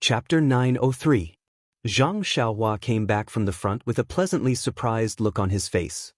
Chapter 903. Zhang Xiaohua came back from the front with a pleasantly surprised look on his face.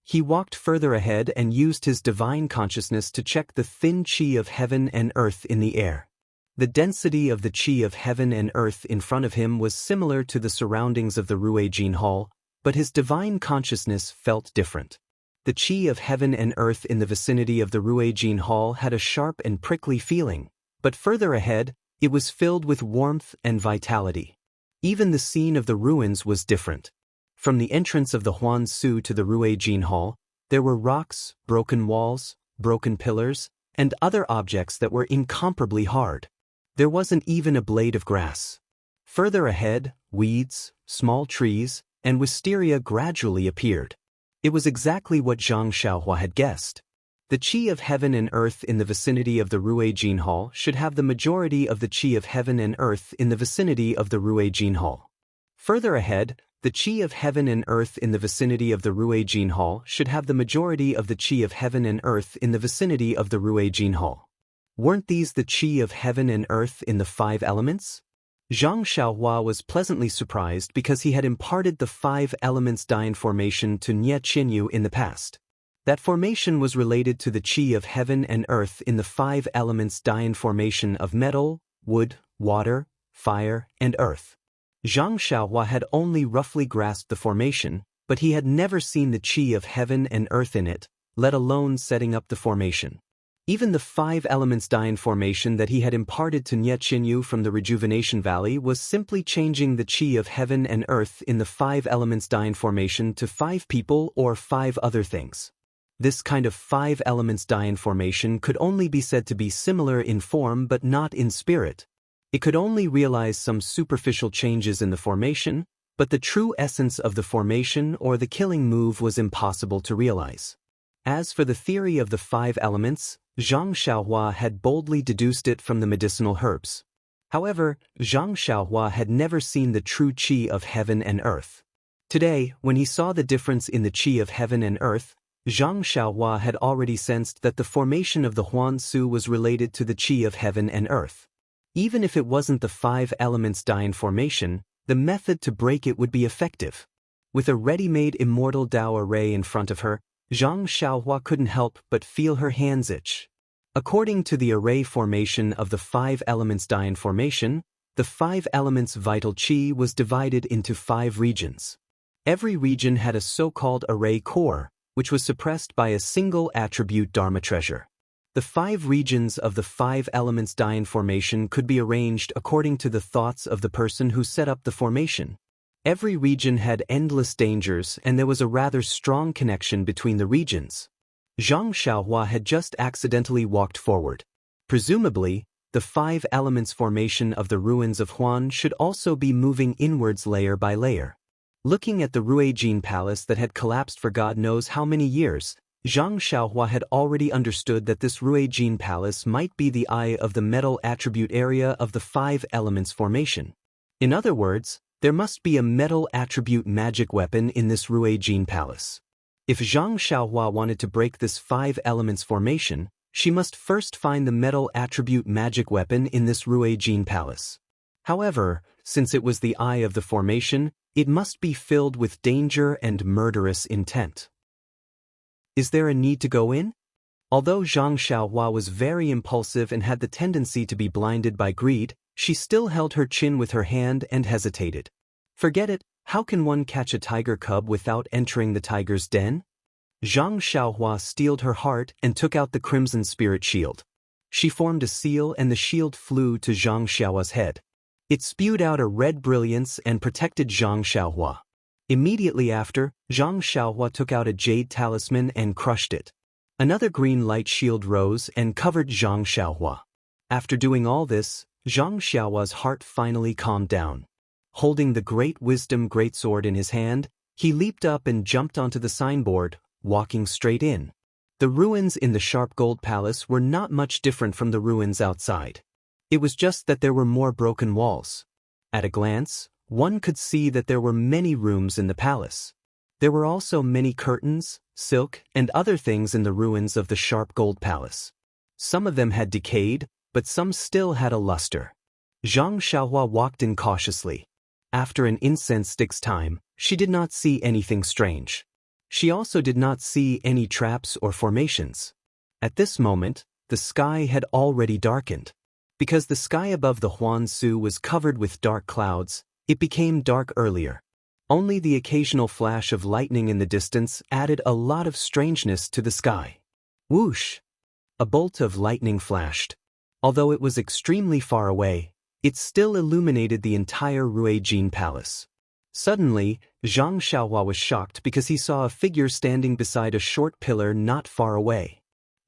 He walked further ahead and used his divine consciousness to check the thin qi of heaven and earth in the air. The density of the qi of heaven and earth in front of him was similar to the surroundings of the Ruijin Hall, but his divine consciousness felt different. The qi of heaven and earth in the vicinity of the Ruijin Hall had a sharp and prickly feeling, but further ahead, it was filled with warmth and vitality. Even the scene of the ruins was different. From the entrance of the Huan Su to the Ruijin Hall, there were rocks, broken walls, broken pillars, and other objects that were incomparably hard. There wasn't even a blade of grass. Further ahead, weeds, small trees, and wisteria gradually appeared. It was exactly what Zhang Xiaohua had guessed. The qi of heaven and earth in the vicinity of the Ruijin Hall should have the majority of the qi of heaven and earth in the vicinity of the Ruijin Hall. Further ahead, the qi of heaven and earth in the vicinity of the Ruijin Hall should have the majority of the qi of heaven and earth in the vicinity of the Ruijin Hall. Weren't these the qi of heaven and earth in the 5 elements? Zhang Xiaohua was pleasantly surprised because he had imparted the 5 elements Dian formation to Nie Qinyu in the past. That formation was related to the qi of heaven and earth in the 5 elements Dian formation of metal, wood, water, fire, and earth. Zhang Xiaohua had only roughly grasped the formation, but he had never seen the qi of heaven and earth in it, let alone setting up the formation. Even the 5 elements Dian formation that he had imparted to Nie Qinyu from the Rejuvenation Valley was simply changing the qi of heaven and earth in the 5 elements Dian formation to 5 people or 5 other things. This kind of 5 elements Dian formation could only be said to be similar in form but not in spirit. It could only realize some superficial changes in the formation, but the true essence of the formation or the killing move was impossible to realize. As for the theory of the 5 elements, Zhang Xiaohua had boldly deduced it from the medicinal herbs. However, Zhang Xiaohua had never seen the true qi of heaven and earth. Today, when he saw the difference in the qi of heaven and earth, Zhang Xiaohua had already sensed that the formation of the Huan Su was related to the qi of heaven and earth. Even if it wasn't the 5 elements Dian formation, the method to break it would be effective. With a ready-made immortal Dao array in front of her, Zhang Xiaohua couldn't help but feel her hands itch. According to the array formation of the 5 elements Dian formation, the 5 elements vital qi was divided into 5 regions. Every region had a so-called array core, which was suppressed by a single attribute Dharma treasure. The 5 regions of the 5 elements Dian formation could be arranged according to the thoughts of the person who set up the formation. Every region had endless dangers and there was a rather strong connection between the regions. Zhang Xiaohua had just accidentally walked forward. Presumably, the 5 elements formation of the ruins of Huan should also be moving inwards layer by layer. Looking at the Ruijin Palace that had collapsed for God knows how many years, Zhang Xiaohua had already understood that this Ruijin Palace might be the eye of the metal attribute area of the 5 elements formation. In other words, there must be a metal attribute magic weapon in this Ruijin Palace. If Zhang Xiaohua wanted to break this 5 elements formation, she must first find the metal attribute magic weapon in this Ruijin Palace. However, since it was the eye of the formation, it must be filled with danger and murderous intent. Is there a need to go in? Although Zhang Xiaohua was very impulsive and had the tendency to be blinded by greed, she still held her chin with her hand and hesitated. Forget it, how can one catch a tiger cub without entering the tiger's den? Zhang Xiaohua steeled her heart and took out the crimson spirit shield. She formed a seal and the shield flew to Zhang Xiaohua's head. It spewed out a red brilliance and protected Zhang Xiaohua. Immediately after, Zhang Xiaohua took out a jade talisman and crushed it. Another green light shield rose and covered Zhang Xiaohua. After doing all this, Zhang Xiaohua's heart finally calmed down. Holding the Great Wisdom Greatsword in his hand, he leaped up and jumped onto the signboard, walking straight in. The ruins in the Sharp Gold Palace were not much different from the ruins outside. It was just that there were more broken walls. At a glance, one could see that there were many rooms in the palace. There were also many curtains, silk, and other things in the ruins of the Sharp Gold Palace. Some of them had decayed, but some still had a luster. Zhang Xiaohua walked in cautiously. After an incense stick's time, she did not see anything strange. She also did not see any traps or formations. At this moment, the sky had already darkened. Because the sky above the Huansu was covered with dark clouds, it became dark earlier. Only the occasional flash of lightning in the distance added a lot of strangeness to the sky. Whoosh! A bolt of lightning flashed. Although it was extremely far away, it still illuminated the entire Ruijin Palace. Suddenly, Zhang Xiaohua was shocked because he saw a figure standing beside a short pillar not far away.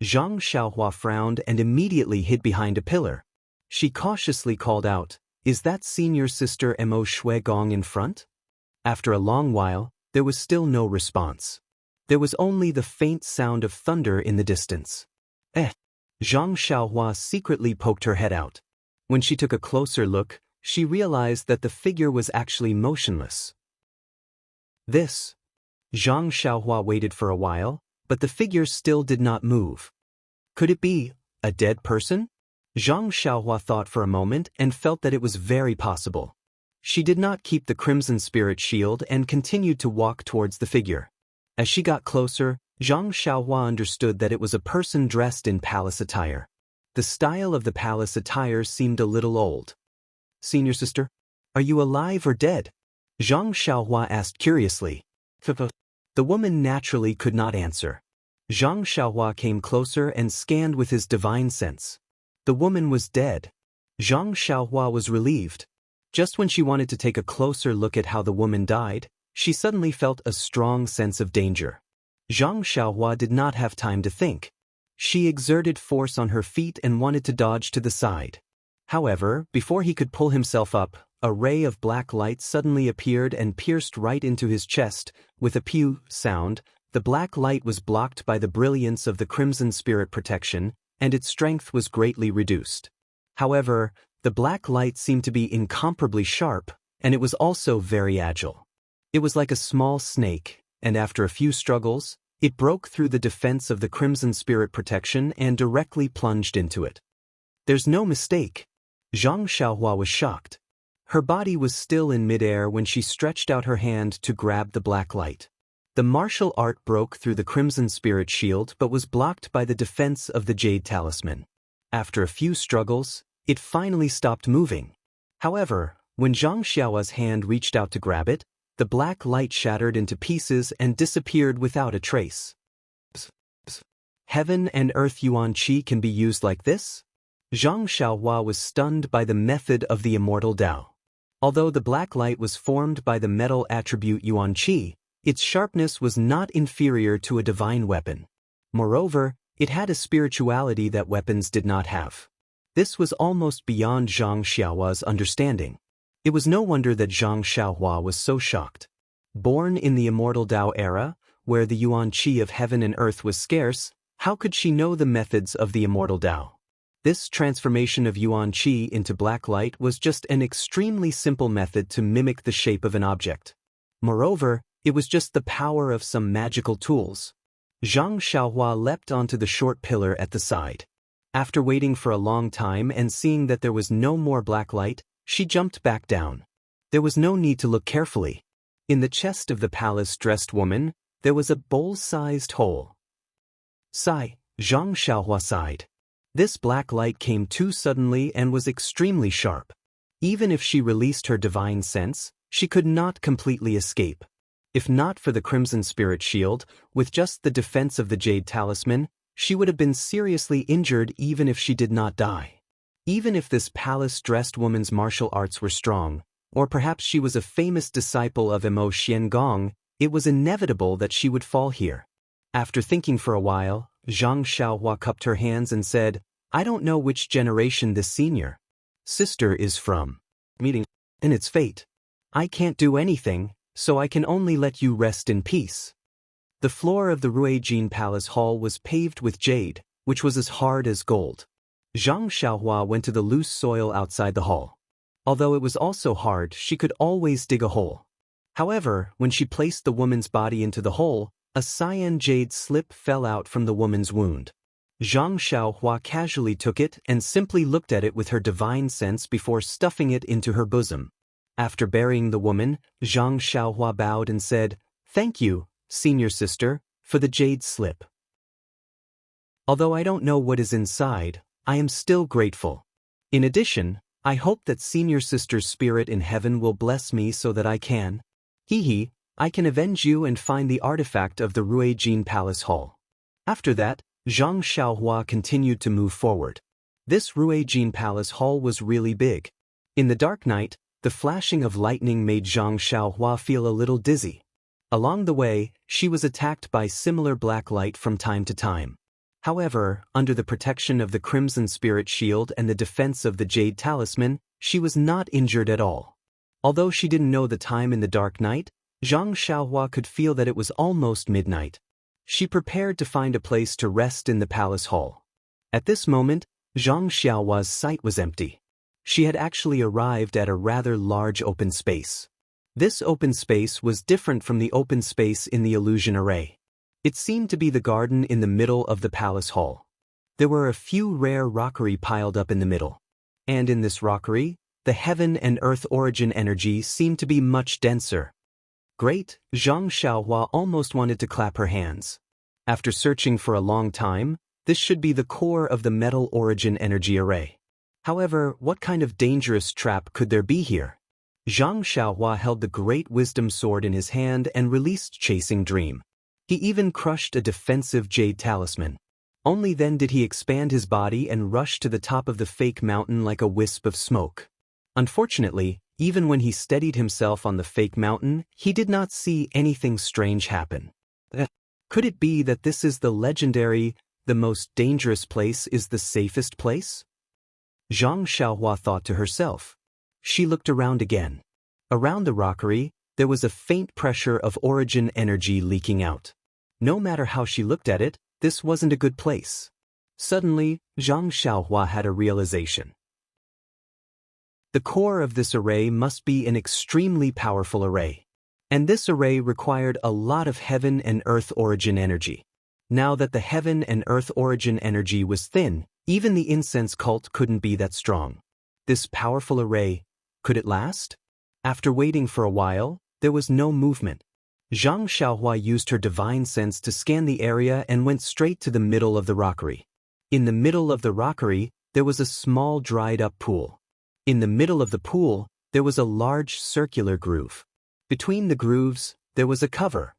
Zhang Xiaohua frowned and immediately hid behind a pillar. She cautiously called out, "Is that senior sister Mo Shuigong in front?" After a long while, there was still no response. There was only the faint sound of thunder in the distance. Zhang Xiaohua secretly poked her head out. When she took a closer look, she realized that the figure was actually motionless. Zhang Xiaohua waited for a while, but the figure still did not move. Could it be a dead person? Zhang Xiaohua thought for a moment and felt that it was very possible. She did not keep the Crimson Spirit shield and continued to walk towards the figure. As she got closer, Zhang Xiaohua understood that it was a person dressed in palace attire. The style of the palace attire seemed a little old. "Senior sister, are you alive or dead?" Zhang Xiaohua asked curiously. The woman naturally could not answer. Zhang Xiaohua came closer and scanned with his divine sense. The woman was dead. Zhang Xiaohua was relieved. Just when she wanted to take a closer look at how the woman died, she suddenly felt a strong sense of danger. Zhang Xiaohua did not have time to think. She exerted force on her feet and wanted to dodge to the side. However, before he could pull himself up, a ray of black light suddenly appeared and pierced right into his chest. With a pew sound, the black light was blocked by the brilliance of the Crimson Spirit protection, and its strength was greatly reduced. However, the black light seemed to be incomparably sharp, and it was also very agile. It was like a small snake, and after a few struggles, it broke through the defense of the Crimson Spirit protection and directly plunged into it. There's no mistake. Zhang Xiaohua was shocked. Her body was still in midair when she stretched out her hand to grab the black light. The martial art broke through the Crimson Spirit shield but was blocked by the defense of the Jade Talisman. After a few struggles, it finally stopped moving. However, when Zhang Xiaohua's hand reached out to grab it, the black light shattered into pieces and disappeared without a trace. Heaven and Earth Yuan Qi can be used like this? Zhang Xiaohua was stunned by the method of the immortal Tao. Although the black light was formed by the metal attribute Yuan Qi, its sharpness was not inferior to a divine weapon. Moreover, it had a spirituality that weapons did not have. This was almost beyond Zhang Xiaohua's understanding. It was no wonder that Zhang Xiaohua was so shocked. Born in the immortal Tao era, where the Yuan Qi of heaven and earth was scarce, how could she know the methods of the immortal Tao? This transformation of Yuan Qi into black light was just an extremely simple method to mimic the shape of an object. Moreover, it was just the power of some magical tools. Zhang Xiaohua leapt onto the short pillar at the side. After waiting for a long time and seeing that there was no more black light, she jumped back down. There was no need to look carefully. In the chest of the palace-dressed woman, there was a bowl-sized hole. Sigh, Zhang Xiaohua sighed. This black light came too suddenly and was extremely sharp. Even if she released her divine sense, she could not completely escape. If not for the Crimson Spirit shield, with just the defense of the Jade Talisman, she would have been seriously injured even if she did not die. Even if this palace-dressed woman's martial arts were strong, or perhaps she was a famous disciple of Mo Xiangong, it was inevitable that she would fall here. After thinking for a while, Zhang Xiaohua cupped her hands and said, "I don't know which generation this senior sister is from. Meeting in its fate. I can't do anything, so I can only let you rest in peace." The floor of the Ruijin Palace Hall was paved with jade, which was as hard as gold. Zhang Xiaohua went to the loose soil outside the hall. Although it was also hard, she could always dig a hole. However, when she placed the woman's body into the hole, a cyan jade slip fell out from the woman's wound. Zhang Xiaohua casually took it and simply looked at it with her divine sense before stuffing it into her bosom. After burying the woman, Zhang Xiaohua bowed and said, "Thank you, senior sister, for the jade slip. Although I don't know what is inside, I am still grateful. In addition, I hope that senior sister's spirit in heaven will bless me so that I can avenge you and find the artifact of the Ruijin Palace Hall." After that, Zhang Xiaohua continued to move forward. This Ruijin Palace Hall was really big. In the dark night, the flashing of lightning made Zhang Xiaohua feel a little dizzy. Along the way, she was attacked by similar black light from time to time. However, under the protection of the Crimson Spirit Shield and the defense of the Jade Talisman, she was not injured at all. Although she didn't know the time in the dark night, Zhang Xiaohua could feel that it was almost midnight. She prepared to find a place to rest in the palace hall. At this moment, Zhang Xiaohua's sight was empty. She had actually arrived at a rather large open space. This open space was different from the open space in the illusion array. It seemed to be the garden in the middle of the palace hall. There were a few rare rockery piled up in the middle. And in this rockery, the heaven and earth origin energy seemed to be much denser. Great, Zhang Xiaohua almost wanted to clap her hands. After searching for a long time, this should be the core of the metal origin energy array. However, what kind of dangerous trap could there be here? Zhang Xiaohua held the great wisdom sword in his hand and released Chasing Dream. He even crushed a defensive jade talisman. Only then did he expand his body and rush to the top of the fake mountain like a wisp of smoke. Unfortunately, even when he steadied himself on the fake mountain, he did not see anything strange happen. Could it be that this is the legendary, the most dangerous place is the safest place? Zhang Xiaohua thought to herself. She looked around again. Around the rockery, there was a faint pressure of origin energy leaking out. No matter how she looked at it, this wasn't a good place. Suddenly, Zhang Xiaohua had a realization. The core of this array must be an extremely powerful array. And this array required a lot of heaven and earth origin energy. Now that the heaven and earth origin energy was thin, even the incense cult couldn't be that strong. This powerful array, could it last? After waiting for a while, there was no movement. Zhang Xiaohua used her divine sense to scan the area and went straight to the middle of the rockery. In the middle of the rockery, there was a small dried-up pool. In the middle of the pool, there was a large circular groove. Between the grooves, there was a cover.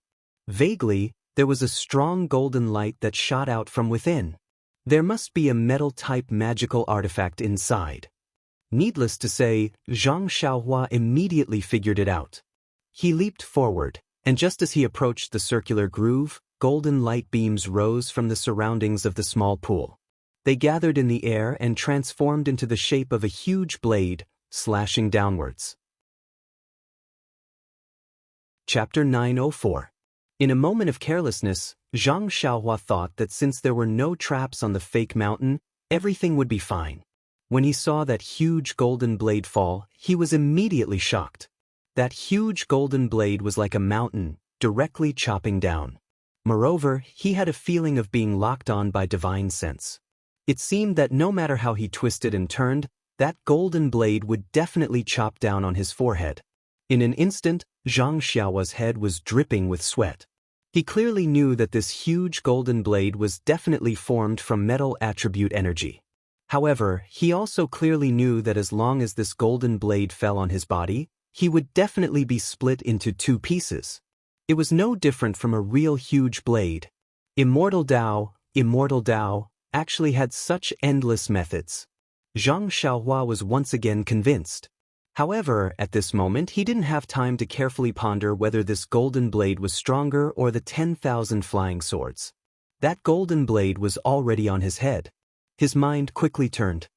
Vaguely, there was a strong golden light that shot out from within. There must be a metal-type magical artifact inside. Needless to say, Zhang Xiaohua immediately figured it out. He leaped forward, and just as he approached the circular groove, golden light beams rose from the surroundings of the small pool. They gathered in the air and transformed into the shape of a huge blade, slashing downwards. Chapter 904. In a moment of carelessness, Zhang Xiaohua thought that since there were no traps on the fake mountain, everything would be fine. When he saw that huge golden blade fall, he was immediately shocked. That huge golden blade was like a mountain, directly chopping down. Moreover, he had a feeling of being locked on by divine sense. It seemed that no matter how he twisted and turned, that golden blade would definitely chop down on his forehead. In an instant, Zhang Xiaohua's head was dripping with sweat. He clearly knew that this huge golden blade was definitely formed from metal attribute energy. However, he also clearly knew that as long as this golden blade fell on his body, he would definitely be split into two pieces. It was no different from a real huge blade. Immortal Tao, actually had such endless methods. Zhang Xiaohua was once again convinced. However, at this moment he didn't have time to carefully ponder whether this golden blade was stronger or the 10,000 flying swords. That golden blade was already on his head. His mind quickly turned.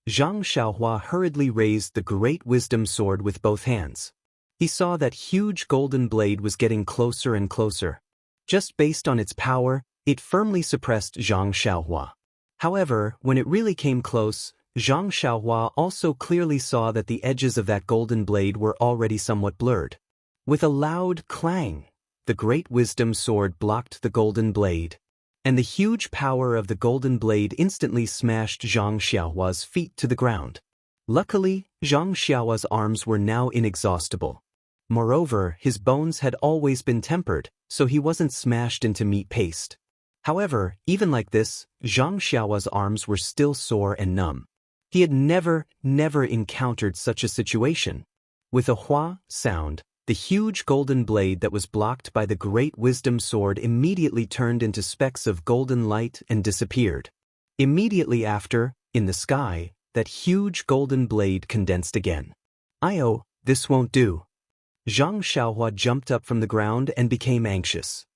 Zhang Xiaohua hurriedly raised the great wisdom sword with both hands. He saw that huge golden blade was getting closer and closer. Just based on its power, it firmly suppressed Zhang Xiaohua. However, when it really came close, Zhang Xiaohua also clearly saw that the edges of that golden blade were already somewhat blurred. With a loud clang, the great wisdom sword blocked the golden blade. and the huge power of the golden blade instantly smashed Zhang Xiaohua's feet to the ground. Luckily, Zhang Xiaohua's arms were now inexhaustible. Moreover, his bones had always been tempered, so he wasn't smashed into meat paste. However, even like this, Zhang Xiaohua's arms were still sore and numb. He had never encountered such a situation. With a hua sound, the huge golden blade that was blocked by the great wisdom sword immediately turned into specks of golden light and disappeared. Immediately after, in the sky, that huge golden blade condensed again. "Oh, this won't do." Zhang Xiaohua jumped up from the ground and became anxious.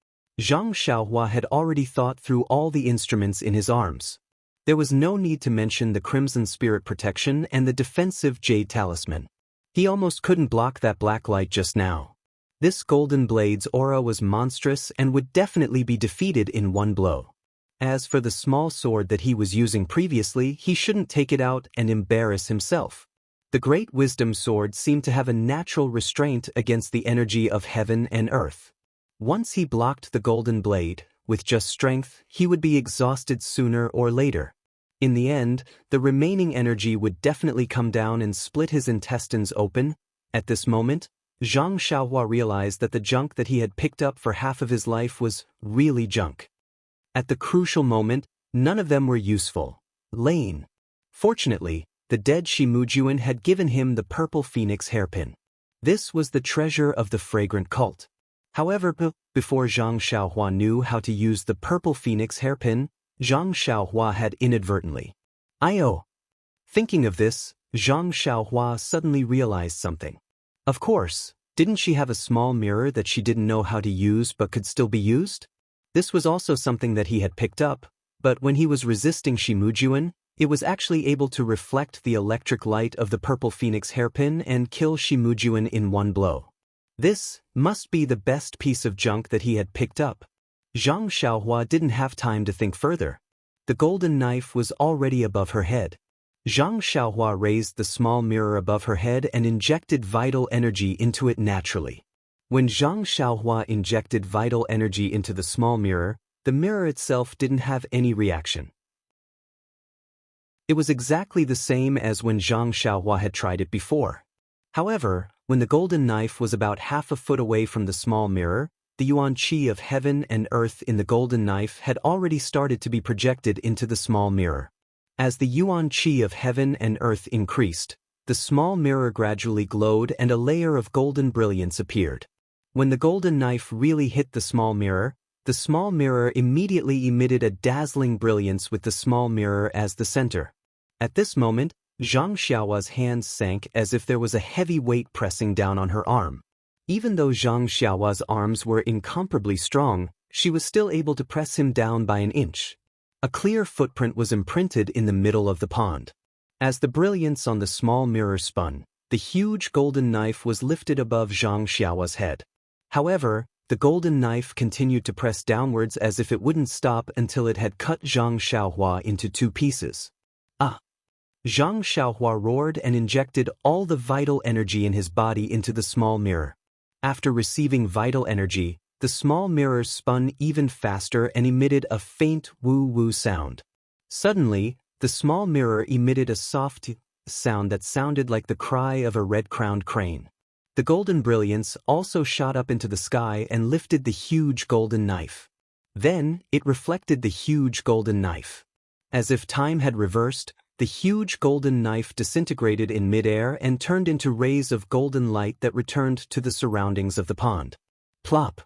Zhang Xiaohua had already thought through all the instruments in his arms. There was no need to mention the Crimson Spirit Protection and the defensive Jade Talisman. He almost couldn't block that black light just now. This golden blade's aura was monstrous and would definitely be defeated in one blow. As for the small sword that he was using previously, he shouldn't take it out and embarrass himself. The great wisdom sword seemed to have a natural restraint against the energy of heaven and earth. Once he blocked the golden blade, with just strength, he would be exhausted sooner or later. In the end, the remaining energy would definitely come down and split his intestines open. At this moment, Zhang Xiaohua realized that the junk that he had picked up for half of his life was really junk. At the crucial moment, none of them were useful. Lane. Fortunately, the dead Shimujuan had given him the purple phoenix hairpin. This was the treasure of the fragrant cult. However, before Zhang Xiaohua knew how to use the purple phoenix hairpin, Zhang Xiaohua had inadvertently. Thinking of this, Zhang Xiaohua suddenly realized something. Of course, didn't she have a small mirror that she didn't know how to use but could still be used? This was also something that he had picked up, but when he was resisting Shimujuan, it was actually able to reflect the electric light of the purple phoenix hairpin and kill Shimujuan in one blow. This must be the best piece of junk that he had picked up. Zhang Xiaohua didn't have time to think further. The golden knife was already above her head. Zhang Xiaohua raised the small mirror above her head and injected vital energy into it naturally. When Zhang Xiaohua injected vital energy into the small mirror, the mirror itself didn't have any reaction. It was exactly the same as when Zhang Xiaohua had tried it before. However, when the golden knife was about half a foot away from the small mirror, the yuan qi of heaven and earth in the golden knife had already started to be projected into the small mirror. As the yuan qi of heaven and earth increased, the small mirror gradually glowed and a layer of golden brilliance appeared. When the golden knife really hit the small mirror immediately emitted a dazzling brilliance with the small mirror as the center. At this moment, Zhang Xiaohua's hands sank as if there was a heavy weight pressing down on her arm. Even though Zhang Xiaohua's arms were incomparably strong, she was still able to press him down by an inch. A clear footprint was imprinted in the middle of the pond. As the brilliance on the small mirror spun, the huge golden knife was lifted above Zhang Xiaohua's head. However, the golden knife continued to press downwards as if it wouldn't stop until it had cut Zhang Xiaohua into two pieces. Zhang Xiaohua roared and injected all the vital energy in his body into the small mirror. After receiving vital energy, the small mirror spun even faster and emitted a faint woo-woo sound. Suddenly, the small mirror emitted a soft sound that sounded like the cry of a red-crowned crane. The golden brilliance also shot up into the sky and lifted the huge golden knife. Then, it reflected the huge golden knife. As if time had reversed, the huge golden knife disintegrated in midair and turned into rays of golden light that returned to the surroundings of the pond. Plop!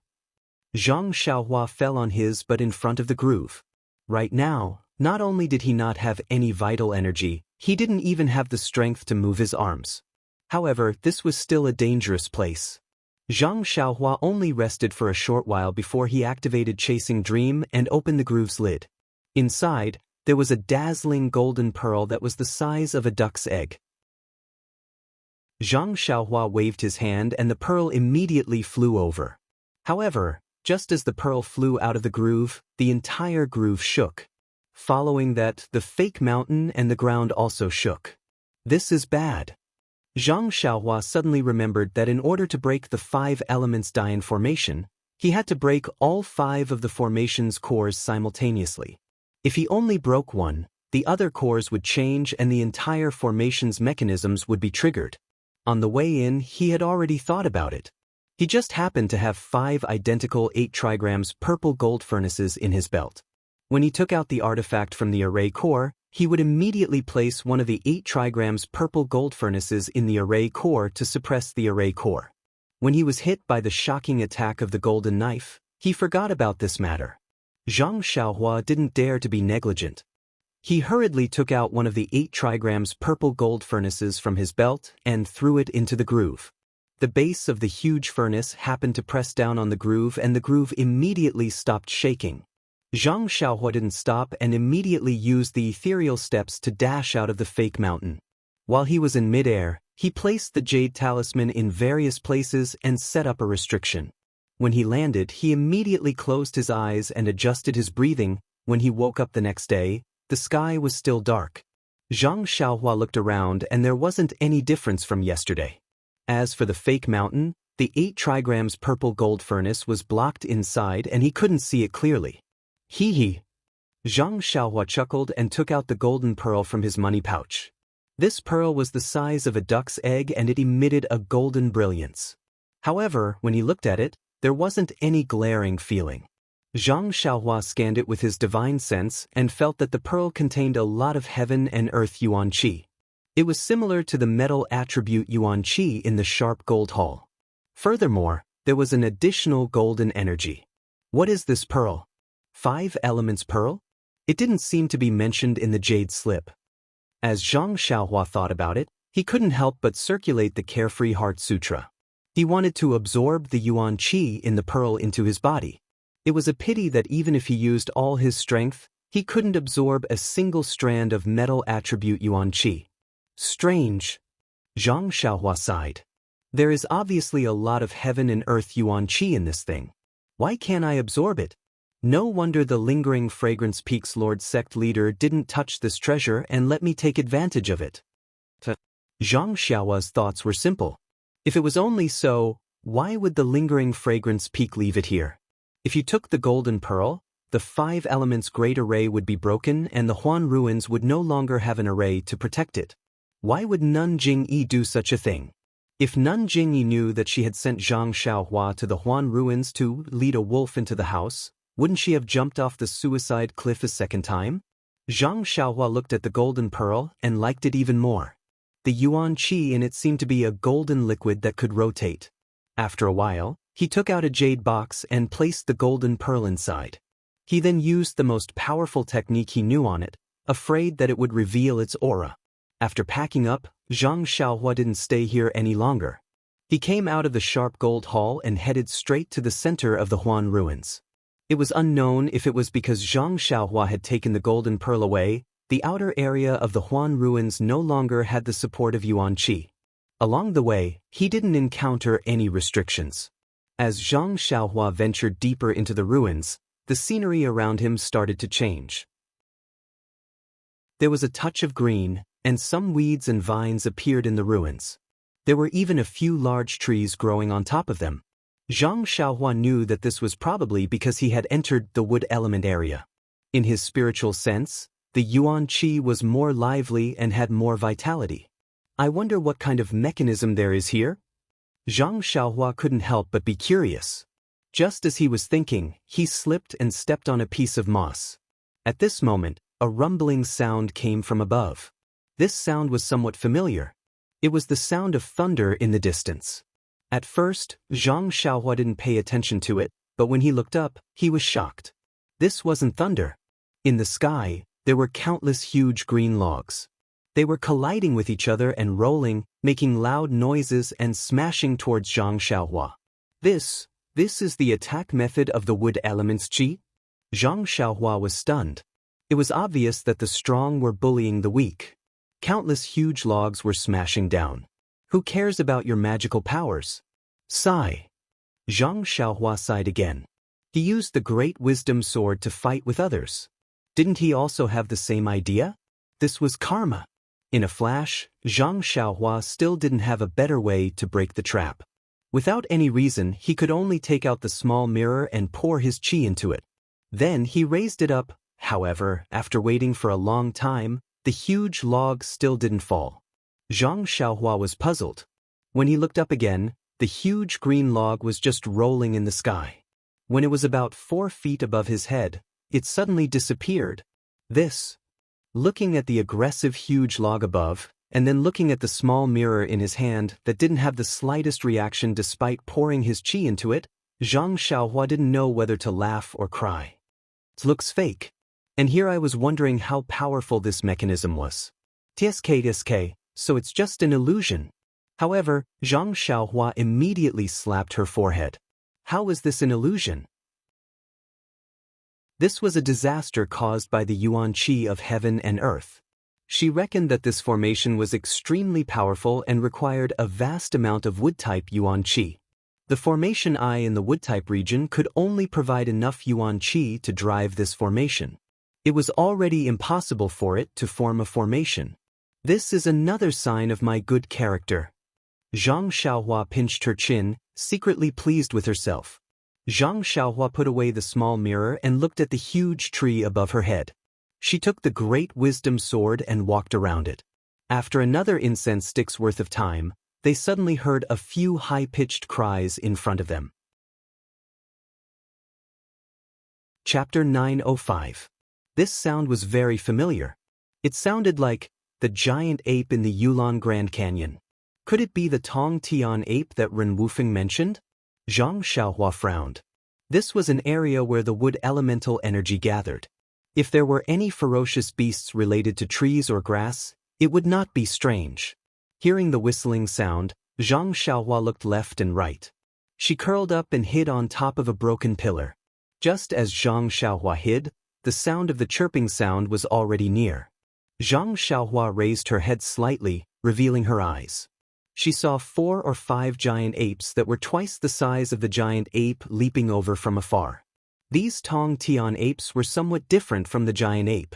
Zhang Xiaohua fell on his butt in front of the groove. Right now, not only did he not have any vital energy, he didn't even have the strength to move his arms. However, this was still a dangerous place. Zhang Xiaohua only rested for a short while before he activated Chasing Dream and opened the groove's lid. Inside, there was a dazzling golden pearl that was the size of a duck's egg. Zhang Xiaohua waved his hand and the pearl immediately flew over. However, just as the pearl flew out of the groove, the entire groove shook. Following that, the fake mountain and the ground also shook. This is bad. Zhang Xiaohua suddenly remembered that in order to break the 5 elements Dian formation, He had to break all 5 of the formation's cores simultaneously. If he only broke one, the other cores would change and the entire formation's mechanisms would be triggered. On the way in, he had already thought about it. He just happened to have 5 identical 8 trigrams purple gold furnaces in his belt. When he took out the artifact from the array core, he would immediately place one of the 8 trigrams purple gold furnaces in the array core to suppress the array core. When he was hit by the shocking attack of the golden knife, he forgot about this matter. Zhang Xiaohua didn't dare to be negligent. He hurriedly took out one of the 8 trigrams purple gold furnaces from his belt and threw it into the groove. The base of the huge furnace happened to press down on the groove and the groove immediately stopped shaking. Zhang Xiaohua didn't stop and immediately used the ethereal steps to dash out of the fake mountain. While he was in midair, he placed the jade talisman in various places and set up a restriction. When he landed, he immediately closed his eyes and adjusted his breathing. When he woke up the next day, the sky was still dark. Zhang Xiaohua looked around and there wasn't any difference from yesterday. As for the fake mountain, the 8 trigrams purple gold furnace was blocked inside and he couldn't see it clearly. Hee. Zhang Xiaohua chuckled and took out the golden pearl from his money pouch. This pearl was the size of a duck's egg and it emitted a golden brilliance. However, when he looked at it, there wasn't any glaring feeling. Zhang Xiaohua scanned it with his divine sense and felt that the pearl contained a lot of heaven and earth yuan qi. It was similar to the metal attribute yuan qi in the sharp gold hall. Furthermore, there was an additional golden energy. What is this pearl? 5 elements pearl? It didn't seem to be mentioned in the jade slip. As Zhang Xiaohua thought about it, he couldn't help but circulate the Carefree Heart Sutra. He wanted to absorb the yuan qi in the pearl into his body. It was a pity that even if he used all his strength, he couldn't absorb a single strand of metal attribute yuan qi. Strange. Zhang Xiaohua sighed. There is obviously a lot of heaven and earth yuan qi in this thing. Why can't I absorb it? No wonder the lingering Fragrance Peak's Lord Sect leader didn't touch this treasure and let me take advantage of it. Zhang Xiaohua's thoughts were simple. If it was only so, why would the lingering Fragrance Peak leave it here? If you took the golden pearl, the 5 elements great array would be broken and the Huan ruins would no longer have an array to protect it. Why would Nun Jingyi do such a thing? If Nun Jingyi knew that she had sent Zhang Xiaohua to the Huan ruins to lead a wolf into the house, wouldn't she have jumped off the suicide cliff a second time? Zhang Xiaohua looked at the golden pearl and liked it even more. The yuan qi in it seemed to be a golden liquid that could rotate. After a while, he took out a jade box and placed the golden pearl inside. He then used the most powerful technique he knew on it, afraid that it would reveal its aura. After packing up, Zhang Xiaohua didn't stay here any longer. He came out of the sharp gold hall and headed straight to the center of the Huan ruins. It was unknown if it was because Zhang Xiaohua had taken the golden pearl away, the outer area of the Huan ruins no longer had the support of yuan qi. Along the way, he didn't encounter any restrictions. As Zhang Xiaohua ventured deeper into the ruins, the scenery around him started to change. There was a touch of green, and some weeds and vines appeared in the ruins. There were even a few large trees growing on top of them. Zhang Xiaohua knew that this was probably because he had entered the wood element area. In his spiritual sense, the yuan qi was more lively and had more vitality. I wonder what kind of mechanism there is here? Zhang Xiaohua couldn't help but be curious. Just as he was thinking, he slipped and stepped on a piece of moss. At this moment, a rumbling sound came from above. This sound was somewhat familiar. It was the sound of thunder in the distance. At first, Zhang Xiaohua didn't pay attention to it, but when he looked up, he was shocked. This wasn't thunder. In the sky, there were countless huge green logs. They were colliding with each other and rolling, making loud noises and smashing towards Zhang Xiaohua. This is the attack method of the wood element's qi? Zhang Xiaohua was stunned. It was obvious that the strong were bullying the weak. Countless huge logs were smashing down. Who cares about your magical powers? Sigh. Zhang Xiaohua sighed again. He used the great wisdom sword to fight with others. Didn't he also have the same idea? This was karma. In a flash, Zhang Xiaohua still didn't have a better way to break the trap. Without any reason, he could only take out the small mirror and pour his qi into it. Then he raised it up. However, after waiting for a long time, the huge log still didn't fall. Zhang Xiaohua was puzzled. When he looked up again, the huge green log was just rolling in the sky. When it was about 4 feet above his head, it suddenly disappeared. Looking at the aggressive huge log above, and then looking at the small mirror in his hand that didn't have the slightest reaction despite pouring his qi into it, Zhang Xiaohua didn't know whether to laugh or cry. It looks fake. And here I was wondering how powerful this mechanism was. TSK, so it's just an illusion. However, Zhang Xiaohua immediately slapped her forehead. How is this an illusion? This was a disaster caused by the yuan qi of heaven and earth. She reckoned that this formation was extremely powerful and required a vast amount of wood-type yuan qi. The formation I in the wood-type region could only provide enough yuan qi to drive this formation. It was already impossible for it to form a formation. This is another sign of my good character. Zhang Xiaohua pinched her chin, secretly pleased with herself. Zhang Xiaohua put away the small mirror and looked at the huge tree above her head. She took the great wisdom sword and walked around it. After another incense stick's worth of time, they suddenly heard a few high-pitched cries in front of them. Chapter 905. This sound was very familiar. It sounded like the giant ape in the Yulon Grand Canyon. Could it be the Tong Tian ape that Ren Wufeng mentioned? Zhang Xiaohua frowned. This was an area where the wood elemental energy gathered. If there were any ferocious beasts related to trees or grass, it would not be strange. Hearing the whistling sound, Zhang Xiaohua looked left and right. She curled up and hid on top of a broken pillar. Just as Zhang Xiaohua hid, the sound of the chirping sound was already near. Zhang Xiaohua raised her head slightly, revealing her eyes. She saw 4 or 5 giant apes that were twice the size of the giant ape leaping over from afar. These Tong Tian apes were somewhat different from the giant ape.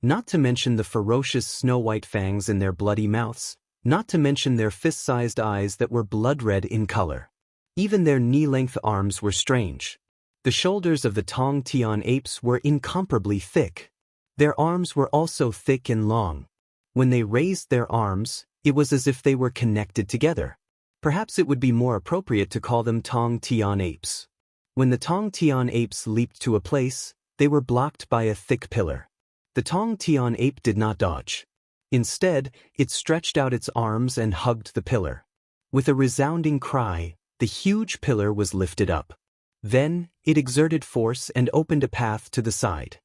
Not to mention the ferocious snow-white fangs in their bloody mouths, not to mention their fist-sized eyes that were blood-red in color. Even their knee-length arms were strange. The shoulders of the Tong Tian apes were incomparably thick. Their arms were also thick and long. When they raised their arms, it was as if they were connected together. Perhaps it would be more appropriate to call them Tong Tian apes. When the Tong Tian apes leaped to a place, they were blocked by a thick pillar. The Tong Tian ape did not dodge. Instead, it stretched out its arms and hugged the pillar. With a resounding cry, the huge pillar was lifted up. Then, it exerted force and opened a path to the side.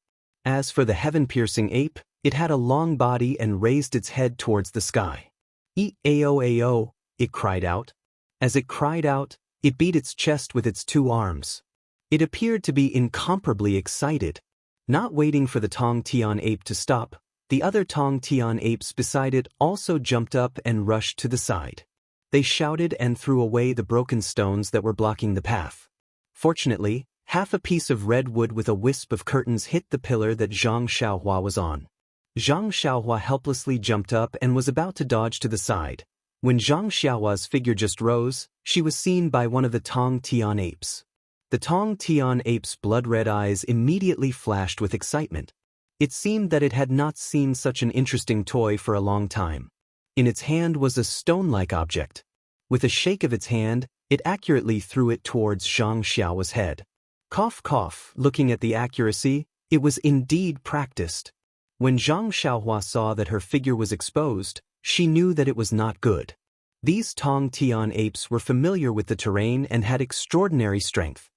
As for the heaven-piercing ape, it had a long body and raised its head towards the sky. "E-ao-ao," it cried out. As it cried out, it beat its chest with its 2 arms. It appeared to be incomparably excited. Not waiting for the Tong Tian ape to stop, the other Tong Tian apes beside it also jumped up and rushed to the side. They shouted and threw away the broken stones that were blocking the path. Fortunately, half a piece of red wood with a wisp of curtains hit the pillar that Zhang Xiaohua was on. Zhang Xiaohua helplessly jumped up and was about to dodge to the side. When Zhang Xiaohua's figure just rose, she was seen by one of the Tong Tian apes. The Tong Tian ape's blood-red eyes immediately flashed with excitement. It seemed that it had not seen such an interesting toy for a long time. In its hand was a stone-like object. With a shake of its hand, it accurately threw it towards Zhang Xiaohua's head. Cough cough, looking at the accuracy, it was indeed practiced. When Zhang Xiaohua saw that her figure was exposed, she knew that it was not good. These Tong Tian apes were familiar with the terrain and had extraordinary strength.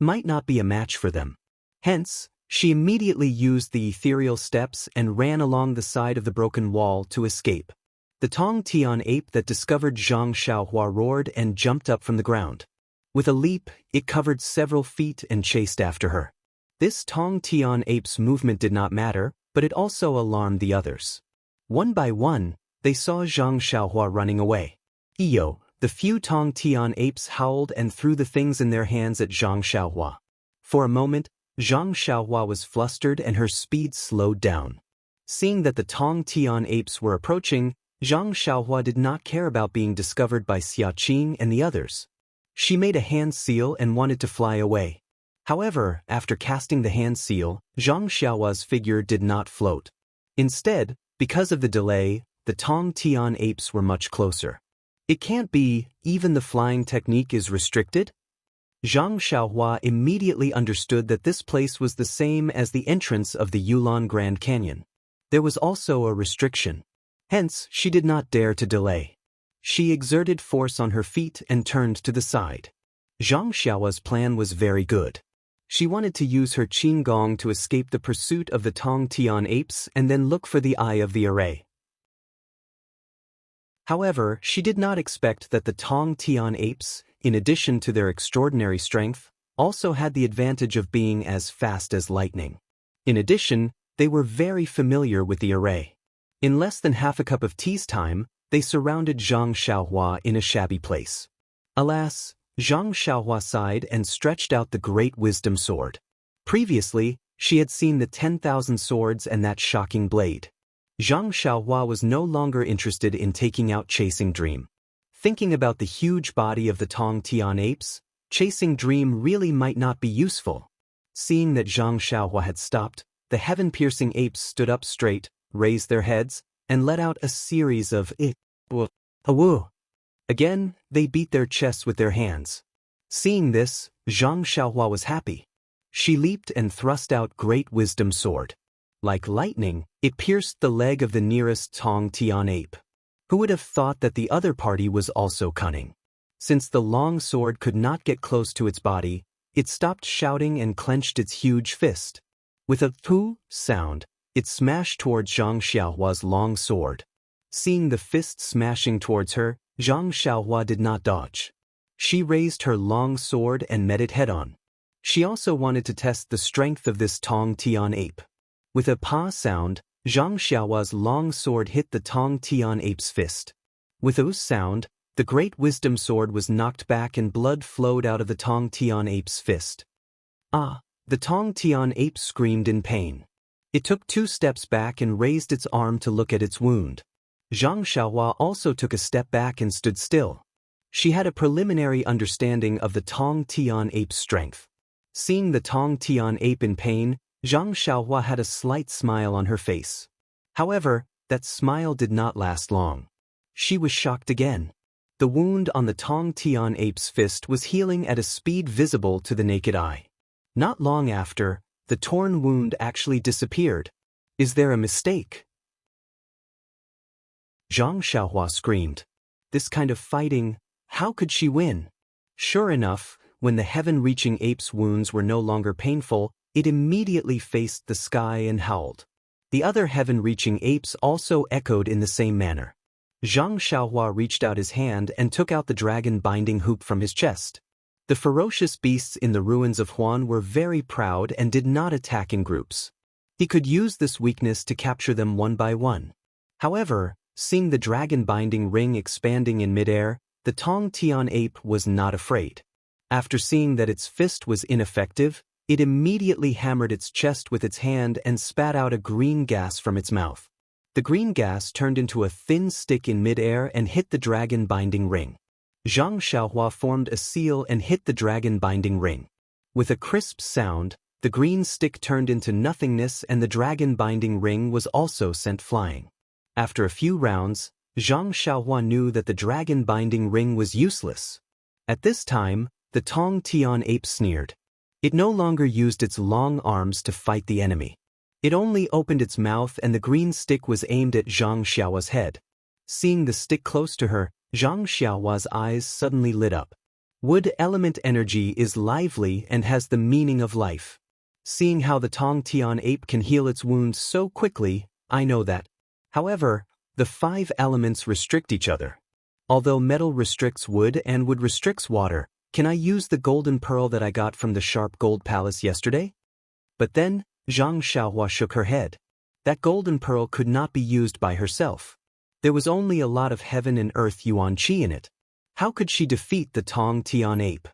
Might not be a match for them. Hence, she immediately used the ethereal steps and ran along the side of the broken wall to escape. The Tong Tian ape that discovered Zhang Xiaohua roared and jumped up from the ground. With a leap, it covered several feet and chased after her. This Tong Tian ape's movement did not matter, but it also alarmed the others. One by one, they saw Zhang Xiaohua running away. "Iyo!" The few Tong Tian apes howled and threw the things in their hands at Zhang Xiaohua. For a moment, Zhang Xiaohua was flustered and her speed slowed down. Seeing that the Tong Tian apes were approaching, Zhang Xiaohua did not care about being discovered by Xia Qing and the others. She made a hand seal and wanted to fly away. However, after casting the hand seal, Zhang Xiaohua's figure did not float. Instead, because of the delay, the Tong Tian apes were much closer. It can't be, even the flying technique is restricted? Zhang Xiaohua immediately understood that this place was the same as the entrance of the Yulon Grand Canyon. There was also a restriction. Hence, she did not dare to delay. She exerted force on her feet and turned to the side. Zhang Xiaohua's plan was very good. She wanted to use her qin gong to escape the pursuit of the Tong Tian apes and then look for the eye of the array. However, she did not expect that the Tong Tian apes, in addition to their extraordinary strength, also had the advantage of being as fast as lightning. In addition, they were very familiar with the array. In less than half a cup of tea's time, they surrounded Zhang Xiaohua in a shabby place. Alas, Zhang Xiaohua sighed and stretched out the great wisdom sword. Previously, she had seen the 10,000 swords and that shocking blade. Zhang Xiaohua was no longer interested in taking out Chasing Dream. Thinking about the huge body of the Tong Tian apes, Chasing Dream really might not be useful. Seeing that Zhang Xiaohua had stopped, the heaven-piercing apes stood up straight, raised their heads, and let out a series of "woo." Again, they beat their chests with their hands. Seeing this, Zhang Xiaohua was happy. She leaped and thrust out Great Wisdom Sword. Like lightning, it pierced the leg of the nearest Tong Tian ape. Who would have thought that the other party was also cunning? Since the long sword could not get close to its body, it stopped shouting and clenched its huge fist. With a "poo" sound, it smashed towards Zhang Xiaohua's long sword. Seeing the fist smashing towards her, Zhang Xiaohua did not dodge. She raised her long sword and met it head-on. She also wanted to test the strength of this Tong Tian ape. With a "pa" sound, Zhang Xiaohua's long sword hit the Tong Tian ape's fist. With a sound, the Great Wisdom Sword was knocked back and blood flowed out of the Tong Tian ape's fist. Ah! The Tong Tian ape screamed in pain. It took 2 steps back and raised its arm to look at its wound. Zhang Xiaohua also took a step back and stood still. She had a preliminary understanding of the Tong Tian ape's strength. Seeing the Tong Tian ape in pain, Zhang Xiaohua had a slight smile on her face. However, that smile did not last long. She was shocked again. The wound on the Tong Tian ape's fist was healing at a speed visible to the naked eye. Not long after, the torn wound actually disappeared. Is there a mistake? Zhang Xiaohua screamed. This kind of fighting, how could she win? Sure enough, when the heaven-reaching ape's wounds were no longer painful, it immediately faced the sky and howled. The other heaven-reaching apes also echoed in the same manner. Zhang Xiaohua reached out his hand and took out the dragon-binding hoop from his chest. The ferocious beasts in the ruins of Huan were very proud and did not attack in groups. He could use this weakness to capture them one by one. However, seeing the dragon-binding ring expanding in midair, the Tong Tian ape was not afraid. After seeing that its fist was ineffective, it immediately hammered its chest with its hand and spat out a green gas from its mouth. The green gas turned into a thin stick in midair and hit the dragon-binding ring. Zhang Xiaohua formed a seal and hit the dragon-binding ring. With a crisp sound, the green stick turned into nothingness and the dragon-binding ring was also sent flying. After a few rounds, Zhang Xiaohua knew that the dragon-binding ring was useless. At this time, the Tong Tian ape sneered. It no longer used its long arms to fight the enemy. It only opened its mouth and the green stick was aimed at Zhang Xiaohua's head. Seeing the stick close to her, Zhang Xiaohua's eyes suddenly lit up. Wood element energy is lively and has the meaning of life. Seeing how the Tong Tian ape can heal its wounds so quickly, I know that. However, the 5 elements restrict each other. Although metal restricts wood and wood restricts water, can I use the golden pearl that I got from the Sharp Gold Palace yesterday? But then, Zhang Xiaohua shook her head. That golden pearl could not be used by herself. There was only a lot of heaven and earth yuan qi in it. How could she defeat the Tong Tian ape?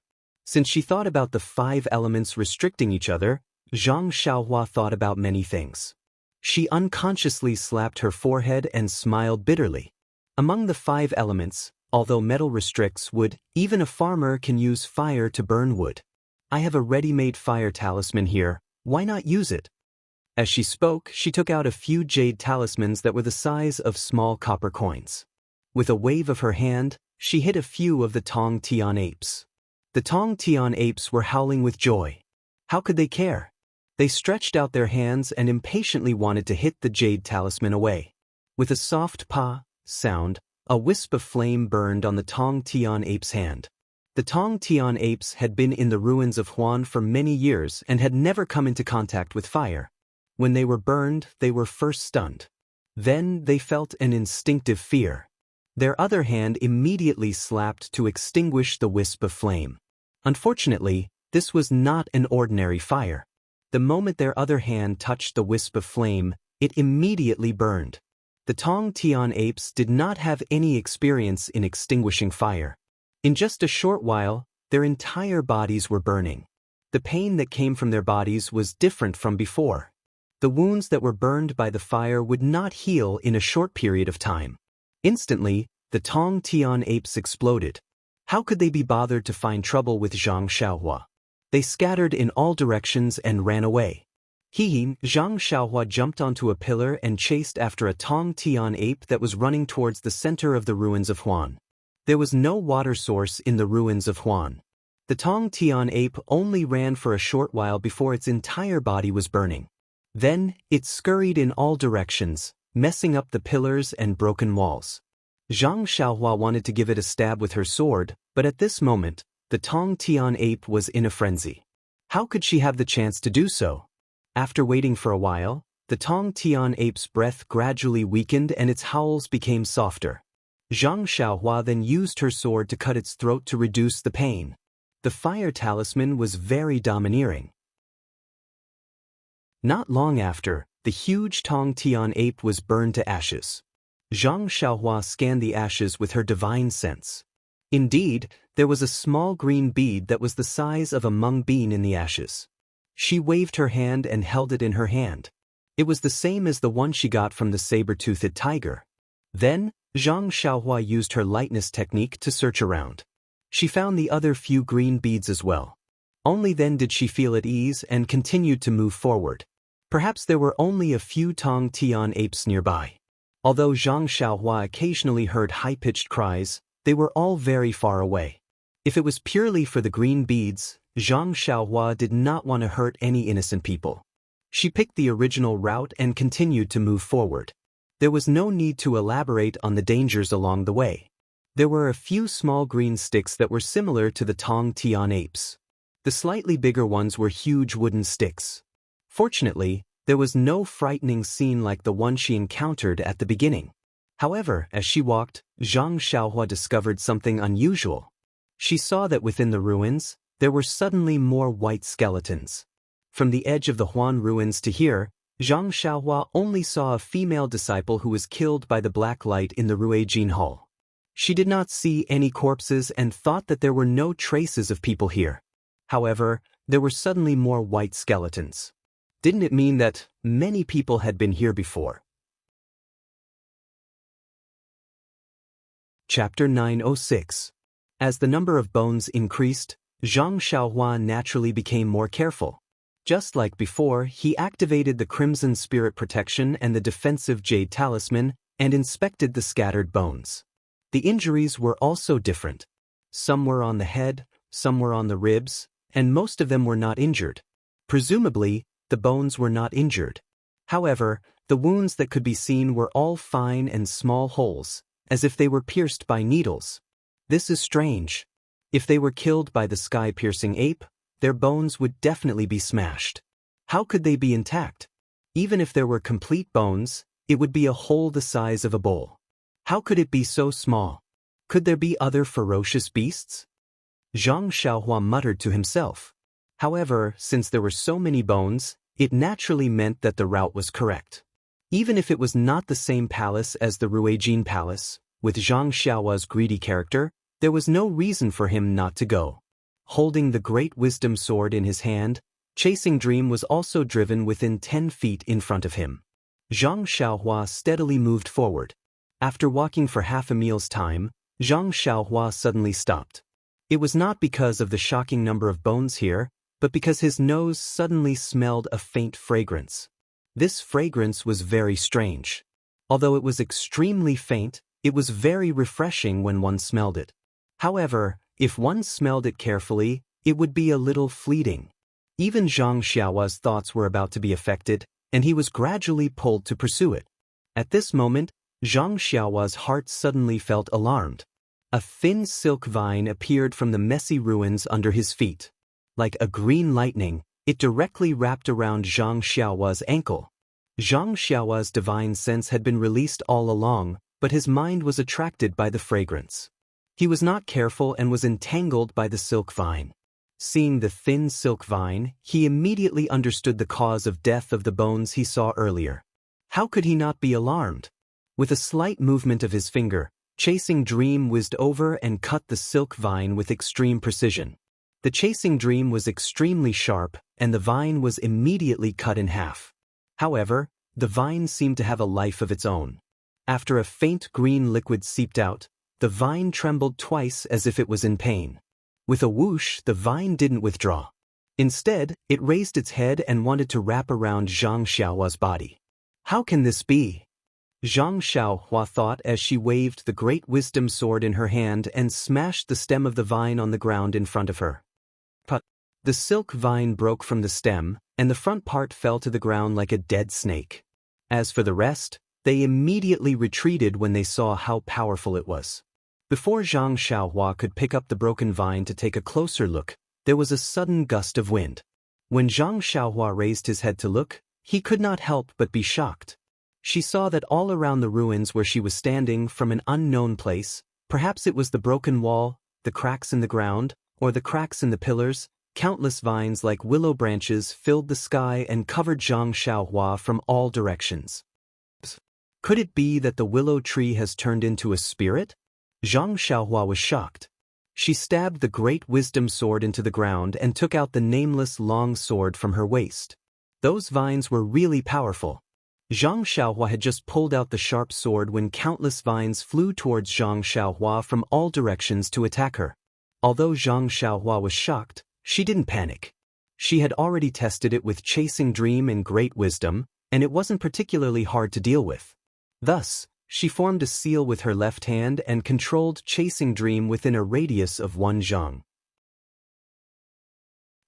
Since she thought about the 5 elements restricting each other, Zhang Xiaohua thought about many things. She unconsciously slapped her forehead and smiled bitterly. Among the 5 elements, Although metal restricts wood, even a farmer can use fire to burn wood. I have a ready-made fire talisman here, why not use it? As she spoke, she took out a few jade talismans that were the size of small copper coins. With a wave of her hand, she hit a few of the Tong Tian apes. The Tong Tian apes were howling with joy. How could they care? They stretched out their hands and impatiently wanted to hit the jade talisman away. With a soft pa sound, a wisp of flame burned on the Tong Tian ape's hand. The Tong Tian apes had been in the ruins of Huan for many years and had never come into contact with fire. When they were burned, they were first stunned. Then they felt an instinctive fear. Their other hand immediately slapped to extinguish the wisp of flame. Unfortunately, this was not an ordinary fire. The moment their other hand touched the wisp of flame, it immediately burned. The Tong Tian apes did not have any experience in extinguishing fire. In just a short while, their entire bodies were burning. The pain that came from their bodies was different from before. The wounds that were burned by the fire would not heal in a short period of time. Instantly, the Tong Tian apes exploded. How could they be bothered to find trouble with Zhang Xiaohua? They scattered in all directions and ran away. Zhang Xiaohua jumped onto a pillar and chased after a Tong Tian ape that was running towards the center of the ruins of Huan. There was no water source in the ruins of Huan. The Tong Tian ape only ran for a short while before its entire body was burning. Then, it scurried in all directions, messing up the pillars and broken walls. Zhang Xiaohua wanted to give it a stab with her sword, but at this moment, the Tong Tian ape was in a frenzy. How could she have the chance to do so? After waiting for a while, the Tong Tian ape's breath gradually weakened and its howls became softer. Zhang Xiaohua then used her sword to cut its throat to reduce the pain. The fire talisman was very domineering. Not long after, the huge Tong Tian ape was burned to ashes. Zhang Xiaohua scanned the ashes with her divine sense. Indeed, there was a small green bead that was the size of a mung bean in the ashes. She waved her hand and held it in her hand. It was the same as the one she got from the saber-toothed tiger. Then, Zhang Xiaohua used her lightness technique to search around. She found the other few green beads as well. Only then did she feel at ease and continued to move forward. Perhaps there were only a few Tong Tian apes nearby. Although Zhang Xiaohua occasionally heard high-pitched cries, they were all very far away. If it was purely for the green beads, Zhang Xiaohua did not want to hurt any innocent people. She picked the original route and continued to move forward. There was no need to elaborate on the dangers along the way. There were a few small green sticks that were similar to the Tong Tian apes. The slightly bigger ones were huge wooden sticks. Fortunately, there was no frightening scene like the one she encountered at the beginning. However, as she walked, Zhang Xiaohua discovered something unusual. She saw that within the ruins, there were suddenly more white skeletons. From the edge of the Huan ruins to here, Zhang Xiaohua only saw a female disciple who was killed by the black light in the Ruijin Hall. She did not see any corpses and thought that there were no traces of people here. However, there were suddenly more white skeletons. Didn't it mean that many people had been here before? Chapter 906. As the number of bones increased, Zhang Xiaohua naturally became more careful. Just like before, he activated the Crimson Spirit Protection and the defensive Jade Talisman and inspected the scattered bones. The injuries were also different. Some were on the head, some were on the ribs, and most of them were not injured. Presumably, the bones were not injured. However, the wounds that could be seen were all fine and small holes, as if they were pierced by needles. This is strange. If they were killed by the sky-piercing ape, their bones would definitely be smashed. How could they be intact? Even if there were complete bones, it would be a hole the size of a bowl. How could it be so small? Could there be other ferocious beasts? Zhang Xiaohua muttered to himself. However, since there were so many bones, it naturally meant that the route was correct. Even if it was not the same palace as the Ruijin Palace, with Zhang Xiaohua's greedy character, there was no reason for him not to go. Holding the Great Wisdom Sword in his hand, Chasing Dream was also driven within 10 feet in front of him. Zhang Xiaohua steadily moved forward. After walking for half a meal's time, Zhang Xiaohua suddenly stopped. It was not because of the shocking number of bones here, but because his nose suddenly smelled a faint fragrance. This fragrance was very strange. Although it was extremely faint, it was very refreshing when one smelled it. However, if one smelled it carefully, it would be a little fleeting. Even Zhang Xiaohua's thoughts were about to be affected, and he was gradually pulled to pursue it. At this moment, Zhang Xiaohua's heart suddenly felt alarmed. A thin silk vine appeared from the messy ruins under his feet. Like a green lightning, it directly wrapped around Zhang Xiaohua's ankle. Zhang Xiaohua's divine sense had been released all along, but his mind was attracted by the fragrance. He was not careful and was entangled by the silk vine. Seeing the thin silk vine, he immediately understood the cause of death of the bones he saw earlier. How could he not be alarmed? With a slight movement of his finger, Chasing Dream whizzed over and cut the silk vine with extreme precision. The Chasing Dream was extremely sharp, and the vine was immediately cut in half. However, the vine seemed to have a life of its own. After a faint green liquid seeped out, the vine trembled twice as if it was in pain. With a whoosh, the vine didn't withdraw. Instead, it raised its head and wanted to wrap around Zhang Xiaohua's body. How can this be? Zhang Xiaohua thought as she waved the great wisdom sword in her hand and smashed the stem of the vine on the ground in front of her. But the silk vine broke from the stem, and the front part fell to the ground like a dead snake. As for the rest, they immediately retreated when they saw how powerful it was. Before Zhang Xiaohua could pick up the broken vine to take a closer look, there was a sudden gust of wind. When Zhang Xiaohua raised his head to look, he could not help but be shocked. She saw that all around the ruins where she was standing from an unknown place, perhaps it was the broken wall, the cracks in the ground, or the cracks in the pillars, countless vines like willow branches filled the sky and covered Zhang Xiaohua from all directions. Could it be that the willow tree has turned into a spirit? Zhang Xiaohua was shocked. She stabbed the great wisdom sword into the ground and took out the nameless long sword from her waist. Those vines were really powerful. Zhang Xiaohua had just pulled out the sharp sword when countless vines flew towards Zhang Xiaohua from all directions to attack her. Although Zhang Xiaohua was shocked, she didn't panic. She had already tested it with Chasing Dream and Great Wisdom, and it wasn't particularly hard to deal with. Thus, she formed a seal with her left hand and controlled Chasing Dream within a radius of 1 zhang.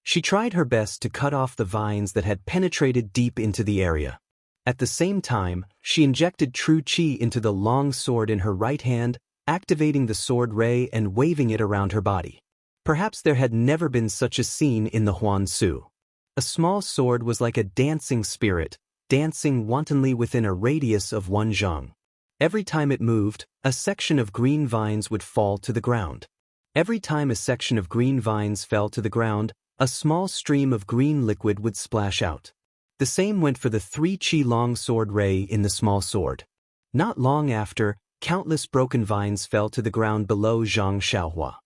She tried her best to cut off the vines that had penetrated deep into the area. At the same time, she injected true qi into the long sword in her right hand, activating the sword ray and waving it around her body. Perhaps there had never been such a scene in the Huan Su. A small sword was like a dancing spirit, dancing wantonly within a radius of 1 zhang. Every time it moved, a section of green vines would fall to the ground. Every time a section of green vines fell to the ground, a small stream of green liquid would splash out. The same went for the 3 qi long sword ray in the small sword. Not long after, countless broken vines fell to the ground below Zhang Xiaohua.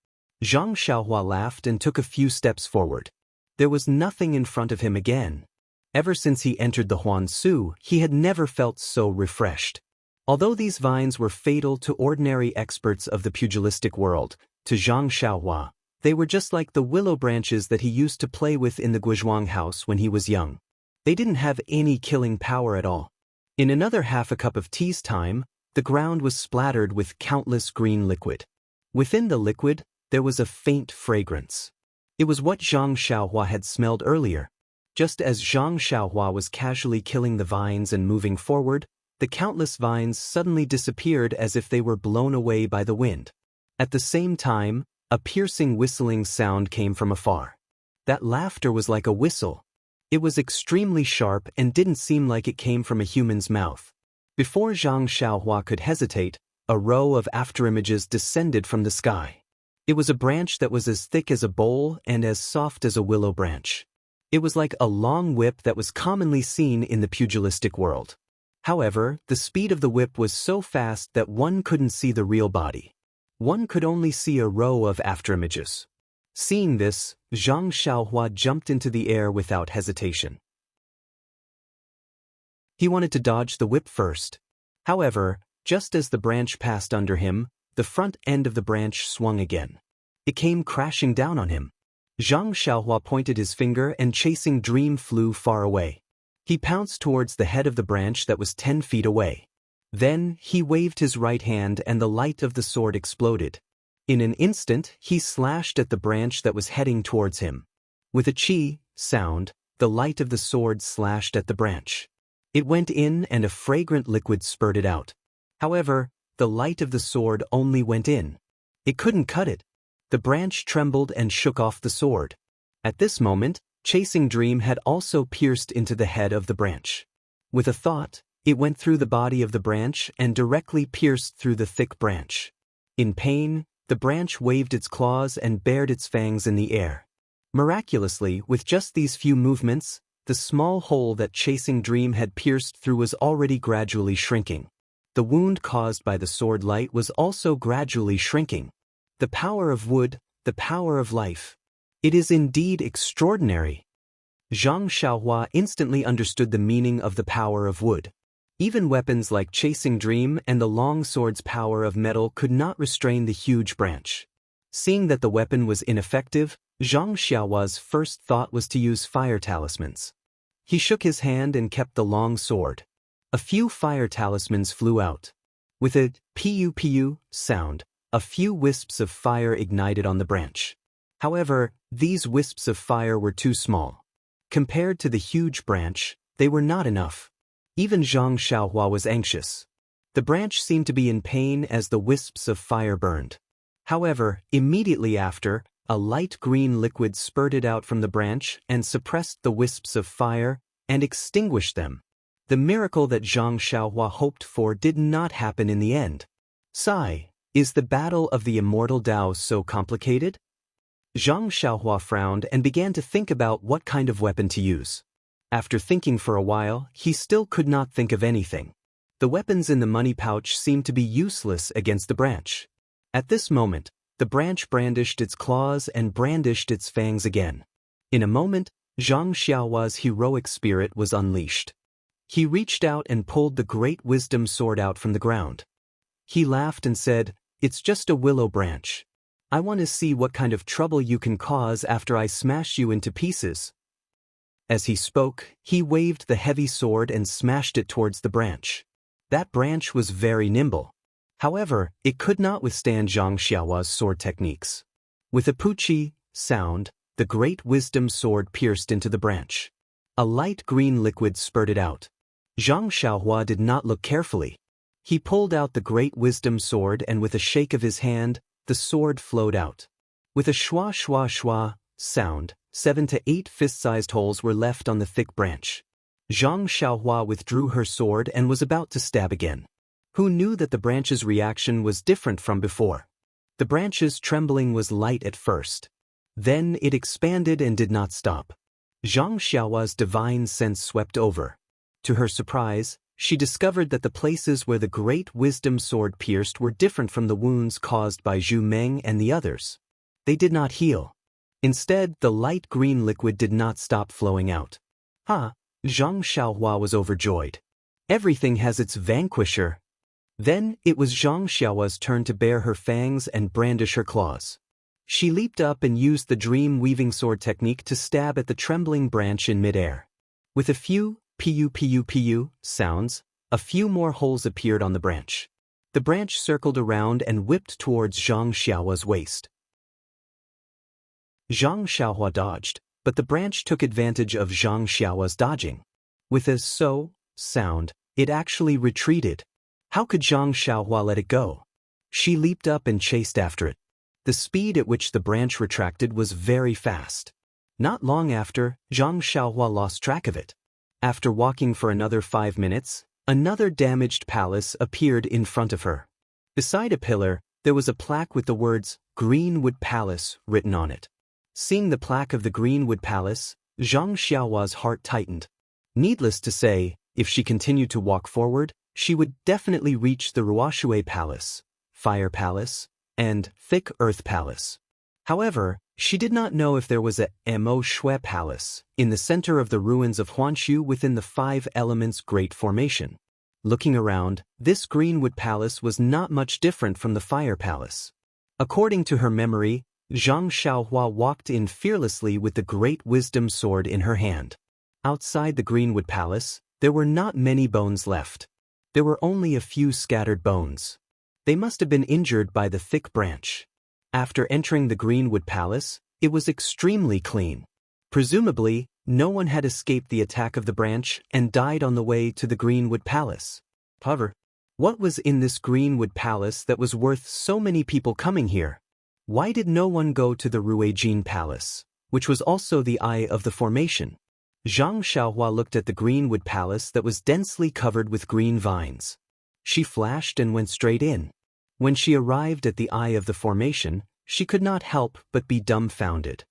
Zhang Xiaohua laughed and took a few steps forward. There was nothing in front of him again. Ever since he entered the Huan Su, he had never felt so refreshed. Although these vines were fatal to ordinary experts of the pugilistic world, to Zhang Xiaohua, they were just like the willow branches that he used to play with in the Guizhuang house when he was young. They didn't have any killing power at all. In another half a cup of tea's time, the ground was splattered with countless green liquid. Within the liquid, there was a faint fragrance. It was what Zhang Xiaohua had smelled earlier. Just as Zhang Xiaohua was casually killing the vines and moving forward, the countless vines suddenly disappeared as if they were blown away by the wind. At the same time, a piercing whistling sound came from afar. That laughter was like a whistle. It was extremely sharp and didn't seem like it came from a human's mouth. Before Zhang Xiaohua could hesitate, a row of afterimages descended from the sky. It was a branch that was as thick as a bowl and as soft as a willow branch. It was like a long whip that was commonly seen in the pugilistic world. However, the speed of the whip was so fast that one couldn't see the real body. One could only see a row of afterimages. Seeing this, Zhang Xiaohua jumped into the air without hesitation. He wanted to dodge the whip first. However, just as the branch passed under him, the front end of the branch swung again. It came crashing down on him. Zhang Xiaohua pointed his finger and Chasing Dream flew far away. He pounced towards the head of the branch that was 10 feet away. Then, he waved his right hand and the light of the sword exploded. In an instant, he slashed at the branch that was heading towards him. With a chi sound, the light of the sword slashed at the branch. It went in and a fragrant liquid spurted out. However, the light of the sword only went in. It couldn't cut it. The branch trembled and shook off the sword. At this moment, Chasing Dream had also pierced into the head of the branch. With a thought, it went through the body of the branch and directly pierced through the thick branch. In pain, the branch waved its claws and bared its fangs in the air. Miraculously, with just these few movements, the small hole that Chasing Dream had pierced through was already gradually shrinking. The wound caused by the sword light was also gradually shrinking. The power of wood, the power of life. It is indeed extraordinary. Zhang Xiaohua instantly understood the meaning of the power of wood. Even weapons like Chasing Dream and the long sword's power of metal could not restrain the huge branch. Seeing that the weapon was ineffective, Zhang Xiaohua's first thought was to use fire talismans. He shook his hand and kept the long sword. A few fire talismans flew out. With a piu-piu sound, a few wisps of fire ignited on the branch. However, these wisps of fire were too small. Compared to the huge branch, they were not enough. Even Zhang Xiaohua was anxious. The branch seemed to be in pain as the wisps of fire burned. However, immediately after, a light green liquid spurted out from the branch and suppressed the wisps of fire and extinguished them. The miracle that Zhang Xiaohua hoped for did not happen in the end. Sigh. Is the battle of the immortal Tao so complicated? Zhang Xiaohua frowned and began to think about what kind of weapon to use. After thinking for a while, he still could not think of anything. The weapons in the money pouch seemed to be useless against the branch. At this moment, the branch brandished its claws and brandished its fangs again. In a moment, Zhang Xiaohua's heroic spirit was unleashed. He reached out and pulled the great wisdom sword out from the ground. He laughed and said, "It's just a willow branch. I want to see what kind of trouble you can cause after I smash you into pieces." As he spoke, he waved the heavy sword and smashed it towards the branch. That branch was very nimble. However, it could not withstand Zhang Xiaohua's sword techniques. With a puchi sound, the great wisdom sword pierced into the branch. A light green liquid spurted out. Zhang Xiaohua did not look carefully. He pulled out the great wisdom sword and with a shake of his hand, the sword flowed out. With a shwa shwa shwa sound, 7 to 8 fist-sized holes were left on the thick branch. Zhang Xiaohua withdrew her sword and was about to stab again. Who knew that the branch's reaction was different from before? The branch's trembling was light at first. Then it expanded and did not stop. Zhang Xiaohua's divine sense swept over. To her surprise, she discovered that the places where the great wisdom sword pierced were different from the wounds caused by Zhu Meng and the others. They did not heal. Instead, the light green liquid did not stop flowing out. Zhang Xiaohua was overjoyed. Everything has its vanquisher. Then, it was Zhang Xiaohua's turn to bare her fangs and brandish her claws. She leaped up and used the dream weaving sword technique to stab at the trembling branch in midair. With a few piu sounds, a few more holes appeared on the branch. The branch circled around and whipped towards Zhang Xiaohua's waist. Zhang Xiaohua dodged, but the branch took advantage of Zhang Xiaohua's dodging. With a so sound, it actually retreated. How could Zhang Xiaohua let it go? She leaped up and chased after it. The speed at which the branch retracted was very fast. Not long after, Zhang Xiaohua lost track of it. After walking for another 5 minutes, another damaged palace appeared in front of her. Beside a pillar, there was a plaque with the words, "Greenwood Palace," written on it. Seeing the plaque of the Greenwood Palace, Zhang Xiaohua's heart tightened. Needless to say, if she continued to walk forward, she would definitely reach the Ruoshui Palace, Fire Palace, and Thick Earth Palace. However, she did not know if there was a Mo Shui Palace in the center of the ruins of Huanshu within the 5 Elements Great Formation. Looking around, this greenwood palace was not much different from the fire palace. According to her memory, Zhang Xiaohua walked in fearlessly with the great wisdom sword in her hand. Outside the greenwood palace, there were not many bones left. There were only a few scattered bones. They must have been injured by the thick branch. After entering the greenwood palace, it was extremely clean. Presumably, no one had escaped the attack of the branch and died on the way to the greenwood palace. However, what was in this greenwood palace that was worth so many people coming here? Why did no one go to the Ruijin Palace, which was also the eye of the formation? Zhang Xiaohua looked at the greenwood palace that was densely covered with green vines. She flashed and went straight in. When she arrived at the eye of the formation, she could not help but be dumbfounded.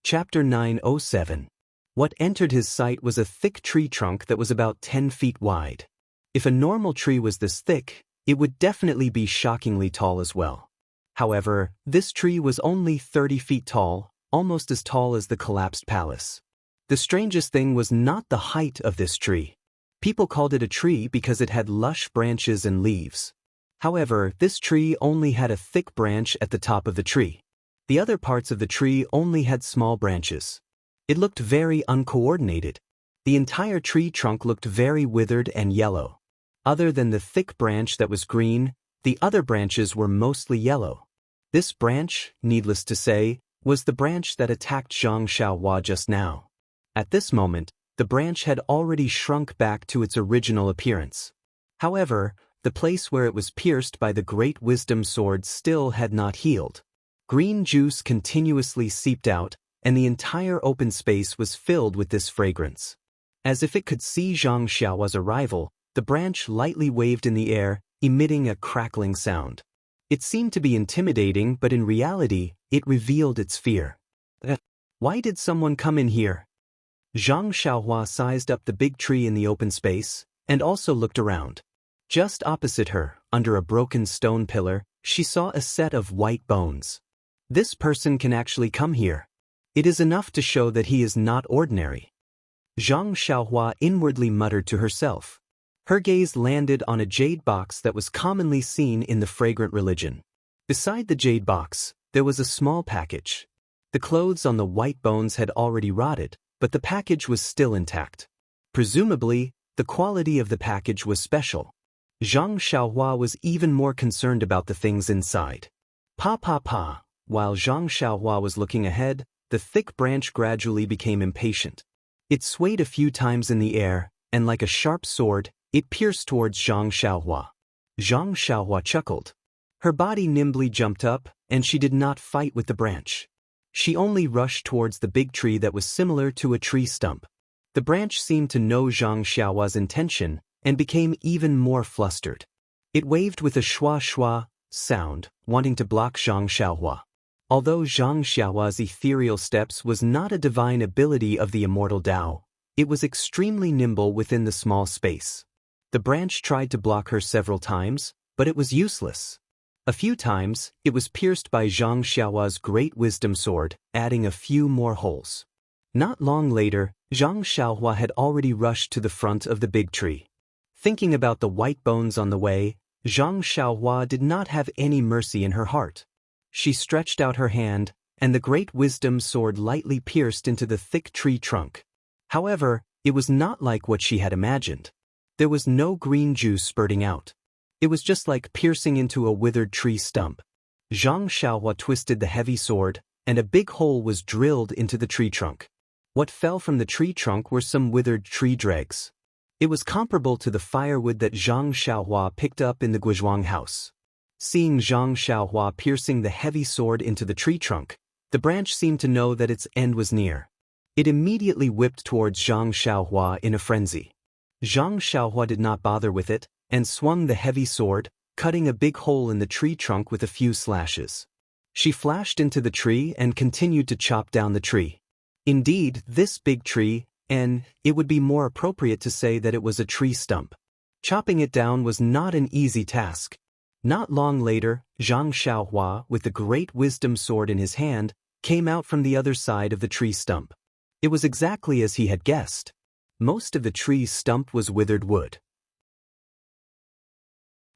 Chapter 907. What entered his sight was a thick tree trunk that was about 10 feet wide. If a normal tree was this thick, it would definitely be shockingly tall as well. However, this tree was only 30 feet tall, almost as tall as the collapsed palace. The strangest thing was not the height of this tree. People called it a tree because it had lush branches and leaves. However, this tree only had a thick branch at the top of the tree. The other parts of the tree only had small branches. It looked very uncoordinated. The entire tree trunk looked very withered and yellow. Other than the thick branch that was green, the other branches were mostly yellow. This branch, needless to say, was the branch that attacked Zhang Xiaohua just now. At this moment, the branch had already shrunk back to its original appearance. However, the place where it was pierced by the great wisdom sword still had not healed. Green juice continuously seeped out, and the entire open space was filled with this fragrance. As if it could see Zhang Xiaohua's arrival, the branch lightly waved in the air, emitting a crackling sound. It seemed to be intimidating, but in reality, it revealed its fear. Why did someone come in here? Zhang Xiaohua sized up the big tree in the open space, and also looked around. Just opposite her, under a broken stone pillar, she saw a set of white bones. This person can actually come here. It is enough to show that he is not ordinary. Zhang Xiaohua inwardly muttered to herself. Her gaze landed on a jade box that was commonly seen in the fragrant religion. Beside the jade box, there was a small package. The clothes on the white bones had already rotted, but the package was still intact. Presumably, the quality of the package was special. Zhang Xiaohua was even more concerned about the things inside. Pa. While Zhang Xiaohua was looking ahead, the thick branch gradually became impatient. It swayed a few times in the air, and like a sharp sword, it pierced towards Zhang Xiaohua. Zhang Xiaohua chuckled. Her body nimbly jumped up, and she did not fight with the branch. She only rushed towards the big tree that was similar to a tree stump. The branch seemed to know Zhang Xiaohua's intention, and became even more flustered. It waved with a shwa sound, wanting to block Zhang Xiaohua. Although Zhang Xiaohua's ethereal steps was not a divine ability of the immortal Tao, it was extremely nimble within the small space. The branch tried to block her several times, but it was useless. A few times, it was pierced by Zhang Xiaohua's great wisdom sword, adding a few more holes. Not long later, Zhang Xiaohua had already rushed to the front of the big tree. Thinking about the white bones on the way, Zhang Xiaohua did not have any mercy in her heart. She stretched out her hand, and the great wisdom sword lightly pierced into the thick tree trunk. However, it was not like what she had imagined. There was no green juice spurting out. It was just like piercing into a withered tree stump. Zhang Xiaohua twisted the heavy sword, and a big hole was drilled into the tree trunk. What fell from the tree trunk were some withered tree dregs. It was comparable to the firewood that Zhang Xiaohua picked up in the Guizhuang house. Seeing Zhang Xiaohua piercing the heavy sword into the tree trunk, the branch seemed to know that its end was near. It immediately whipped towards Zhang Xiaohua in a frenzy. Zhang Xiaohua did not bother with it, and swung the heavy sword, cutting a big hole in the tree trunk with a few slashes. She flashed into the tree and continued to chop down the tree. Indeed, this big tree, and it would be more appropriate to say that it was a tree stump. Chopping it down was not an easy task. Not long later, Zhang Xiaohua, with the great wisdom sword in his hand, came out from the other side of the tree stump. It was exactly as he had guessed. Most of the tree's stump was withered wood.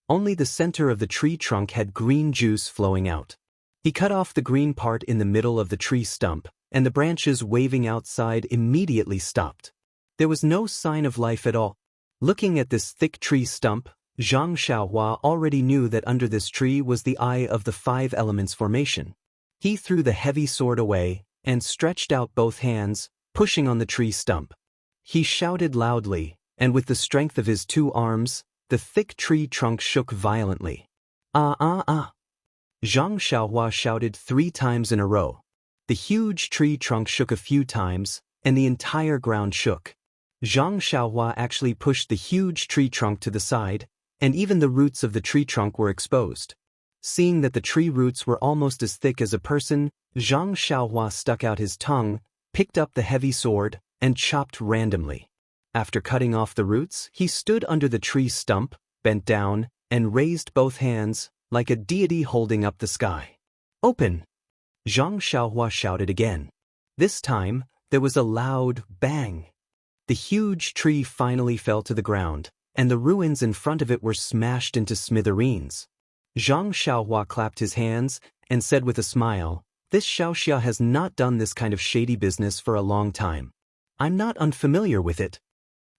Only the center of the tree trunk had green juice flowing out. He cut off the green part in the middle of the tree stump, and the branches waving outside immediately stopped. There was no sign of life at all. Looking at this thick tree stump, Zhang Xiaohua already knew that under this tree was the eye of the 5 elements formation. He threw the heavy sword away and stretched out both hands, pushing on the tree stump. He shouted loudly, and with the strength of his 2 arms, the thick tree trunk shook violently. Ah ah ah! Zhang Xiaohua shouted 3 times in a row. The huge tree trunk shook a few times, and the entire ground shook. Zhang Xiaohua actually pushed the huge tree trunk to the side, and even the roots of the tree trunk were exposed. Seeing that the tree roots were almost as thick as a person, Zhang Xiaohua stuck out his tongue, picked up the heavy sword, and chopped randomly. After cutting off the roots, he stood under the tree stump, bent down, and raised both hands, like a deity holding up the sky. Open! Zhang Xiaohua shouted again. This time, there was a loud bang. The huge tree finally fell to the ground, and the ruins in front of it were smashed into smithereens. Zhang Xiaohua clapped his hands and said with a smile, "This Xiaoxia has not done this kind of shady business for a long time. I'm not unfamiliar with it."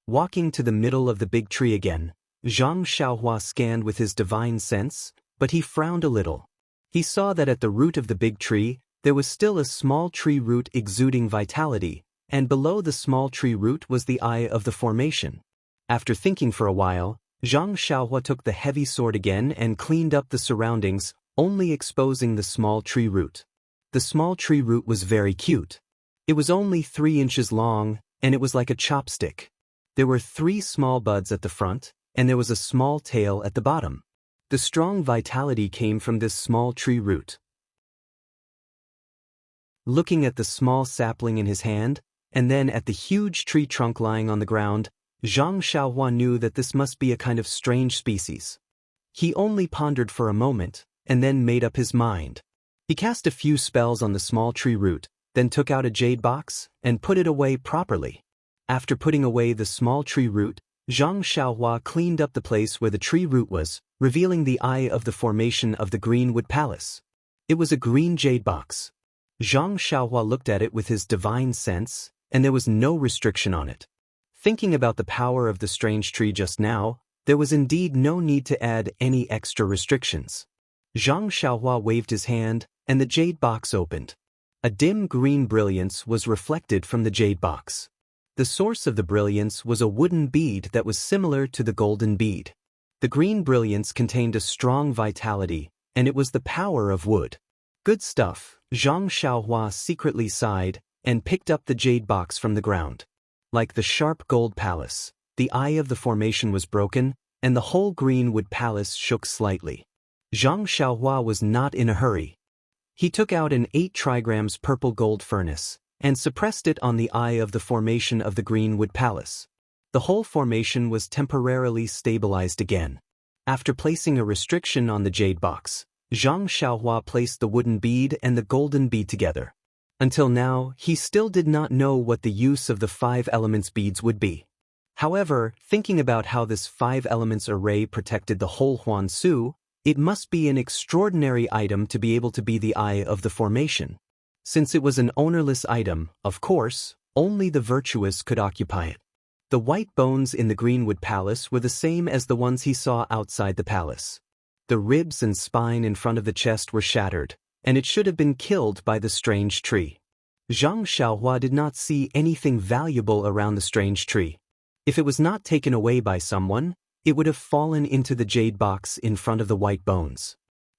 Walking to the middle of the big tree again, Zhang Xiaohua scanned with his divine sense, but he frowned a little. He saw that at the root of the big tree, there was still a small tree root exuding vitality, and below the small tree root was the eye of the formation. After thinking for a while, Zhang Xiaohua took the heavy sword again and cleaned up the surroundings, only exposing the small tree root. The small tree root was very cute. It was only 3 inches long, and it was like a chopstick. There were 3 small buds at the front, and there was a small tail at the bottom. The strong vitality came from this small tree root. Looking at the small sapling in his hand, and then at the huge tree trunk lying on the ground, Zhang Xiaohua knew that this must be a kind of strange species. He only pondered for a moment, and then made up his mind. He cast a few spells on the small tree root, then took out a jade box, and put it away properly. After putting away the small tree root, Zhang Xiaohua cleaned up the place where the tree root was, revealing the eye of the formation of the Greenwood Palace. It was a green jade box. Zhang Xiaohua looked at it with his divine sense, and there was no restriction on it. Thinking about the power of the strange tree just now, there was indeed no need to add any extra restrictions. Zhang Xiaohua waved his hand, and the jade box opened. A dim green brilliance was reflected from the jade box. The source of the brilliance was a wooden bead that was similar to the golden bead. The green brilliance contained a strong vitality, and it was the power of wood. Good stuff, Zhang Xiaohua secretly sighed, and picked up the jade box from the ground. Like the sharp gold palace, the eye of the formation was broken, and the whole Greenwood Palace shook slightly. Zhang Xiaohua was not in a hurry. He took out an 8 trigrams purple gold furnace, and suppressed it on the eye of the formation of the Greenwood Palace. The whole formation was temporarily stabilized again. After placing a restriction on the jade box, Zhang Xiaohua placed the wooden bead and the golden bead together. Until now, he still did not know what the use of the 5 elements beads would be. However, thinking about how this 5 elements array protected the whole Huansu, it must be an extraordinary item to be able to be the eye of the formation. Since it was an ownerless item, of course, only the virtuous could occupy it. The white bones in the Greenwood Palace were the same as the ones he saw outside the palace. The ribs and spine in front of the chest were shattered, and it should have been killed by the strange tree. Zhang Xiaohua did not see anything valuable around the strange tree. If it was not taken away by someone, it would have fallen into the jade box in front of the white bones.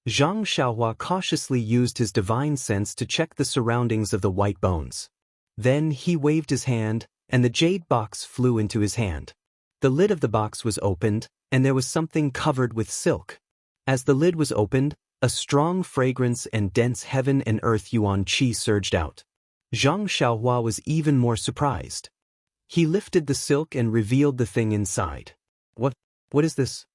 Zhang Xiaohua cautiously used his divine sense to check the surroundings of the white bones. Then he waved his hand, and the jade box flew into his hand. The lid of the box was opened, and there was something covered with silk. As the lid was opened, a strong fragrance and dense heaven and earth yuan qi surged out. Zhang Xiaohua was even more surprised. He lifted the silk and revealed the thing inside. What is this?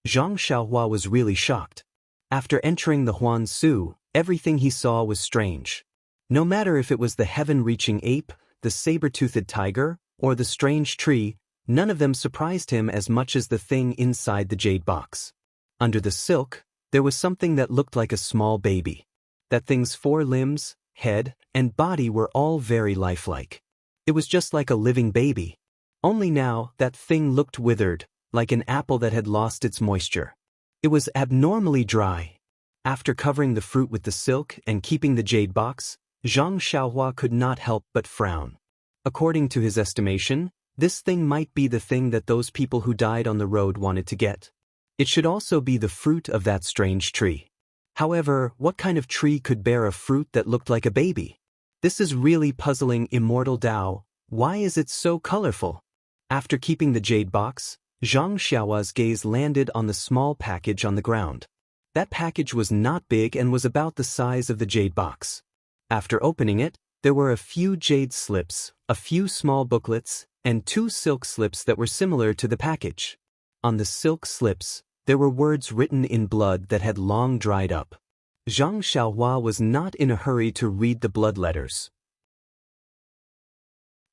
Zhang Xiaohua was really shocked. After entering the Huansu, everything he saw was strange. No matter if it was the heaven-reaching ape, the saber-toothed tiger, or the strange tree, none of them surprised him as much as the thing inside the jade box. Under the silk, there was something that looked like a small baby. That thing's 4 limbs, head, and body were all very lifelike. It was just like a living baby. Only now, that thing looked withered, like an apple that had lost its moisture. It was abnormally dry. After covering the fruit with the silk and keeping the jade box, Zhang Xiaohua could not help but frown. According to his estimation, this thing might be the thing that those people who died on the road wanted to get. It should also be the fruit of that strange tree. However, what kind of tree could bear a fruit that looked like a baby? This is really puzzling, Immortal Dao. Why is it so colorful? After keeping the jade box, Zhang Xiaohua's gaze landed on the small package on the ground. That package was not big and was about the size of the jade box. After opening it, there were a few jade slips, a few small booklets, and 2 silk slips that were similar to the package. On the silk slips, there were words written in blood that had long dried up. Zhang Xiaohua was not in a hurry to read the blood letters.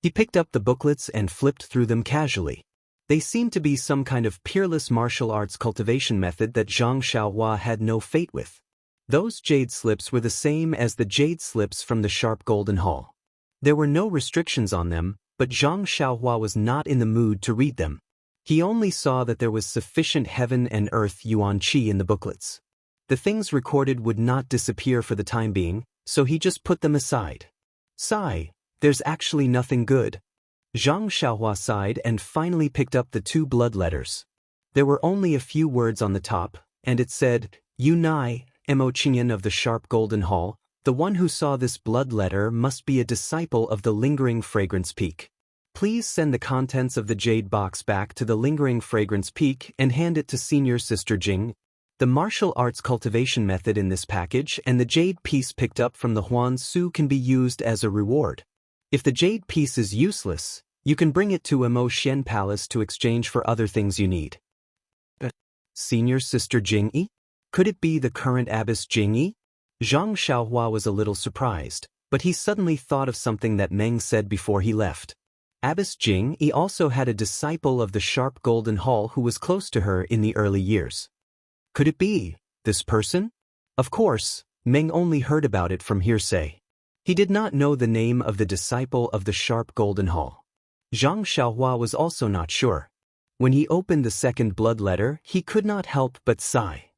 He picked up the booklets and flipped through them casually. They seemed to be some kind of peerless martial arts cultivation method that Zhang Xiaohua had no fate with. Those jade slips were the same as the jade slips from the sharp golden hall. There were no restrictions on them, but Zhang Xiaohua was not in the mood to read them. He only saw that there was sufficient heaven and earth yuan qi in the booklets. The things recorded would not disappear for the time being, so he just put them aside. Sigh, there's actually nothing good. Zhang Xiaohua sighed and finally picked up the 2 blood letters. There were only a few words on the top, and it said, "Yu Nai, Mo Qingyan of the Sharp Golden Hall, the one who saw this blood letter must be a disciple of the Lingering Fragrance Peak. Please send the contents of the jade box back to the Lingering Fragrance Peak and hand it to Senior Sister Jing." The martial arts cultivation method in this package and the jade piece picked up from the Huan Su can be used as a reward. If the jade piece is useless, you can bring it to Mo Xian Palace to exchange for other things you need. Senior Sister Jingyi? Could it be the current Abbess Jingyi? Zhang Xiaohua was a little surprised, but he suddenly thought of something that Meng said before he left. Abbess Jingyi also had a disciple of the Sharp Golden Hall who was close to her in the early years. Could it be this person? Of course, Meng only heard about it from hearsay. He did not know the name of the disciple of the Sharp Golden Hall. Zhang Xiaohua was also not sure. When he opened the second blood letter, he could not help but sigh.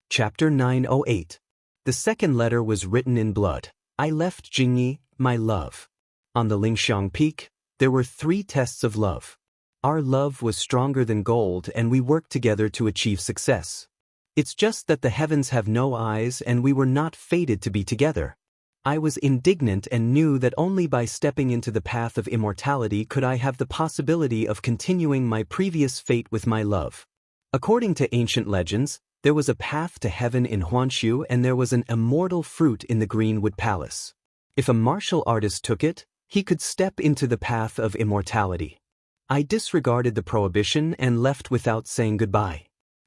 Chapter 908. The second letter was written in blood. I left Jingyi, my love. On the Lingxiang Peak, there were 3 tests of love. Our love was stronger than gold and we worked together to achieve success. It's just that the heavens have no eyes and we were not fated to be together. I was indignant and knew that only by stepping into the path of immortality could I have the possibility of continuing my previous fate with my love. According to ancient legends, there was a path to heaven in Huanshu and there was an immortal fruit in the Greenwood Palace. If a martial artist took it, he could step into the path of immortality. I disregarded the prohibition and left without saying goodbye.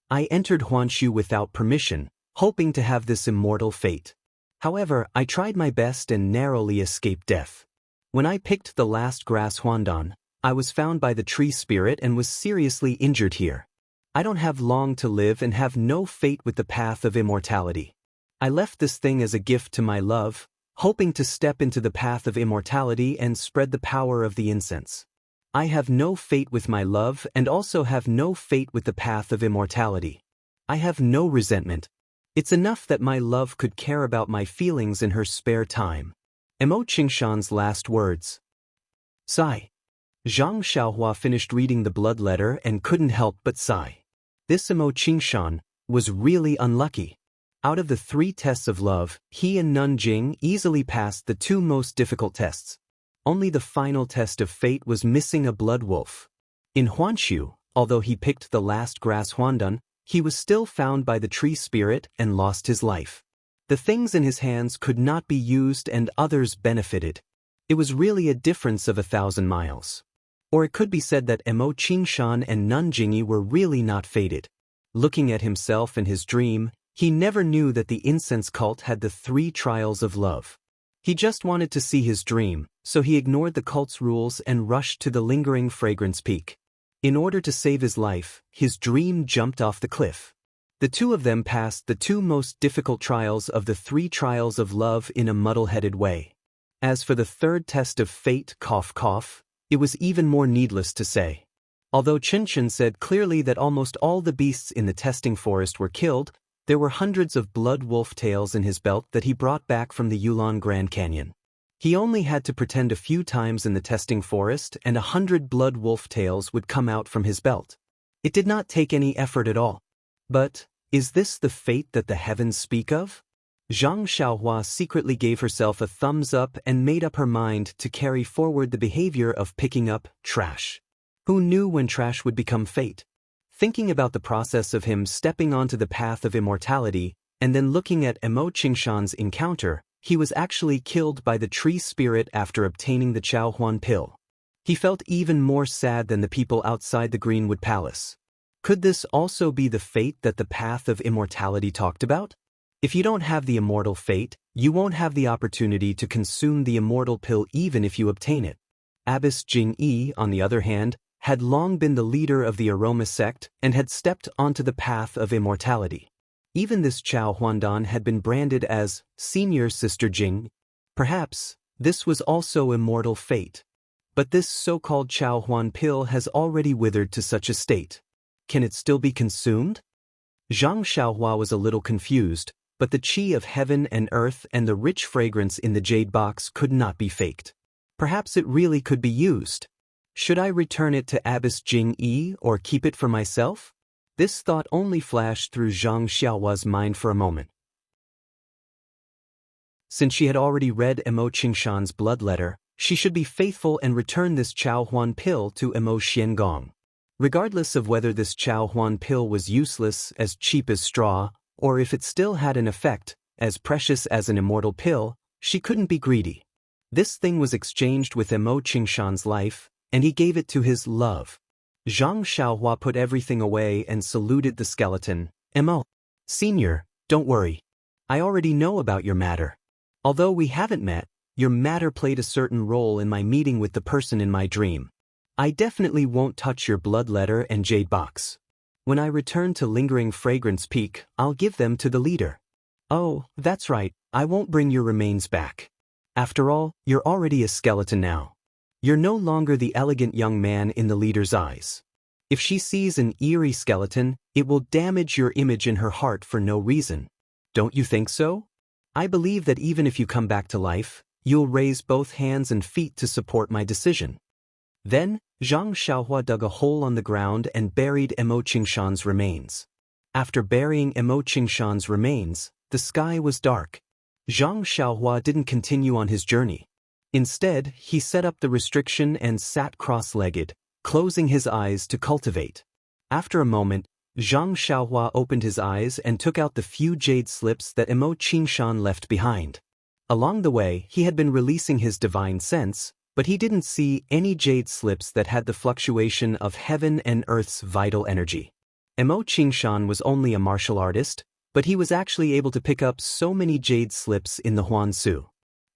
I entered Huanshu without permission, hoping to have this immortal fate. However, I tried my best and narrowly escaped death. When I picked the last grass Huandan, I was found by the tree spirit and was seriously injured here. I don't have long to live and have no fate with the path of immortality. I left this thing as a gift to my love, hoping to step into the path of immortality and spread the power of the incense. I have no fate with my love and also have no fate with the path of immortality. I have no resentment. It's enough that my love could care about my feelings in her spare time. Mo Qingshan's last words. Sigh. Zhang Xiaohua finished reading the blood letter and couldn't help but sigh. This Mo Qingshan was really unlucky. Out of the 3 tests of love, he and Nun Jing easily passed the 2 most difficult tests. Only the final test of fate was missing a blood wolf. In Huanshu, although he picked the last grass Huandan, he was still found by the tree spirit and lost his life. The things in his hands could not be used and others benefited. It was really a difference of 1,000 miles. Or it could be said that Mo Qingshan and Nun Jingyi were really not fated. Looking at himself in his dream, he never knew that the incense cult had the 3 trials of love. He just wanted to see his dream, so he ignored the cult's rules and rushed to the lingering fragrance peak. In order to save his life, his dream jumped off the cliff. The two of them passed the two most difficult trials of the 3 trials of love in a muddle-headed way. As for the third test of fate, cough cough, it was even more needless to say. Although Chen said clearly that almost all the beasts in the testing forest were killed, there were hundreds of blood wolf tails in his belt that he brought back from the Yulon Grand Canyon. He only had to pretend a few times in the testing forest and 100 blood wolf tails would come out from his belt. It did not take any effort at all. But, is this the fate that the heavens speak of? Zhang Xiaohua secretly gave herself a thumbs up and made up her mind to carry forward the behavior of picking up trash. Who knew when trash would become fate? Thinking about the process of him stepping onto the path of immortality, and then looking at Emo Qingshan's encounter, he was actually killed by the tree spirit after obtaining the Chaohuan pill. He felt even more sad than the people outside the Greenwood Palace. Could this also be the fate that the path of immortality talked about? If you don't have the immortal fate, you won't have the opportunity to consume the immortal pill even if you obtain it. Abbess Jing Yi, on the other hand, had long been the leader of the Aroma sect and had stepped onto the path of immortality. Even this Chao Huandan had been branded as Senior Sister Jing. Perhaps this was also immortal fate. But this so-called Chao Huan pill has already withered to such a state. Can it still be consumed? Zhang Xiaohua was a little confused, but the qi of heaven and earth and the rich fragrance in the jade box could not be faked. Perhaps it really could be used. Should I return it to Abbess Jing Yi or keep it for myself? This thought only flashed through Zhang Xiaohua's mind for a moment. Since she had already read Emo Qingshan's blood letter, she should be faithful and return this Chao Huan pill to Emo Xiangong. Regardless of whether this Chao Huan pill was useless, as cheap as straw, or if it still had an effect, as precious as an immortal pill, she couldn't be greedy. This thing was exchanged with Emo Qingshan's life, and he gave it to his love. Zhang Xiaohua put everything away and saluted the skeleton. Emo, Senior, don't worry. I already know about your matter. Although we haven't met, your matter played a certain role in my meeting with the person in my dream. I definitely won't touch your blood letter and jade box. When I return to Lingering Fragrance Peak, I'll give them to the leader. Oh, that's right, I won't bring your remains back. After all, you're already a skeleton now. You're no longer the elegant young man in the leader's eyes. If she sees an eerie skeleton, it will damage your image in her heart for no reason. Don't you think so? I believe that even if you come back to life, you'll raise both hands and feet to support my decision. Then, Zhang Xiaohua dug a hole on the ground and buried Emo Qingshan's remains. After burying Emo Qingshan's remains, the sky was dark. Zhang Xiaohua didn't continue on his journey. Instead, he set up the restriction and sat cross-legged, closing his eyes to cultivate. After a moment, Zhang Xiaohua opened his eyes and took out the few jade slips that Emo Qingshan left behind. Along the way, he had been releasing his divine sense, but he didn't see any jade slips that had the fluctuation of heaven and earth's vital energy. Emo Qingshan was only a martial artist, but he was actually able to pick up so many jade slips in the Huansu.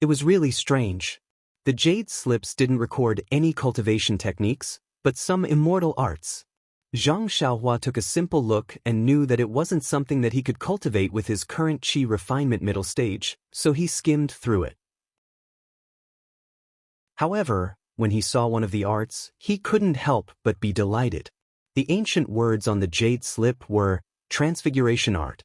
It was really strange. The jade slips didn't record any cultivation techniques, but some immortal arts. Zhang Xiaohua took a simple look and knew that it wasn't something that he could cultivate with his current qi refinement middle stage, so he skimmed through it. However, when he saw one of the arts, he couldn't help but be delighted. The ancient words on the jade slip were, Transfiguration Art.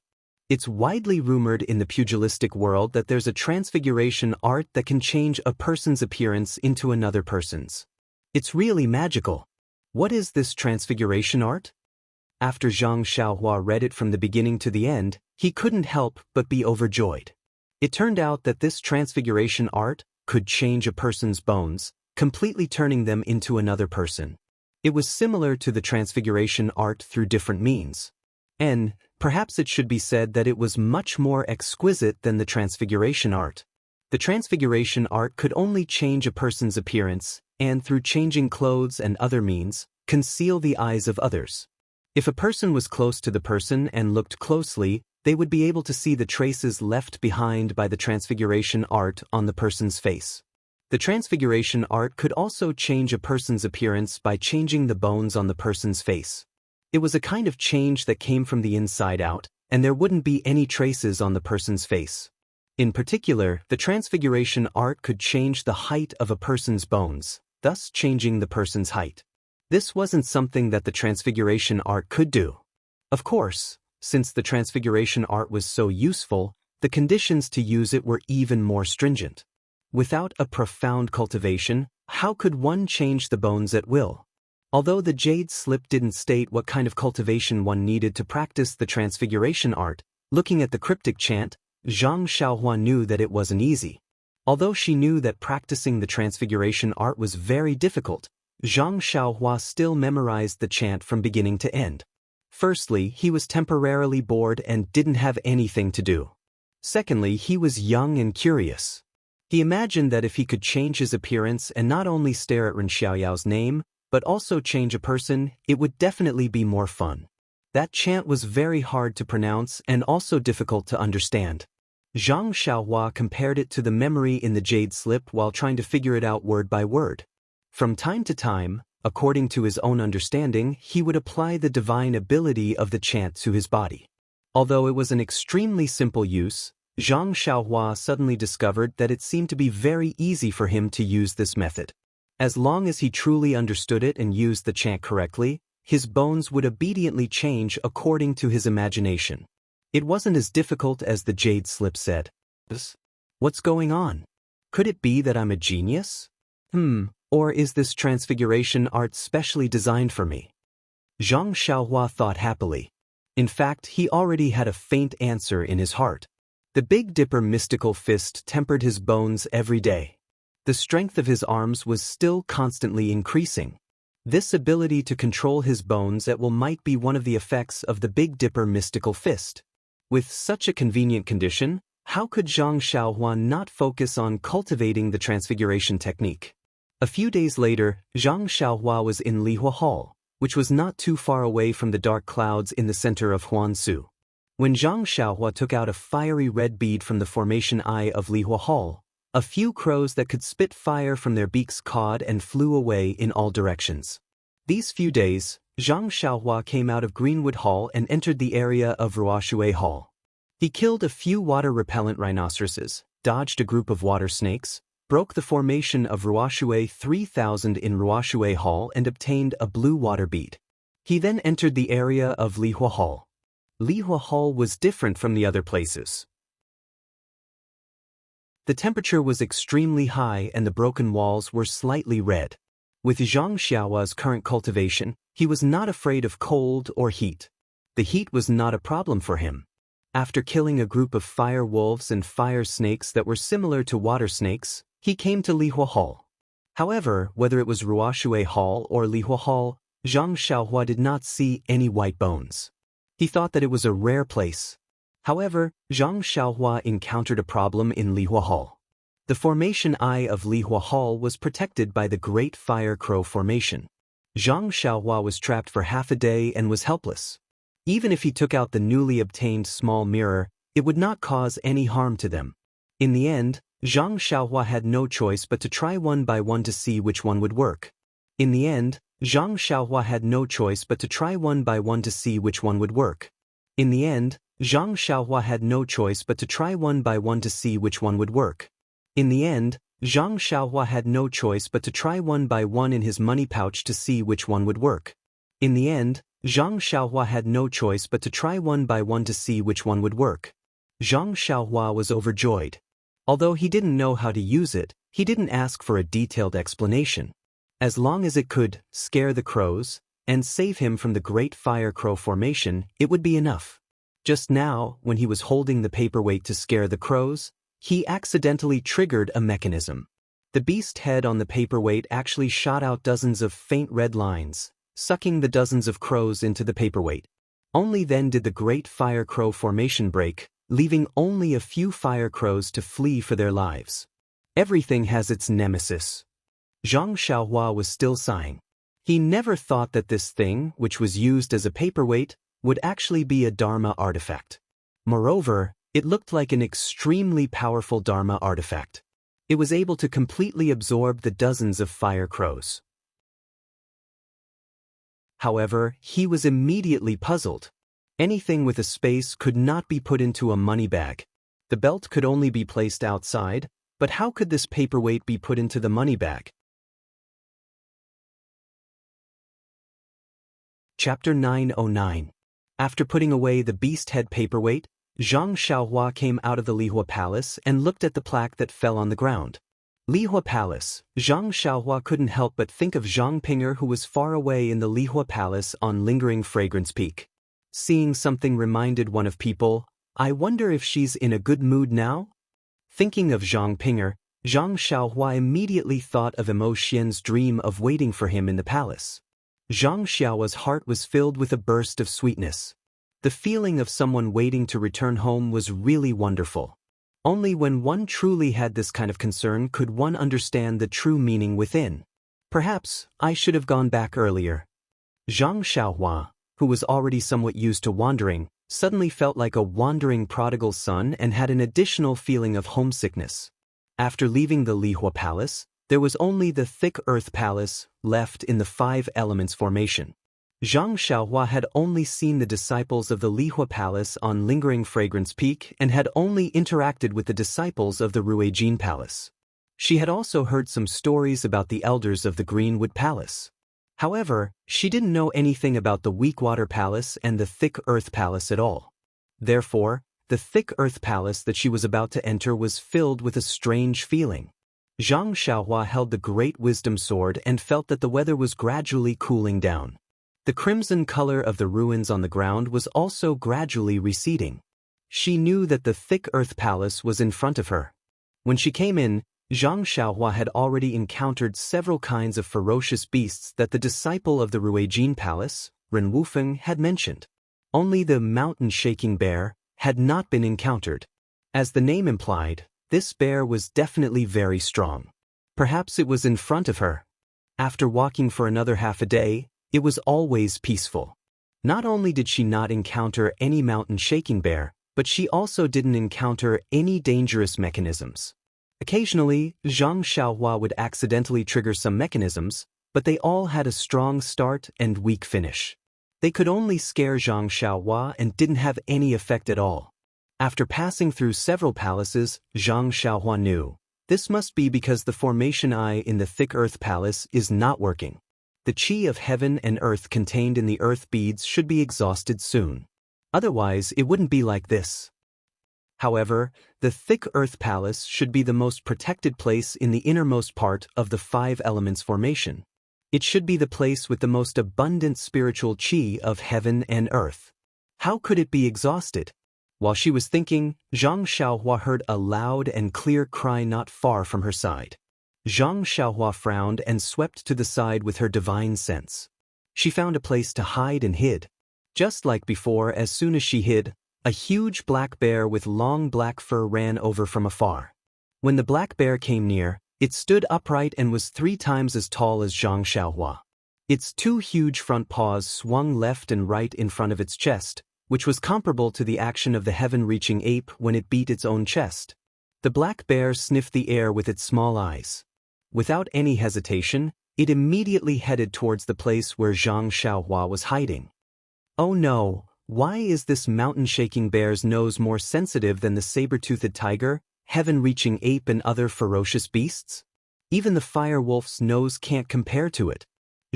It's widely rumored in the pugilistic world that there's a transfiguration art that can change a person's appearance into another person's. It's really magical. What is this transfiguration art? After Zhang Xiaohua read it from the beginning to the end, he couldn't help but be overjoyed. It turned out that this transfiguration art could change a person's bones, completely turning them into another person. It was similar to the transfiguration art through different means. And perhaps it should be said that it was much more exquisite than the transfiguration art. The transfiguration art could only change a person's appearance, and through changing clothes and other means, conceal the eyes of others. If a person was close to the person and looked closely, they would be able to see the traces left behind by the transfiguration art on the person's face. The transfiguration art could also change a person's appearance by changing the bones on the person's face. It was a kind of change that came from the inside out, and there wouldn't be any traces on the person's face. In particular, the transfiguration art could change the height of a person's bones, thus changing the person's height. This wasn't something that the transfiguration art could do. Of course, since the transfiguration art was so useful, the conditions to use it were even more stringent. Without a profound cultivation, how could one change the bones at will? Although the jade slip didn't state what kind of cultivation one needed to practice the transfiguration art, looking at the cryptic chant, Zhang Xiaohua knew that it wasn't easy. Although she knew that practicing the transfiguration art was very difficult, Zhang Xiaohua still memorized the chant from beginning to end. Firstly, he was temporarily bored and didn't have anything to do. Secondly, he was young and curious. He imagined that if he could change his appearance and not only stare at Ren Xiaoyao's name, but also change a person, it would definitely be more fun. That chant was very hard to pronounce and also difficult to understand. Zhang Xiaohua compared it to the memory in the jade slip while trying to figure it out word by word. From time to time, according to his own understanding, he would apply the divine ability of the chant to his body. Although it was an extremely simple use, Zhang Xiaohua suddenly discovered that it seemed to be very easy for him to use this method. As long as he truly understood it and used the chant correctly, his bones would obediently change according to his imagination. It wasn't as difficult as the jade slip said. What's going on? Could it be that I'm a genius? Or is this transfiguration art specially designed for me? Zhang Xiaohua thought happily. In fact, he already had a faint answer in his heart. The Big Dipper mystical fist tempered his bones every day. The strength of his arms was still constantly increasing. This ability to control his bones at will might be one of the effects of the Big Dipper mystical fist. With such a convenient condition, how could Zhang Xiaohua not focus on cultivating the transfiguration technique? A few days later, Zhang Xiaohua was in Lihua Hall, which was not too far away from the dark clouds in the center of Huansu. When Zhang Xiaohua took out a fiery red bead from the formation eye of Lihua Hall, a few crows that could spit fire from their beaks cawed and flew away in all directions. These few days, Zhang Xiaohua came out of Greenwood Hall and entered the area of Ruoshui Hall. He killed a few water-repellent rhinoceroses, dodged a group of water snakes, broke the formation of Ruoshui 3000 in Ruoshui Hall and obtained a blue water bead. He then entered the area of Lihua Hall. Lihua Hall was different from the other places. The temperature was extremely high and the broken walls were slightly red. With Zhang Xiaohua's current cultivation, he was not afraid of cold or heat. The heat was not a problem for him. After killing a group of fire wolves and fire snakes that were similar to water snakes, he came to Lihua Hall. However, whether it was Ruoshui Hall or Lihua Hall, Zhang Xiaohua did not see any white bones. He thought that it was a rare place. However, Zhang Xiaohua encountered a problem in Lihua Hall. The formation eye of Lihua Hall was protected by the Great Fire Crow Formation. Zhang Xiaohua was trapped for half a day and was helpless. Even if he took out the newly obtained small mirror, it would not cause any harm to them. In the end, Zhang Xiaohua had no choice but to try one by one to see which one would work. In the end, Zhang Xiaohua had no choice but to try one by one to see which one would work. In the end, Zhang Xiaohua had no choice but to try one by one to see which one would work. In the end, Zhang Xiaohua had no choice but to try one by one in his money pouch to see which one would work. In the end, Zhang Xiaohua had no choice but to try one by one to see which one would work. Zhang Xiaohua was overjoyed. Although he didn't know how to use it, he didn't ask for a detailed explanation. As long as it could scare the crows and save him from the Great Fire Crow Formation, it would be enough. Just now, when he was holding the paperweight to scare the crows, he accidentally triggered a mechanism. The beast head on the paperweight actually shot out dozens of faint red lines, sucking the dozens of crows into the paperweight. Only then did the Great Fire Crow Formation break, leaving only a few fire crows to flee for their lives. Everything has its nemesis. Zhang Xiaohua was still sighing. He never thought that this thing, which was used as a paperweight, would actually be a Dharma artifact. Moreover, it looked like an extremely powerful Dharma artifact. It was able to completely absorb the dozens of fire crows. However, he was immediately puzzled. Anything with a space could not be put into a money bag. The belt could only be placed outside, but how could this paperweight be put into the money bag? Chapter 909. After putting away the beast head paperweight, Zhang Xiaohua came out of the Lihua Palace and looked at the plaque that fell on the ground. Lihua Palace. Zhang Xiaohua couldn't help but think of Zhang Pinger, who was far away in the Lihua Palace on Lingering Fragrance Peak. Seeing something reminded one of people, I wonder if she's in a good mood now? Thinking of Zhang Pinger, Zhang Xiaohua immediately thought of Emo Xian's dream of waiting for him in the palace. Zhang Xiaohua's heart was filled with a burst of sweetness. The feeling of someone waiting to return home was really wonderful. Only when one truly had this kind of concern could one understand the true meaning within. Perhaps I should have gone back earlier. Zhang Xiaohua, who was already somewhat used to wandering, suddenly felt like a wandering prodigal son and had an additional feeling of homesickness. After leaving the Lihua Palace, there was only the thick earth palace left in the 5 elements formation. Zhang Xiaohua had only seen the disciples of the Lihua Palace on Lingering Fragrance Peak and had only interacted with the disciples of the Ruijin Palace. She had also heard some stories about the elders of the Greenwood Palace. However, she didn't know anything about the Weakwater Palace and the Thick Earth Palace at all. Therefore, the Thick Earth Palace that she was about to enter was filled with a strange feeling. Zhang Xiaohua held the Great Wisdom Sword and felt that the weather was gradually cooling down. The crimson color of the ruins on the ground was also gradually receding. She knew that the Thick Earth Palace was in front of her. When she came in, Zhang Xiaohua had already encountered several kinds of ferocious beasts that the disciple of the Ruijin Palace, Ren Wufeng, had mentioned. Only the mountain-shaking bear had not been encountered. As the name implied, this bear was definitely very strong. Perhaps it was in front of her. After walking for another half a day, it was always peaceful. Not only did she not encounter any mountain-shaking bear, but she also didn't encounter any dangerous mechanisms. Occasionally, Zhang Xiaohua would accidentally trigger some mechanisms, but they all had a strong start and weak finish. They could only scare Zhang Xiaohua and didn't have any effect at all. After passing through several palaces, Zhang Xiaohua knew. This must be because the formation eye in the Thick Earth Palace is not working. The chi of heaven and earth contained in the earth beads should be exhausted soon. Otherwise, it wouldn't be like this. However, the Thick Earth Palace should be the most protected place in the innermost part of the 5 elements formation. It should be the place with the most abundant spiritual chi of heaven and earth. How could it be exhausted? While she was thinking, Zhang Xiaohua heard a loud and clear cry not far from her side. Zhang Xiaohua frowned and swept to the side with her divine sense. She found a place to hide and hid. Just like before, as soon as she hid, a huge black bear with long black fur ran over from afar. When the black bear came near, it stood upright and was 3 times as tall as Zhang Xiaohua. Its 2 huge front paws swung left and right in front of its chest, which was comparable to the action of the heaven-reaching ape when it beat its own chest. The black bear sniffed the air with its small eyes. Without any hesitation, it immediately headed towards the place where Zhang Xiaohua was hiding. Oh no, why is this mountain-shaking bear's nose more sensitive than the saber-toothed tiger, heaven-reaching ape and other ferocious beasts? Even the fire wolf's nose can't compare to it.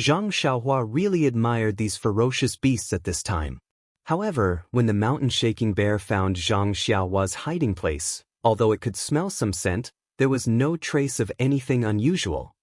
Zhang Xiaohua really admired these ferocious beasts at this time. However, when the mountain-shaking bear found Zhang Xiaohua's hiding place, although it could smell some scent, there was no trace of anything unusual.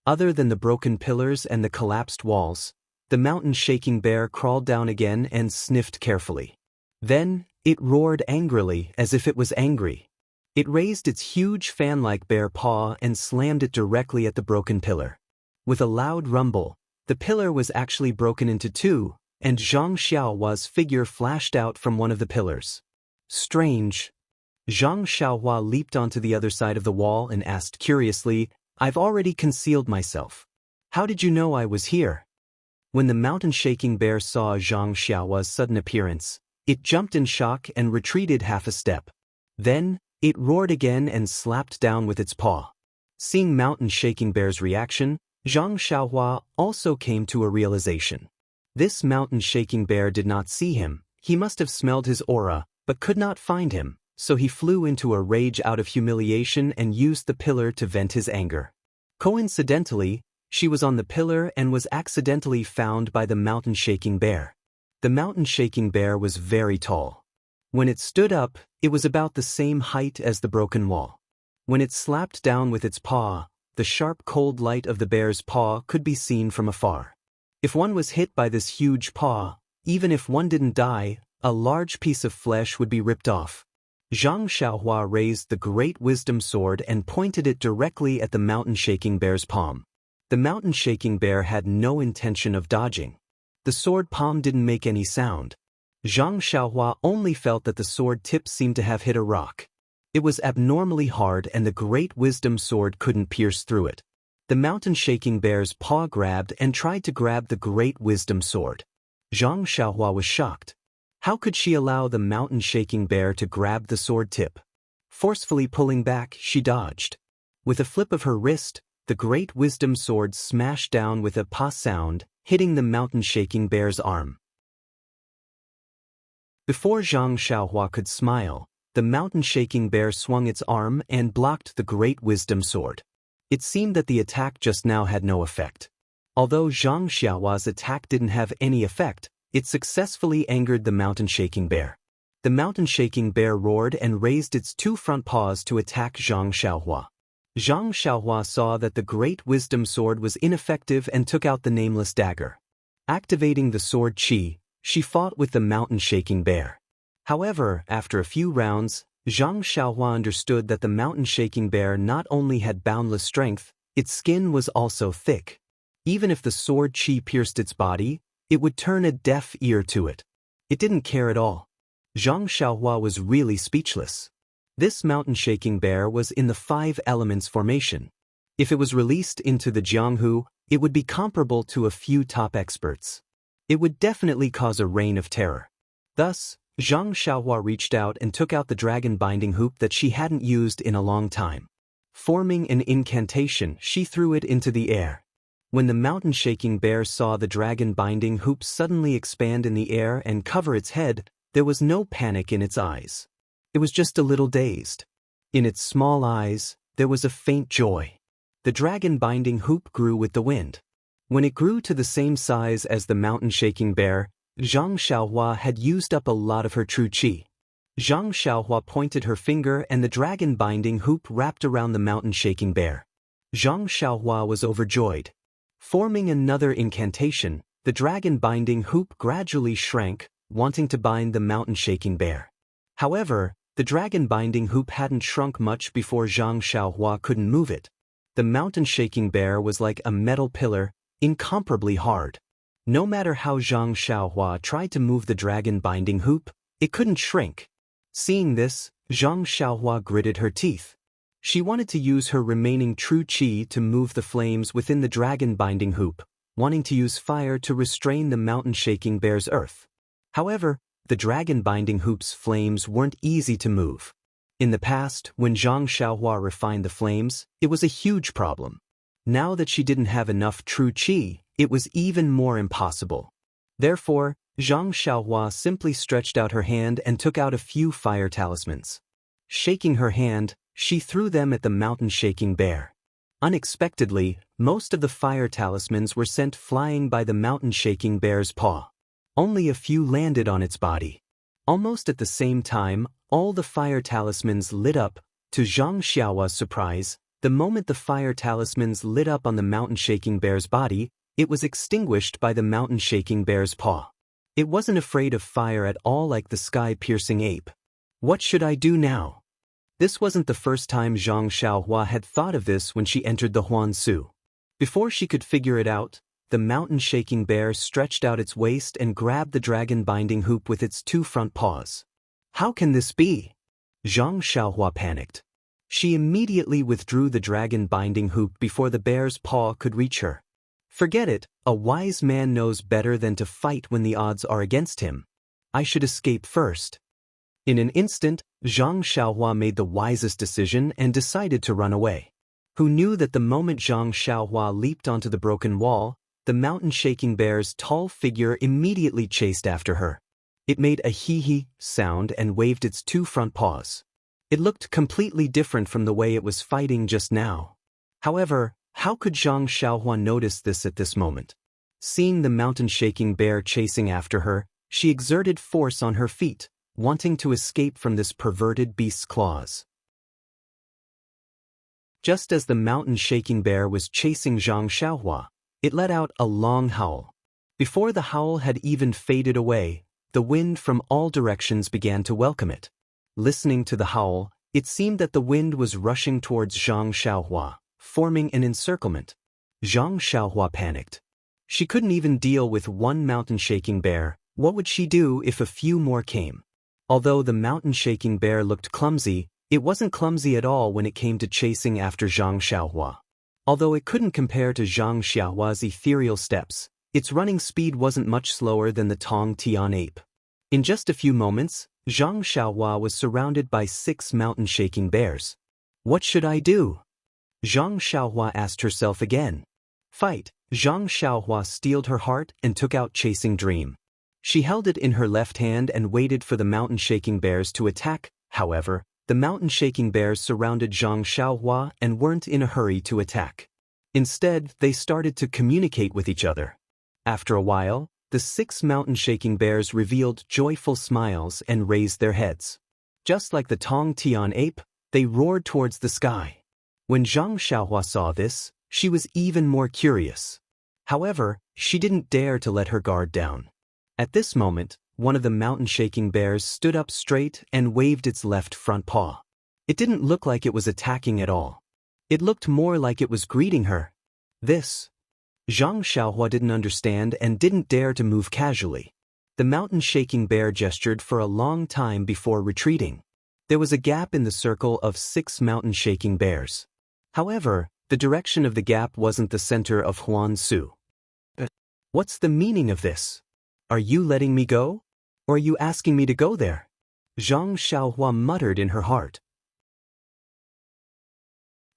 Other than the broken pillars and the collapsed walls, the mountain-shaking bear crawled down again and sniffed carefully. Then, it roared angrily as if it was angry. It raised its huge fan-like bear paw and slammed it directly at the broken pillar. With a loud rumble, the pillar was actually broken into 2, and Zhang Xiaohua's figure flashed out from one of the pillars. Strange. Zhang Xiaohua leaped onto the other side of the wall and asked curiously, I've already concealed myself. How did you know I was here? When the mountain-shaking bear saw Zhang Xiaohua's sudden appearance, it jumped in shock and retreated half a step. Then, it roared again and slapped down with its paw. Seeing mountain-shaking bear's reaction, Zhang Xiaohua also came to a realization. This mountain-shaking bear did not see him. He must have smelled his aura, but could not find him, so he flew into a rage out of humiliation and used the pillar to vent his anger. Coincidentally, she was on the pillar and was accidentally found by the mountain-shaking bear. The mountain-shaking bear was very tall. When it stood up, it was about the same height as the broken wall. When it slapped down with its paw, the sharp cold light of the bear's paw could be seen from afar. If one was hit by this huge paw, even if one didn't die, a large piece of flesh would be ripped off. Zhang Xiaohua raised the great wisdom sword and pointed it directly at the mountain-shaking bear's palm. The mountain-shaking bear had no intention of dodging. The sword palm didn't make any sound. Zhang Xiaohua only felt that the sword tip seemed to have hit a rock. It was abnormally hard and the great wisdom sword couldn't pierce through it. The mountain-shaking bear's paw grabbed and tried to grab the great wisdom sword. Zhang Xiaohua was shocked. How could she allow the mountain-shaking bear to grab the sword tip? Forcefully pulling back, she dodged. With a flip of her wrist, the great wisdom sword smashed down with a pa sound, hitting the mountain-shaking bear's arm. Before Zhang Xiaohua could smile, the mountain-shaking bear swung its arm and blocked the great wisdom sword. It seemed that the attack just now had no effect. Although Zhang Xiaohua's attack didn't have any effect, it successfully angered the mountain-shaking bear. The mountain-shaking bear roared and raised its two front paws to attack Zhang Xiaohua. Zhang Xiaohua saw that the great wisdom sword was ineffective and took out the nameless dagger. Activating the sword qi, she fought with the mountain-shaking bear. However, after a few rounds, Zhang Xiaohua understood that the mountain-shaking bear not only had boundless strength, its skin was also thick. Even if the sword qi pierced its body, it would turn a deaf ear to it. It didn't care at all. Zhang Xiaohua was really speechless. This mountain-shaking bear was in the 5 elements formation. If it was released into the Jianghu, it would be comparable to a few top experts. It would definitely cause a reign of terror. Thus, Zhang Xiaohua reached out and took out the dragon binding hoop that she hadn't used in a long time. Forming an incantation, she threw it into the air. When the mountain-shaking bear saw the dragon binding hoop suddenly expand in the air and cover its head, there was no panic in its eyes. It was just a little dazed. In its small eyes, there was a faint joy. The dragon binding hoop grew with the wind. When it grew to the same size as the mountain-shaking bear, Zhang Xiaohua had used up a lot of her true qi. Zhang Xiaohua pointed her finger and the dragon binding hoop wrapped around the mountain-shaking bear. Zhang Xiaohua was overjoyed. Forming another incantation, the dragon binding hoop gradually shrank, wanting to bind the mountain-shaking bear. However, the dragon binding hoop hadn't shrunk much before Zhang Xiaohua couldn't move it. The mountain-shaking bear was like a metal pillar, incomparably hard. No matter how Zhang Xiaohua tried to move the dragon binding hoop, it couldn't shrink. Seeing this, Zhang Xiaohua gritted her teeth. She wanted to use her remaining true qi to move the flames within the dragon binding hoop, wanting to use fire to restrain the mountain-shaking bear's earth. However, the dragon binding hoop's flames weren't easy to move. In the past, when Zhang Xiaohua refined the flames, it was a huge problem. Now that she didn't have enough true qi, it was even more impossible. Therefore, Zhang Xiaohua simply stretched out her hand and took out a few fire talismans. Shaking her hand, she threw them at the mountain-shaking bear. Unexpectedly, most of the fire talismans were sent flying by the mountain-shaking bear's paw. Only a few landed on its body. Almost at the same time, all the fire talismans lit up. To Zhang Xiaohua's surprise, the moment the fire talismans lit up on the mountain-shaking bear's body, it was extinguished by the mountain-shaking bear's paw. It wasn't afraid of fire at all like the sky-piercing ape. What should I do now? This wasn't the first time Zhang Xiaohua had thought of this when she entered the Huansu. Before she could figure it out, the mountain-shaking bear stretched out its waist and grabbed the dragon binding hoop with its two front paws. How can this be? Zhang Xiaohua panicked. She immediately withdrew the dragon binding hoop before the bear's paw could reach her. Forget it, a wise man knows better than to fight when the odds are against him. I should escape first. In an instant, Zhang Xiaohua made the wisest decision and decided to run away. Who knew that the moment Zhang Xiaohua leaped onto the broken wall, the mountain-shaking bear's tall figure immediately chased after her. It made a hee-hee sound and waved its two front paws. It looked completely different from the way it was fighting just now. However, how could Zhang Xiaohua notice this at this moment? Seeing the mountain-shaking bear chasing after her, she exerted force on her feet, wanting to escape from this perverted beast's claws. Just as the mountain-shaking bear was chasing Zhang Xiaohua, it let out a long howl. Before the howl had even faded away, the wind from all directions began to welcome it. Listening to the howl, it seemed that the wind was rushing towards Zhang Xiaohua, forming an encirclement. Zhang Xiaohua panicked. She couldn't even deal with one mountain-shaking bear. What would she do if a few more came? Although the mountain-shaking bear looked clumsy, it wasn't clumsy at all when it came to chasing after Zhang Xiaohua. Although it couldn't compare to Zhang Xiaohua's ethereal steps, its running speed wasn't much slower than the Tong Tian ape. In just a few moments, Zhang Xiaohua was surrounded by 6 mountain-shaking bears. What should I do? Zhang Xiaohua asked herself again. Fight! Zhang Xiaohua steeled her heart and took out Chasing Dream. She held it in her left hand and waited for the mountain-shaking bears to attack. However, the mountain-shaking bears surrounded Zhang Xiaohua and weren't in a hurry to attack. Instead, they started to communicate with each other. After a while, the 6 mountain-shaking bears revealed joyful smiles and raised their heads. Just like the Tong Tian ape, they roared towards the sky. When Zhang Xiaohua saw this, she was even more curious. However, she didn't dare to let her guard down. At this moment, one of the mountain-shaking bears stood up straight and waved its left front paw. It didn't look like it was attacking at all. It looked more like it was greeting her. This. Zhang Xiaohua didn't understand and didn't dare to move casually. The mountain-shaking bear gestured for a long time before retreating. There was a gap in the circle of 6 mountain-shaking bears. However, the direction of the gap wasn't the center of Huan Su. What's the meaning of this? Are you letting me go? Or are you asking me to go there? Zhang Xiaohua muttered in her heart.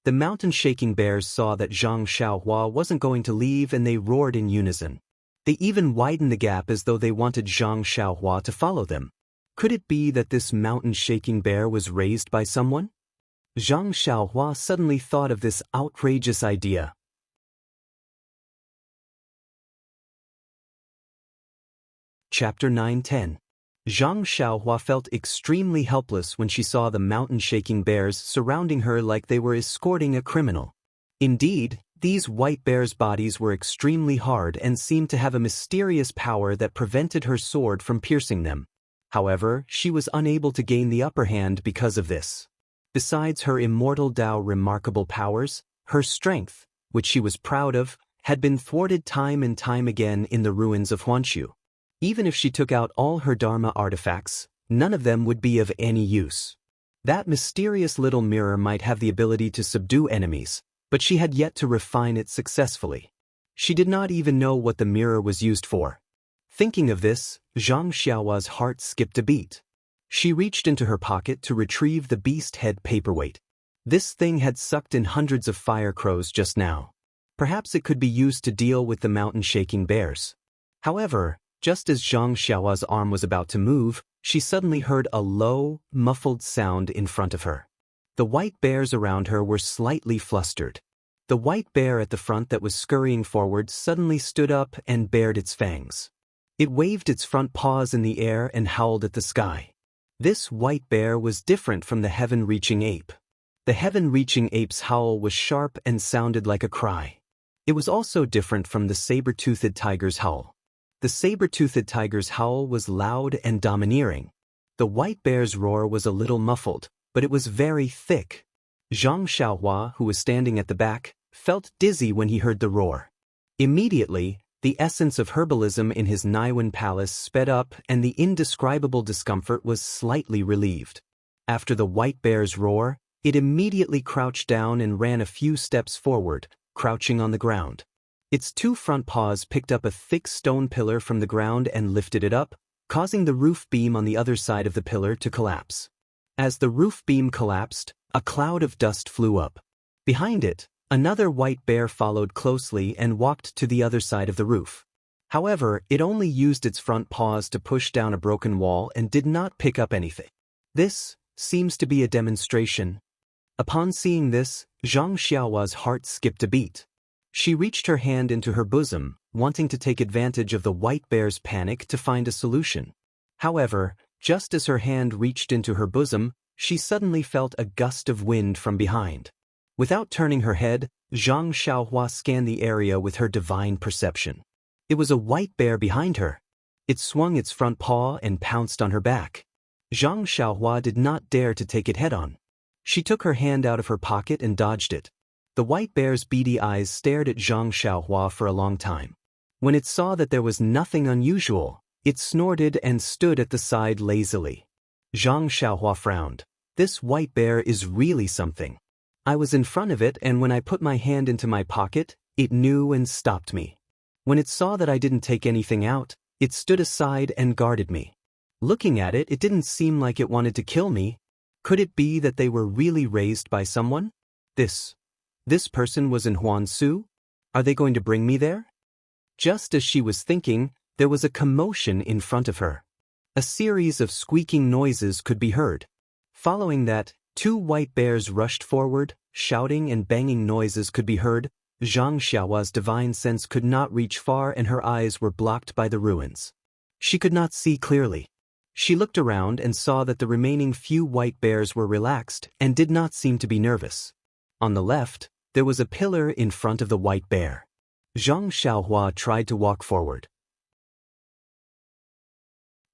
The mountain-shaking bears saw that Zhang Xiaohua wasn't going to leave and they roared in unison. They even widened the gap as though they wanted Zhang Xiaohua to follow them. Could it be that this mountain-shaking bear was raised by someone? Zhang Xiaohua suddenly thought of this outrageous idea. Chapter 9-10. Zhang Xiaohua felt extremely helpless when she saw the mountain-shaking bears surrounding her like they were escorting a criminal. Indeed, these white bears' bodies were extremely hard and seemed to have a mysterious power that prevented her sword from piercing them. However, she was unable to gain the upper hand because of this. Besides her immortal Dao remarkable powers, her strength, which she was proud of, had been thwarted time and time again in the ruins of Huanshu. Even if she took out all her Dharma artifacts, none of them would be of any use. That mysterious little mirror might have the ability to subdue enemies, but she had yet to refine it successfully. She did not even know what the mirror was used for. Thinking of this, Zhang Xiaohua's heart skipped a beat. She reached into her pocket to retrieve the beast head paperweight. This thing had sucked in hundreds of fire crows just now. Perhaps it could be used to deal with the mountain-shaking bears. However, just as Zhang Xiaohua's arm was about to move, she suddenly heard a low, muffled sound in front of her. The white bears around her were slightly flustered. The white bear at the front that was scurrying forward suddenly stood up and bared its fangs. It waved its front paws in the air and howled at the sky. This white bear was different from the heaven-reaching ape. The heaven-reaching ape's howl was sharp and sounded like a cry. It was also different from the saber-toothed tiger's howl. The saber-toothed tiger's howl was loud and domineering. The white bear's roar was a little muffled, but it was very thick. Zhang Xiaohua, who was standing at the back, felt dizzy when he heard the roar. Immediately, the essence of herbalism in his Naiwan palace sped up and the indescribable discomfort was slightly relieved. After the white bear's roar, it immediately crouched down and ran a few steps forward, crouching on the ground. Its two front paws picked up a thick stone pillar from the ground and lifted it up, causing the roof beam on the other side of the pillar to collapse. As the roof beam collapsed, a cloud of dust flew up. Behind it, another white bear followed closely and walked to the other side of the roof. However, it only used its front paws to push down a broken wall and did not pick up anything. This seems to be a demonstration. Upon seeing this, Zhang Xiaohua's heart skipped a beat. She reached her hand into her bosom, wanting to take advantage of the white bear's panic to find a solution. However, just as her hand reached into her bosom, she suddenly felt a gust of wind from behind. Without turning her head, Zhang Xiaohua scanned the area with her divine perception. It was a white bear behind her. It swung its front paw and pounced on her back. Zhang Xiaohua did not dare to take it head-on. She took her hand out of her pocket and dodged it. The white bear's beady eyes stared at Zhang Xiaohua for a long time. When it saw that there was nothing unusual, it snorted and stood at the side lazily. Zhang Xiaohua frowned. This white bear is really something. I was in front of it, and when I put my hand into my pocket, it knew and stopped me. When it saw that I didn't take anything out, it stood aside and guarded me. Looking at it, it didn't seem like it wanted to kill me. Could it be that they were really raised by someone? This person was in Huansu? Are they going to bring me there? Just as she was thinking, there was a commotion in front of her. A series of squeaking noises could be heard. Following that, two white bears rushed forward, shouting and banging noises could be heard. Zhang Xiaohua's divine sense could not reach far and her eyes were blocked by the ruins. She could not see clearly. She looked around and saw that the remaining few white bears were relaxed and did not seem to be nervous. On the left, there was a pillar in front of the white bear. Zhang Xiaohua tried to walk forward.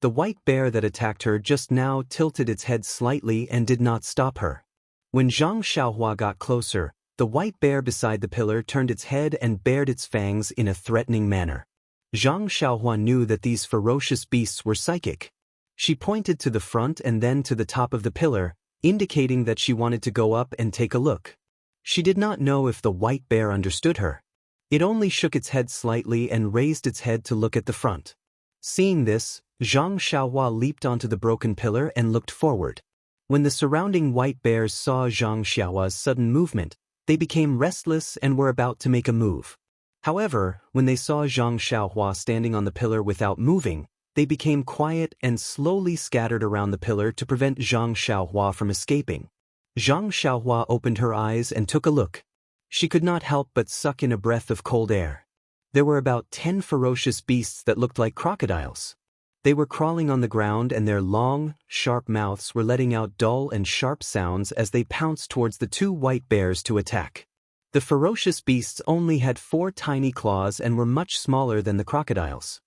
The white bear that attacked her just now tilted its head slightly and did not stop her. When Zhang Xiaohua got closer, the white bear beside the pillar turned its head and bared its fangs in a threatening manner. Zhang Xiaohua knew that these ferocious beasts were psychic. She pointed to the front and then to the top of the pillar, indicating that she wanted to go up and take a look. She did not know if the white bear understood her. It only shook its head slightly and raised its head to look at the front. Seeing this, Zhang Xiaohua leaped onto the broken pillar and looked forward. When the surrounding white bears saw Zhang Xiaohua's sudden movement, they became restless and were about to make a move. However, when they saw Zhang Xiaohua standing on the pillar without moving, they became quiet and slowly scattered around the pillar to prevent Zhang Xiaohua from escaping. Zhang Xiaohua opened her eyes and took a look. She could not help but suck in a breath of cold air. There were about 10 ferocious beasts that looked like crocodiles. They were crawling on the ground and their long, sharp mouths were letting out dull and sharp sounds as they pounced towards the two white bears to attack. The ferocious beasts only had 4 tiny claws and were much smaller than the crocodiles.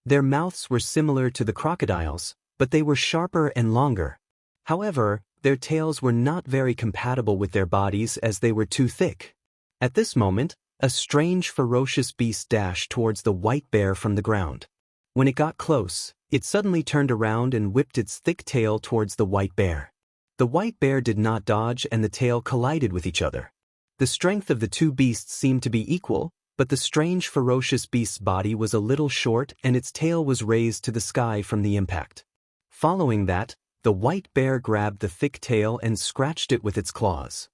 Their mouths were similar to the crocodiles, but they were sharper and longer. However, their tails were not very compatible with their bodies as they were too thick. At this moment, a strange ferocious beast dashed towards the white bear from the ground. When it got close, it suddenly turned around and whipped its thick tail towards the white bear. The white bear did not dodge and the tail collided with each other. The strength of the two beasts seemed to be equal, but the strange ferocious beast's body was a little short and its tail was raised to the sky from the impact. Following that, the white bear grabbed the thick tail and scratched it with its claws.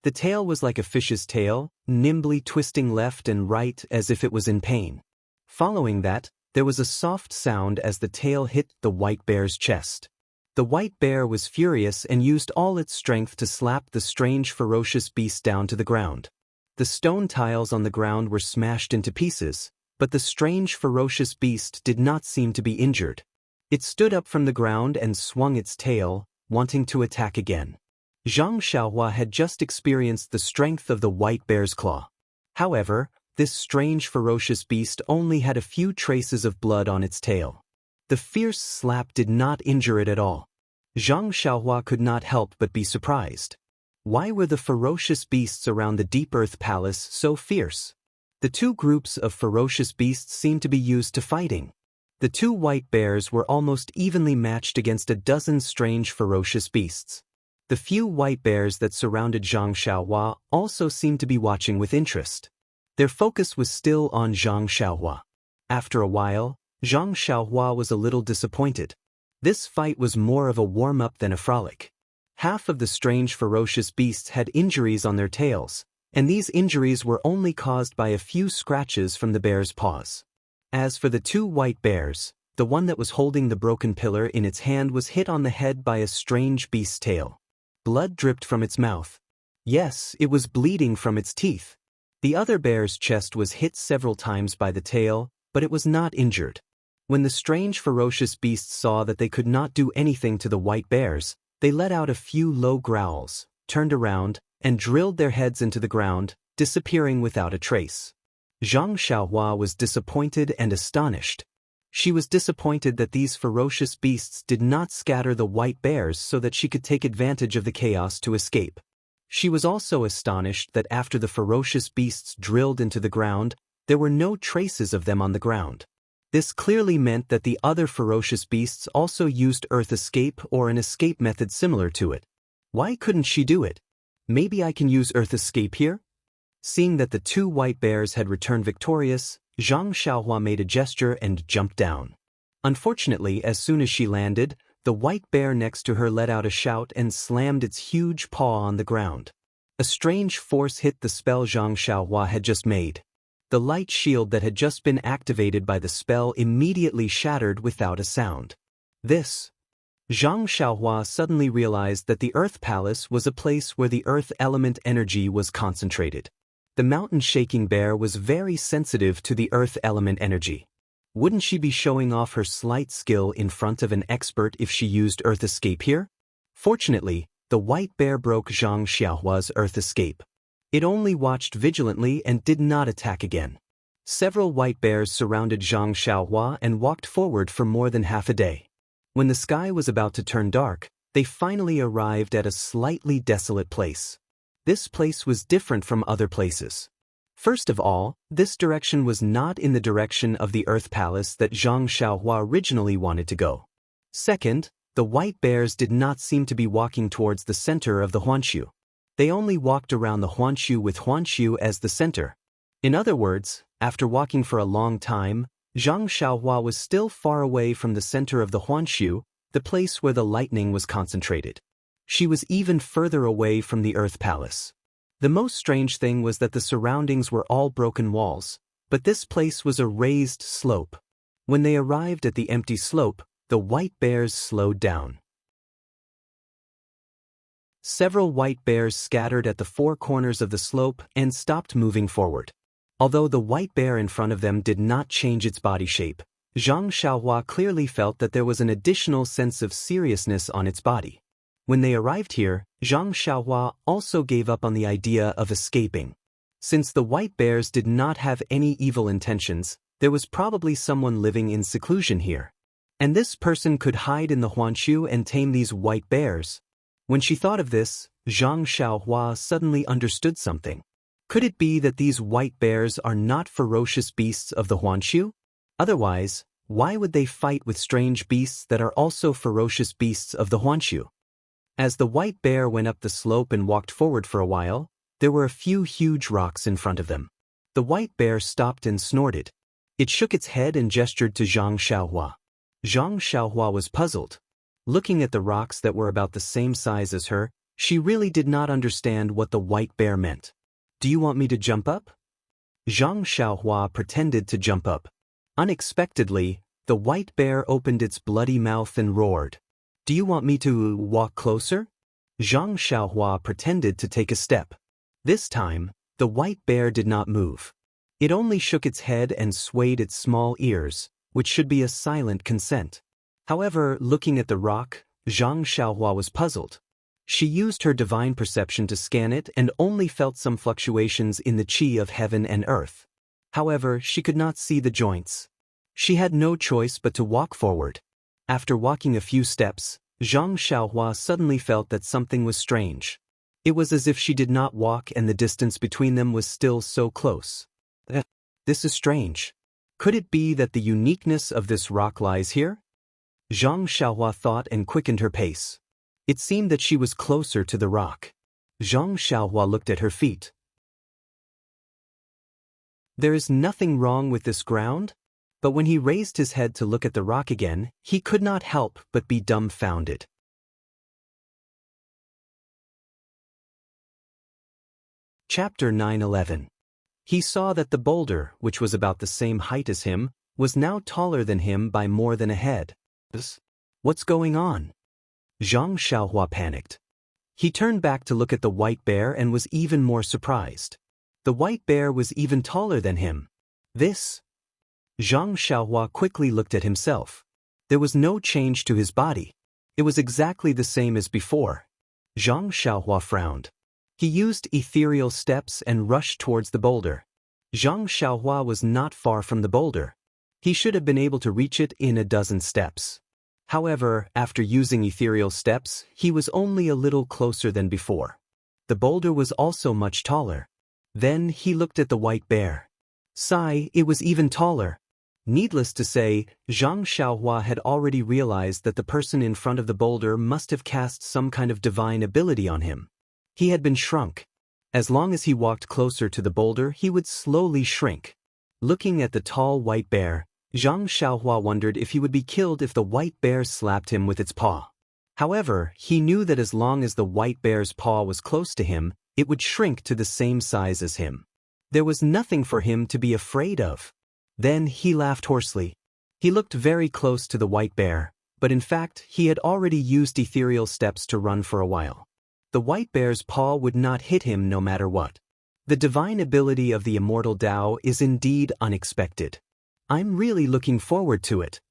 The tail was like a fish's tail, nimbly twisting left and right as if it was in pain. Following that, there was a soft sound as the tail hit the white bear's chest. The white bear was furious and used all its strength to slap the strange ferocious beast down to the ground. The stone tiles on the ground were smashed into pieces, but the strange ferocious beast did not seem to be injured. It stood up from the ground and swung its tail, wanting to attack again. Zhang Xiaohua had just experienced the strength of the white bear's claw. However, this strange ferocious beast only had a few traces of blood on its tail. The fierce slap did not injure it at all. Zhang Xiaohua could not help but be surprised. Why were the ferocious beasts around the Deep Earth Palace so fierce? The two groups of ferocious beasts seemed to be used to fighting. The two white bears were almost evenly matched against a dozen strange ferocious beasts. The few white bears that surrounded Zhang Xiaohua also seemed to be watching with interest. Their focus was still on Zhang Xiaohua. After a while, Zhang Xiaohua was a little disappointed. This fight was more of a warm-up than a frolic. Half of the strange ferocious beasts had injuries on their tails, and these injuries were only caused by a few scratches from the bear's paws. As for the two white bears, the one that was holding the broken pillar in its hand was hit on the head by a strange beast's tail. Blood dripped from its mouth. Yes, it was bleeding from its teeth. The other bear's chest was hit several times by the tail, but it was not injured. When the strange ferocious beasts saw that they could not do anything to the white bears, they let out a few low growls, turned around, and drilled their heads into the ground, disappearing without a trace. Zhang Xiaohua was disappointed and astonished. She was disappointed that these ferocious beasts did not scatter the white bears so that she could take advantage of the chaos to escape. She was also astonished that after the ferocious beasts drilled into the ground, there were no traces of them on the ground. This clearly meant that the other ferocious beasts also used earth escape or an escape method similar to it. Why couldn't she do it? Maybe I can use earth escape here? Seeing that the two white bears had returned victorious, Zhang Xiaohua made a gesture and jumped down. Unfortunately, as soon as she landed, the white bear next to her let out a shout and slammed its huge paw on the ground. A strange force hit the spell Zhang Xiaohua had just made. The light shield that had just been activated by the spell immediately shattered without a sound. Zhang Xiaohua suddenly realized that the Earth Palace was a place where the Earth element energy was concentrated. The mountain-shaking bear was very sensitive to the Earth element energy. Wouldn't she be showing off her slight skill in front of an expert if she used Earth Escape here? Fortunately, the white bear broke Zhang Xiaohua's Earth Escape. It only watched vigilantly and did not attack again. Several white bears surrounded Zhang Xiaohua and walked forward for more than half a day. When the sky was about to turn dark, they finally arrived at a slightly desolate place. This place was different from other places. First of all, this direction was not in the direction of the Earth Palace that Zhang Xiaohua originally wanted to go. Second, the white bears did not seem to be walking towards the center of the Huanshu. They only walked around the Huanshu with Huanshu as the center. In other words, after walking for a long time, Zhang Xiaohua was still far away from the center of the Huanshu, the place where the lightning was concentrated. She was even further away from the Earth Palace. The most strange thing was that the surroundings were all broken walls, but this place was a raised slope. When they arrived at the empty slope, the white bears slowed down. Several white bears scattered at the four corners of the slope and stopped moving forward. Although the white bear in front of them did not change its body shape, Zhang Xiaohua clearly felt that there was an additional sense of seriousness on its body. When they arrived here, Zhang Xiaohua also gave up on the idea of escaping. Since the white bears did not have any evil intentions, there was probably someone living in seclusion here. And this person could hide in the Huanshu and tame these white bears. When she thought of this, Zhang Xiaohua suddenly understood something. Could it be that these white bears are not ferocious beasts of the Huanshu? Otherwise, why would they fight with strange beasts that are also ferocious beasts of the Huanshu? As the white bear went up the slope and walked forward for a while, there were a few huge rocks in front of them. The white bear stopped and snorted. It shook its head and gestured to Zhang Xiaohua. Zhang Xiaohua was puzzled. Looking at the rocks that were about the same size as her, she really did not understand what the white bear meant. "Do you want me to jump up?" Zhang Xiaohua pretended to jump up. Unexpectedly, the white bear opened its bloody mouth and roared. "Do you want me to walk closer?" Zhang Xiaohua pretended to take a step. This time, the white bear did not move. It only shook its head and swayed its small ears, which should be a silent consent. However, looking at the rock, Zhang Xiaohua was puzzled. She used her divine perception to scan it and only felt some fluctuations in the chi of heaven and earth. However, she could not see the joints. She had no choice but to walk forward. After walking a few steps, Zhang Xiaohua suddenly felt that something was strange. It was as if she did not walk and the distance between them was still so close. This is strange. Could it be that the uniqueness of this rock lies here? Zhang Xiaohua thought and quickened her pace. It seemed that she was closer to the rock. Zhang Xiaohua looked at her feet. There is nothing wrong with this ground? But when he raised his head to look at the rock again, he could not help but be dumbfounded. Chapter 9:11. He saw that the boulder, which was about the same height as him, was now taller than him by more than a head. What's going on? Zhang Xiaohua panicked. He turned back to look at the white bear and was even more surprised. The white bear was even taller than him. This? Zhang Xiaohua quickly looked at himself. There was no change to his body. It was exactly the same as before. Zhang Xiaohua frowned. He used ethereal steps and rushed towards the boulder. Zhang Xiaohua was not far from the boulder. He should have been able to reach it in a dozen steps. However, after using ethereal steps, he was only a little closer than before. The boulder was also much taller. Then he looked at the white bear. Sigh, it was even taller. Needless to say, Zhang Xiaohua had already realized that the person in front of the boulder must have cast some kind of divine ability on him. He had been shrunk. As long as he walked closer to the boulder, he would slowly shrink. Looking at the tall white bear, Zhang Xiaohua wondered if he would be killed if the white bear slapped him with its paw. However, he knew that as long as the white bear's paw was close to him, it would shrink to the same size as him. There was nothing for him to be afraid of. Then he laughed hoarsely. He looked very close to the white bear, but in fact he had already used ethereal steps to run for a while. The white bear's paw would not hit him no matter what. The divine ability of the immortal Tao is indeed unexpected. I'm really looking forward to it.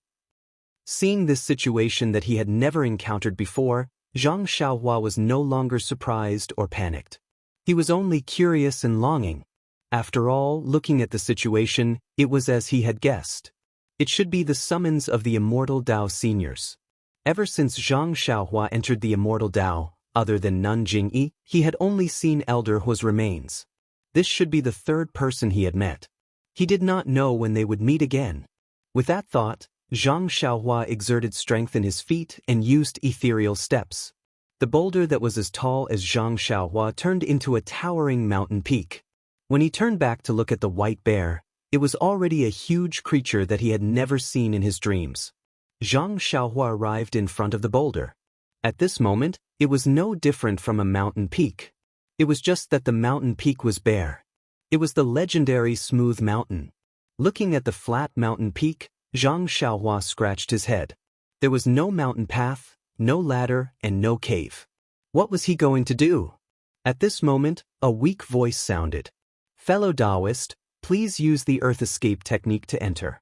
Seeing this situation that he had never encountered before, Zhang Xiaohua was no longer surprised or panicked. He was only curious and longing. After all, looking at the situation, it was as he had guessed. It should be the summons of the immortal Tao seniors. Ever since Zhang Xiaohua entered the immortal Tao, other than Nun Jingyi, he had only seen Elder Hu's remains. This should be the third person he had met. He did not know when they would meet again. With that thought, Zhang Xiaohua exerted strength in his feet and used ethereal steps. The boulder that was as tall as Zhang Xiaohua turned into a towering mountain peak. When he turned back to look at the white bear, it was already a huge creature that he had never seen in his dreams. Zhang Xiaohua arrived in front of the boulder. At this moment, it was no different from a mountain peak. It was just that the mountain peak was bare. It was the legendary Smooth Mountain. Looking at the flat mountain peak, Zhang Xiaohua scratched his head. There was no mountain path, no ladder, and no cave. What was he going to do? At this moment, a weak voice sounded. Fellow Taoist, please use the Earth Escape technique to enter.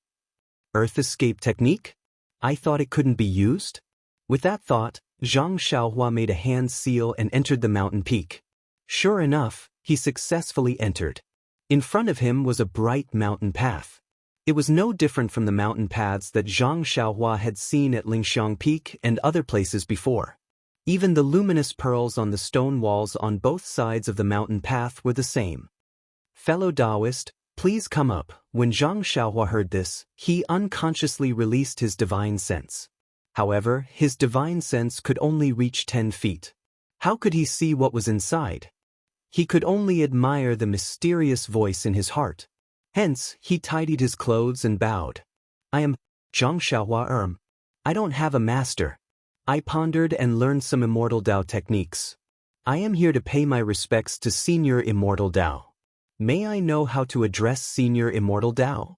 Earth Escape technique? I thought it couldn't be used? With that thought, Zhang Xiaohua made a hand seal and entered the mountain peak. Sure enough, he successfully entered. In front of him was a bright mountain path. It was no different from the mountain paths that Zhang Xiaohua had seen at Lingxiang Peak and other places before. Even the luminous pearls on the stone walls on both sides of the mountain path were the same. Fellow Taoist, please come up. When Zhang Xiaohua heard this, he unconsciously released his divine sense. However, his divine sense could only reach 10 feet. How could he see what was inside? He could only admire the mysterious voice in his heart. Hence, he tidied his clothes and bowed. I am Zhang Xiaohua. I don't have a master. I pondered and learned some immortal Tao techniques. I am here to pay my respects to Senior Immortal Tao. May I know how to address Senior Immortal Tao?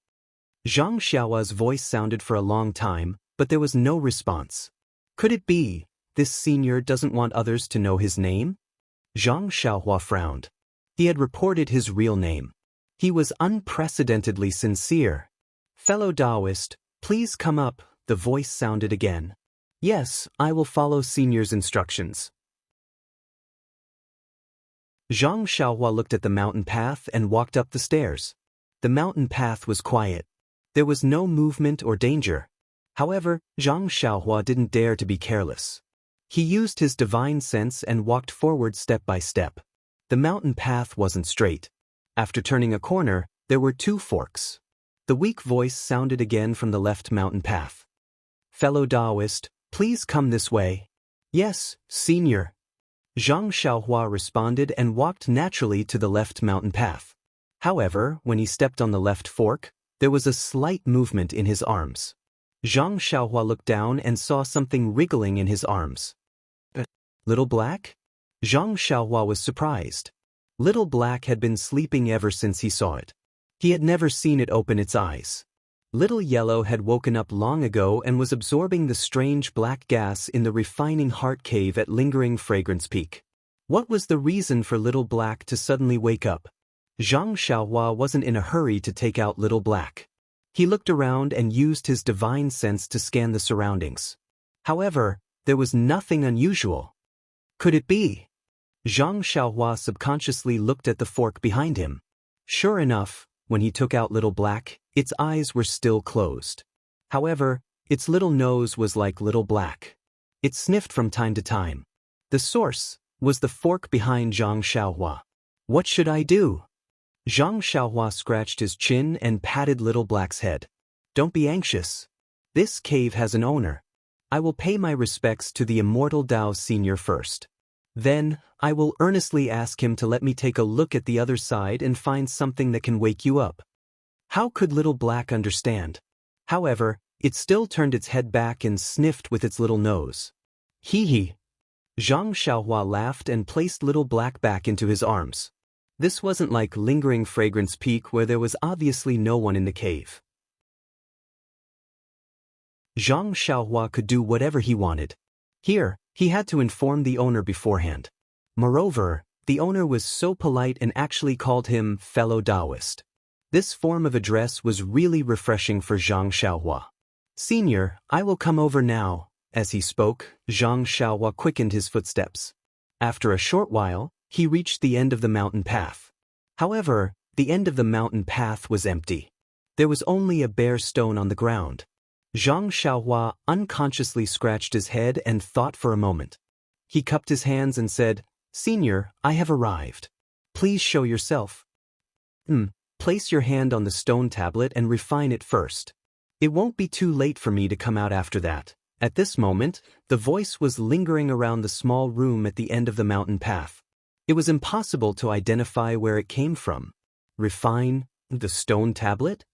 Zhang Xiaohua's voice sounded for a long time, but there was no response. Could it be, this senior doesn't want others to know his name? Zhang Xiaohua frowned. He had reported his real name. He was unprecedentedly sincere. Fellow Taoist, please come up, the voice sounded again. Yes, I will follow senior's instructions. Zhang Xiaohua looked at the mountain path and walked up the stairs. The mountain path was quiet. There was no movement or danger. However, Zhang Xiaohua didn't dare to be careless. He used his divine sense and walked forward step by step. The mountain path wasn't straight. After turning a corner, there were 2 forks. The weak voice sounded again from the left mountain path. Fellow Taoist, please come this way. Yes, senior. Zhang Xiaohua responded and walked naturally to the left mountain path. However, when he stepped on the left fork, there was a slight movement in his arms. Zhang Xiaohua looked down and saw something wriggling in his arms. Little Black? Zhang Xiaohua was surprised. Little Black had been sleeping ever since he saw it. He had never seen it open its eyes. Little Yellow had woken up long ago and was absorbing the strange black gas in the refining heart cave at Lingering Fragrance Peak. What was the reason for Little Black to suddenly wake up? Zhang Xiaohua wasn't in a hurry to take out Little Black. He looked around and used his divine sense to scan the surroundings. However, there was nothing unusual. Could it be? Zhang Xiaohua subconsciously looked at the fork behind him. Sure enough, when he took out Little Black, its eyes were still closed. However, its little nose was like Little Black. It sniffed from time to time. The source was the fork behind Zhang Xiaohua. What should I do? Zhang Xiaohua scratched his chin and patted Little Black's head. Don't be anxious. This cave has an owner. I will pay my respects to the immortal Dao Senior first. Then, I will earnestly ask him to let me take a look at the other side and find something that can wake you up. How could Little Black understand? However, it still turned its head back and sniffed with its little nose. Hee hee. Zhang Xiaohua laughed and placed Little Black back into his arms. This wasn't like Lingering Fragrance Peak where there was obviously no one in the cave. Zhang Xiaohua could do whatever he wanted. Here, he had to inform the owner beforehand. Moreover, the owner was so polite and actually called him fellow Taoist. This form of address was really refreshing for Zhang Xiaohua. Senior, I will come over now. As he spoke, Zhang Xiaohua quickened his footsteps. After a short while, he reached the end of the mountain path. However, the end of the mountain path was empty. There was only a bare stone on the ground. Zhang Xiaohua unconsciously scratched his head and thought for a moment. He cupped his hands and said, Senior, I have arrived. Please show yourself. Place your hand on the stone tablet and refine it first. It won't be too late for me to come out after that. At this moment, the voice was lingering around the small room at the end of the mountain path. It was impossible to identify where it came from. Refine the stone tablet?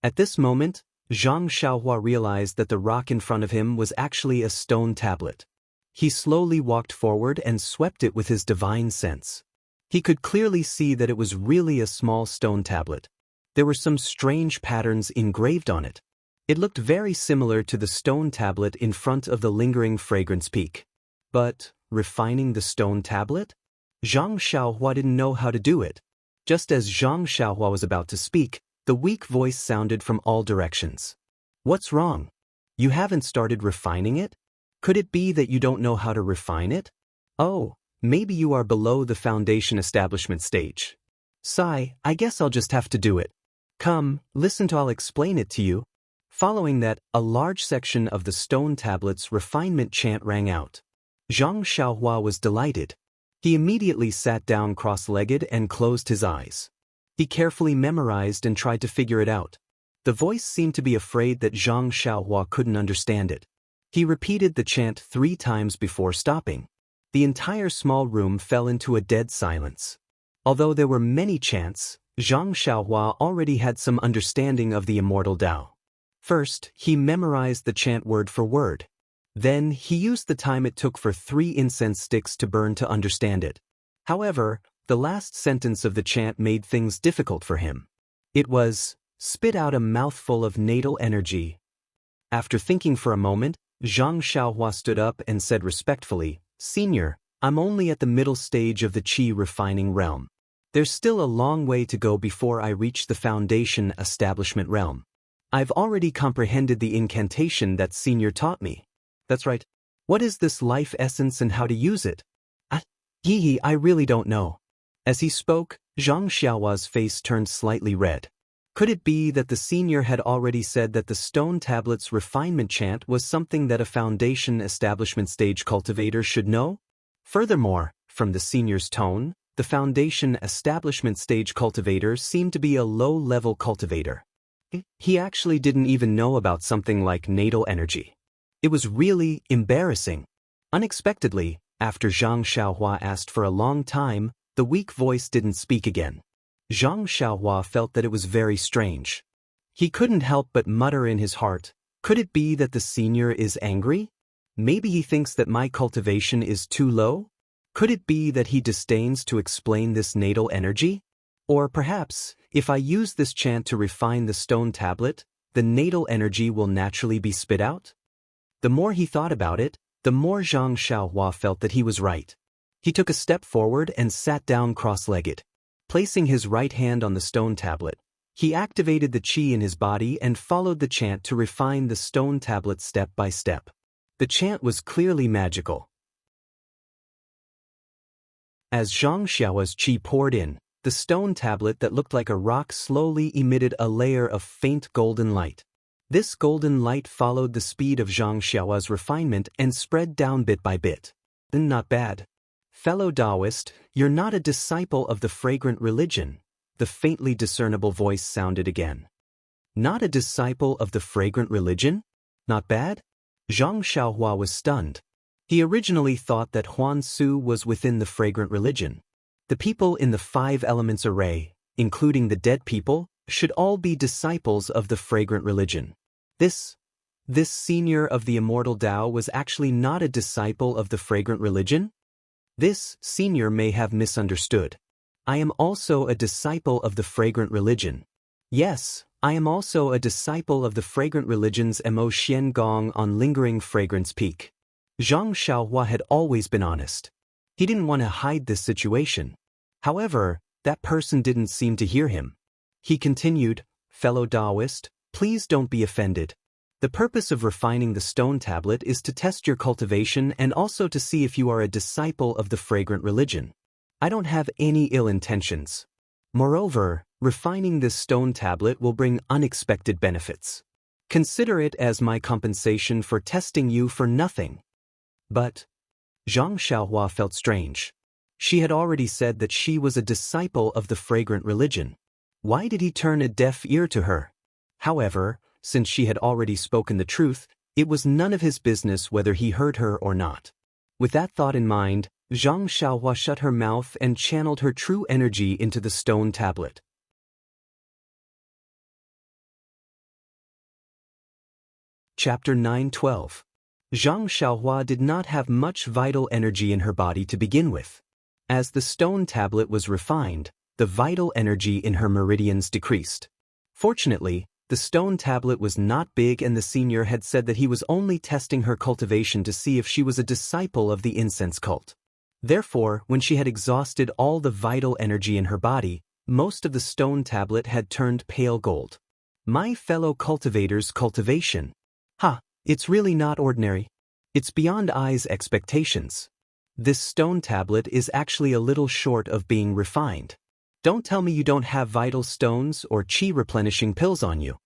At this moment, Zhang Xiaohua realized that the rock in front of him was actually a stone tablet. He slowly walked forward and swept it with his divine sense. He could clearly see that it was really a small stone tablet. There were some strange patterns engraved on it. It looked very similar to the stone tablet in front of the Lingering Fragrance Peak. But, refining the stone tablet? Zhang Xiaohua didn't know how to do it. Just as Zhang Xiaohua was about to speak, the weak voice sounded from all directions. What's wrong? You haven't started refining it? Could it be that you don't know how to refine it? Oh, maybe you are below the foundation establishment stage. Sigh, I guess I'll just have to do it. Come, listen to I'll explain it to you. Following that, a large section of the stone tablet's refinement chant rang out. Zhang Xiaohua was delighted. He immediately sat down cross-legged and closed his eyes. He carefully memorized and tried to figure it out. The voice seemed to be afraid that Zhang Xiaohua couldn't understand it. He repeated the chant 3 times before stopping. The entire small room fell into a dead silence. Although there were many chants, Zhang Xiaohua already had some understanding of the immortal Tao. First, he memorized the chant word for word. Then, he used the time it took for 3 incense sticks to burn to understand it. However, the last sentence of the chant made things difficult for him. It was, spit out a mouthful of natal energy. After thinking for a moment, Zhang Xiaohua stood up and said respectfully, Senior, I'm only at the middle stage of the qi refining realm. There's still a long way to go before I reach the foundation establishment realm. I've already comprehended the incantation that Senior taught me. That's right. What is this life essence and how to use it? I really don't know. As he spoke, Zhang Xiaohua's face turned slightly red. Could it be that the Senior had already said that the stone tablet's refinement chant was something that a foundation establishment stage cultivator should know? Furthermore, from the Senior's tone, the foundation establishment stage cultivator seemed to be a low-level cultivator. He actually didn't even know about something like natal energy. It was really embarrassing. Unexpectedly, after Zhang Xiaohua asked for a long time, the weak voice didn't speak again. Zhang Xiaohua felt that it was very strange. He couldn't help but mutter in his heart, could it be that the senior is angry? Maybe he thinks that my cultivation is too low? Could it be that he disdains to explain this natal energy? Or perhaps, if I use this chant to refine the stone tablet, the natal energy will naturally be spit out? The more he thought about it, the more Zhang Xiaohua felt that he was right. He took a step forward and sat down cross-legged. Placing his right hand on the stone tablet, he activated the qi in his body and followed the chant to refine the stone tablet step by step. The chant was clearly magical. As Zhang Xiaohua's qi poured in, the stone tablet that looked like a rock slowly emitted a layer of faint golden light. This golden light followed the speed of Zhang Xiaohua's refinement and spread down bit by bit. Not bad. Fellow Taoist, you're not a disciple of the fragrant religion, the faintly discernible voice sounded again. Not a disciple of the fragrant religion? Not bad? Zhang Xiaohua was stunned. He originally thought that Huan Su was within the fragrant religion. The people in the 5 elements array, including the dead people, should all be disciples of the fragrant religion. This senior of the immortal Tao was actually not a disciple of the fragrant religion? This senior may have misunderstood. I am also a disciple of the fragrant religion. Yes, I am also a disciple of the fragrant religion's Mo Xian Gong on Lingering Fragrance Peak. Zhang Xiaohua had always been honest. He didn't want to hide this situation. However, that person didn't seem to hear him. He continued, fellow Taoist, please don't be offended. The purpose of refining the stone tablet is to test your cultivation and also to see if you are a disciple of the fragrant religion. I don't have any ill intentions. Moreover, refining this stone tablet will bring unexpected benefits. Consider it as my compensation for testing you for nothing. But Zhang Xiaohua felt strange. She had already said that she was a disciple of the fragrant religion. Why did he turn a deaf ear to her? However, since she had already spoken the truth, it was none of his business whether he heard her or not. With that thought in mind, Zhang Xiaohua shut her mouth and channeled her true energy into the stone tablet. Chapter 9:12. Zhang Xiaohua did not have much vital energy in her body to begin with. As the stone tablet was refined, the vital energy in her meridians decreased. Fortunately, the stone tablet was not big and the senior had said that he was only testing her cultivation to see if she was a disciple of the incense cult. Therefore, when she had exhausted all the vital energy in her body, most of the stone tablet had turned pale gold. My fellow cultivator's cultivation. It's really not ordinary. It's beyond I's expectations. This stone tablet is actually a little short of being refined. Don't tell me you don't have vital stones or qi replenishing pills on you.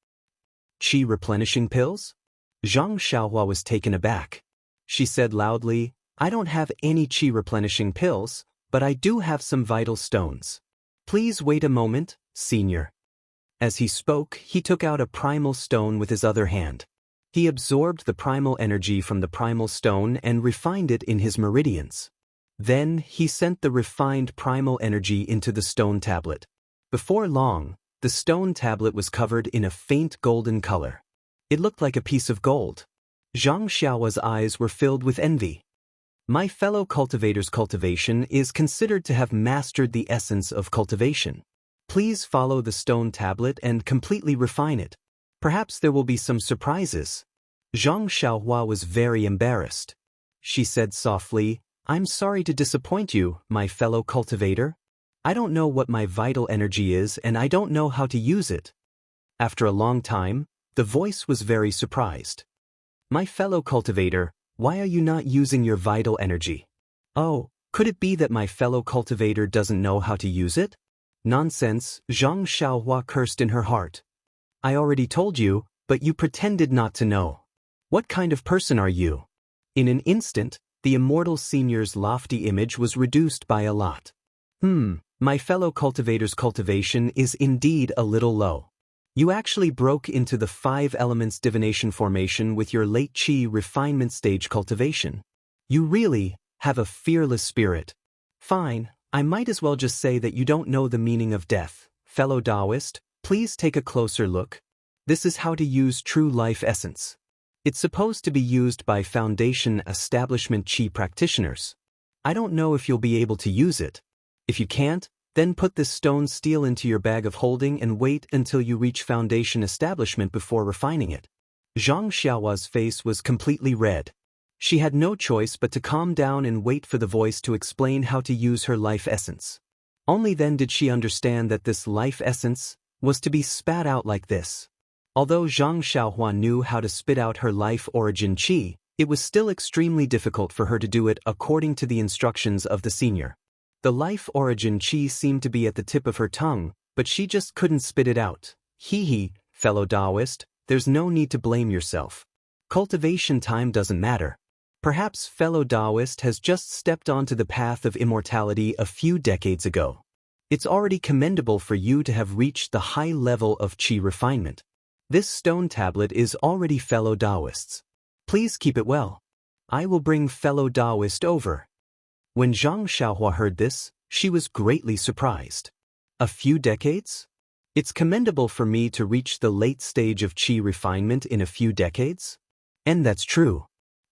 Qi replenishing pills? Zhang Xiaohua was taken aback. She said loudly, I don't have any qi replenishing pills, but I do have some vital stones. Please wait a moment, senior. As he spoke, he took out a primal stone with his other hand. He absorbed the primal energy from the primal stone and refined it in his meridians. Then, he sent the refined primal energy into the stone tablet. Before long, the stone tablet was covered in a faint golden color. It looked like a piece of gold. Zhang Xiaohua's eyes were filled with envy. My fellow cultivator's cultivation is considered to have mastered the essence of cultivation. Please follow the stone tablet and completely refine it. Perhaps there will be some surprises. Zhang Xiaohua was very embarrassed. She said softly, I'm sorry to disappoint you, my fellow cultivator. I don't know what my vital energy is and I don't know how to use it. After a long time, the voice was very surprised. My fellow cultivator, why are you not using your vital energy? Oh, could it be that my fellow cultivator doesn't know how to use it? Nonsense, Zhang Xiaohua cursed in her heart. I already told you, but you pretended not to know. What kind of person are you? In an instant, the immortal senior's lofty image was reduced by a lot. My fellow cultivator's cultivation is indeed a little low. You actually broke into the 5 elements divination formation with your late qi refinement stage cultivation. You really have a fearless spirit. Fine, I might as well just say that you don't know the meaning of death. Fellow Taoist, please take a closer look. This is how to use true life essence. It's supposed to be used by foundation establishment Qi practitioners. I don't know if you'll be able to use it. If you can't, then put this stone steel into your bag of holding and wait until you reach foundation establishment before refining it. Zhang Xiaohua's face was completely red. She had no choice but to calm down and wait for the voice to explain how to use her life essence. Only then did she understand that this life essence was to be spat out like this. Although Zhang Xiaohua knew how to spit out her life origin qi, it was still extremely difficult for her to do it according to the instructions of the senior. The life origin qi seemed to be at the tip of her tongue, but she just couldn't spit it out. Hee, fellow Taoist, there's no need to blame yourself. Cultivation time doesn't matter. Perhaps fellow Taoist has just stepped onto the path of immortality a few decades ago. It's already commendable for you to have reached the high level of qi refinement. This stone tablet is already fellow Taoists. Please keep it well. I will bring fellow Taoist over. When Zhang Xiaohua heard this, she was greatly surprised. A few decades? It's commendable for me to reach the late stage of qi refinement in a few decades? And that's true.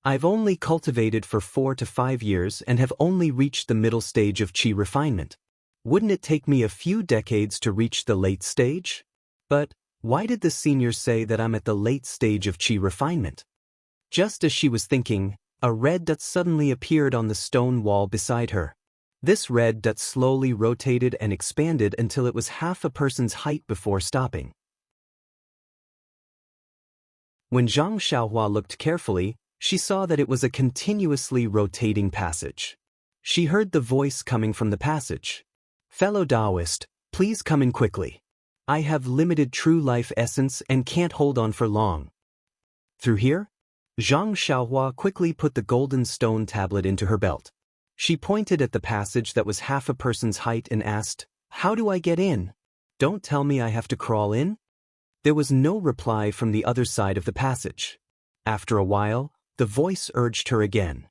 I've only cultivated for 4 to 5 years and have only reached the middle stage of qi refinement. Wouldn't it take me a few decades to reach the late stage? But why did the senior say that I'm at the late stage of qi refinement? Just as she was thinking, a red dot suddenly appeared on the stone wall beside her. This red dot slowly rotated and expanded until it was half a person's height before stopping. When Zhang Xiaohua looked carefully, she saw that it was a continuously rotating passage. She heard the voice coming from the passage. Fellow Taoist, please come in quickly. I have limited true life essence and can't hold on for long. Through here? Zhang Xiaohua quickly put the golden stone tablet into her belt. She pointed at the passage that was half a person's height and asked, "How do I get in? Don't tell me I have to crawl in?" There was no reply from the other side of the passage. After a while, the voice urged her again.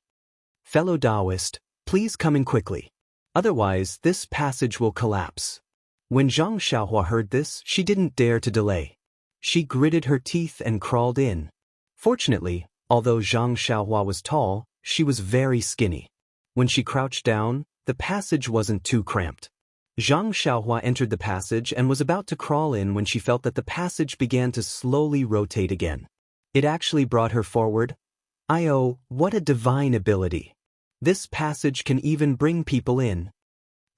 Fellow Taoist, please come in quickly. Otherwise, this passage will collapse. When Zhang Xiaohua heard this, she didn't dare to delay. She gritted her teeth and crawled in. Fortunately, although Zhang Xiaohua was tall, she was very skinny. When she crouched down, the passage wasn't too cramped. Zhang Xiaohua entered the passage and was about to crawl in when she felt that the passage began to slowly rotate again. It actually brought her forward. Oh, what a divine ability. This passage can even bring people in.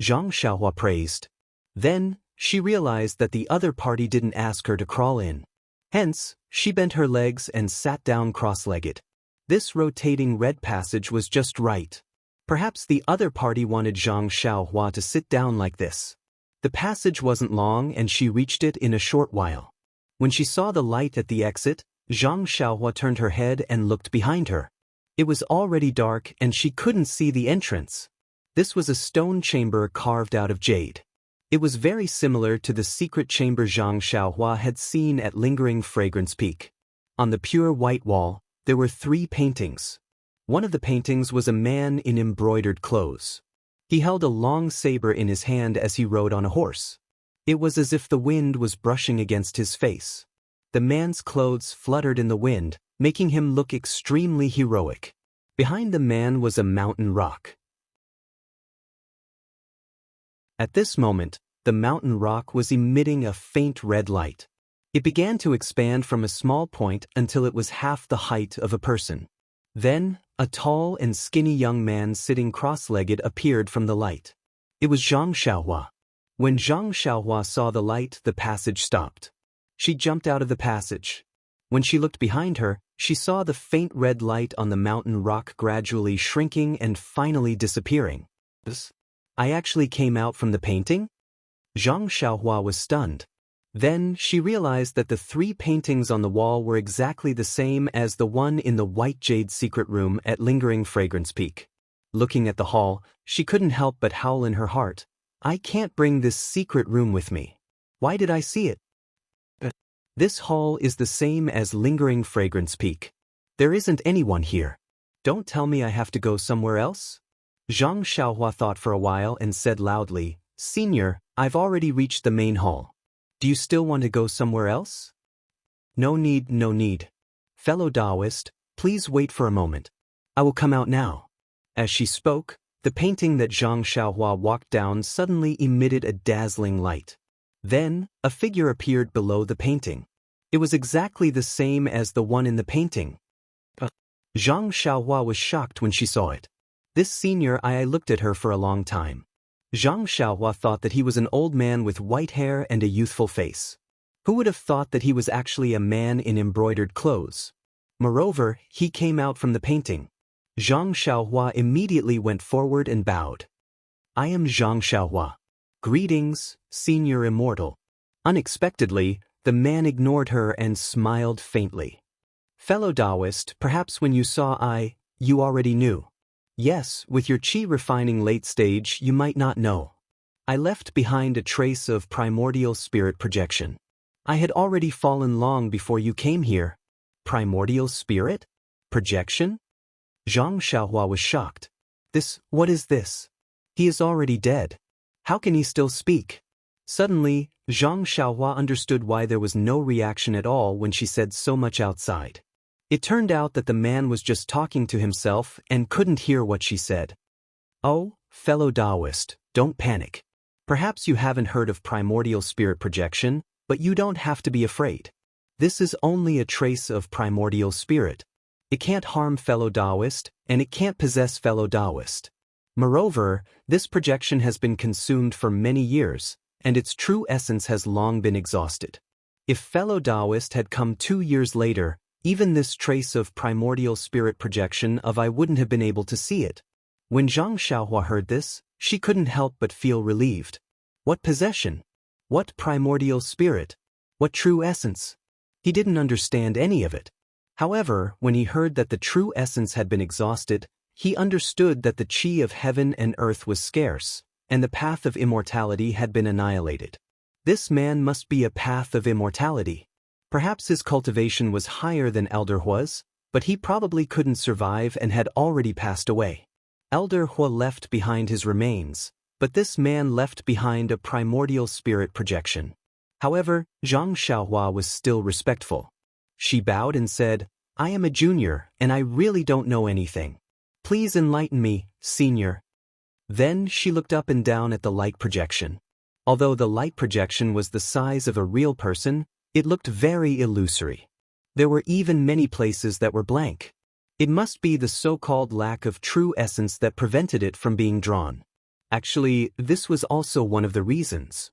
Zhang Xiaohua praised. Then, she realized that the other party didn't ask her to crawl in. Hence, she bent her legs and sat down cross-legged. This rotating red passage was just right. Perhaps the other party wanted Zhang Xiaohua to sit down like this. The passage wasn't long and she reached it in a short while. When she saw the light at the exit, Zhang Xiaohua turned her head and looked behind her. It was already dark and she couldn't see the entrance. This was a stone chamber carved out of jade. It was very similar to the secret chamber Zhang Xiaohua had seen at Lingering Fragrance Peak. On the pure white wall, there were 3 paintings. One of the paintings was a man in embroidered clothes. He held a long saber in his hand as he rode on a horse. It was as if the wind was brushing against his face. The man's clothes fluttered in the wind, making him look extremely heroic. Behind the man was a mountain rock. At this moment, the mountain rock was emitting a faint red light. It began to expand from a small point until it was half the height of a person. Then, a tall and skinny young man sitting cross-legged appeared from the light. It was Zhang Xiaohua. When Zhang Xiaohua saw the light, the passage stopped. She jumped out of the passage. When she looked behind her, she saw the faint red light on the mountain rock gradually shrinking and finally disappearing. I actually came out from the painting? Zhang Xiaohua was stunned. Then she realized that the 3 paintings on the wall were exactly the same as the one in the white jade secret room at Lingering Fragrance Peak. Looking at the hall, she couldn't help but howl in her heart. I can't bring this secret room with me. Why did I see it? This hall is the same as Lingering Fragrance Peak. There isn't anyone here. Don't tell me I have to go somewhere else? Zhang Xiaohua thought for a while and said loudly, Senior, I've already reached the main hall. Do you still want to go somewhere else? No need, no need. Fellow Taoist, please wait for a moment. I will come out now. As she spoke, the painting that Zhang Xiaohua walked down suddenly emitted a dazzling light. Then, a figure appeared below the painting. It was exactly the same as the one in the painting. Zhang Xiaohua was shocked when she saw it. This senior I looked at her for a long time. Zhang Xiaohua thought that he was an old man with white hair and a youthful face. Who would have thought that he was actually a man in embroidered clothes? Moreover, he came out from the painting. Zhang Xiaohua immediately went forward and bowed. I am Zhang Xiaohua. Greetings, Senior Immortal. Unexpectedly, the man ignored her and smiled faintly. Fellow Taoist, perhaps when you saw you already knew. Yes, with your chi refining late stage, you might not know. I left behind a trace of primordial spirit projection. I had already fallen long before you came here. Primordial spirit? Projection? Zhang Xiaohua was shocked. What is this? He is already dead. How can he still speak? Suddenly, Zhang Xiaohua understood why there was no reaction at all when she said so much outside. It turned out that the man was just talking to himself and couldn't hear what she said. Oh, fellow Taoist, don't panic. Perhaps you haven't heard of primordial spirit projection, but you don't have to be afraid. This is only a trace of primordial spirit. It can't harm fellow Taoist, and it can't possess fellow Taoist. Moreover, this projection has been consumed for many years, and its true essence has long been exhausted. If fellow Taoist had come 2 years later, even this trace of primordial spirit projection I wouldn't have been able to see it. When Zhang Xiaohua heard this, she couldn't help but feel relieved. What possession? What primordial spirit? What true essence? He didn't understand any of it. However, when he heard that the true essence had been exhausted, he understood that the chi of heaven and earth was scarce, and the path of immortality had been annihilated. This man must be a path of immortality. Perhaps his cultivation was higher than Elder Hua's, but he probably couldn't survive and had already passed away. Elder Hua left behind his remains, but this man left behind a primordial spirit projection. However, Zhang Xiaohua was still respectful. She bowed and said, I am a junior, and I really don't know anything. Please enlighten me, senior. Then she looked up and down at the light projection. Although the light projection was the size of a real person, it looked very illusory. There were even many places that were blank. It must be the so-called lack of true essence that prevented it from being drawn. Actually, this was also one of the reasons.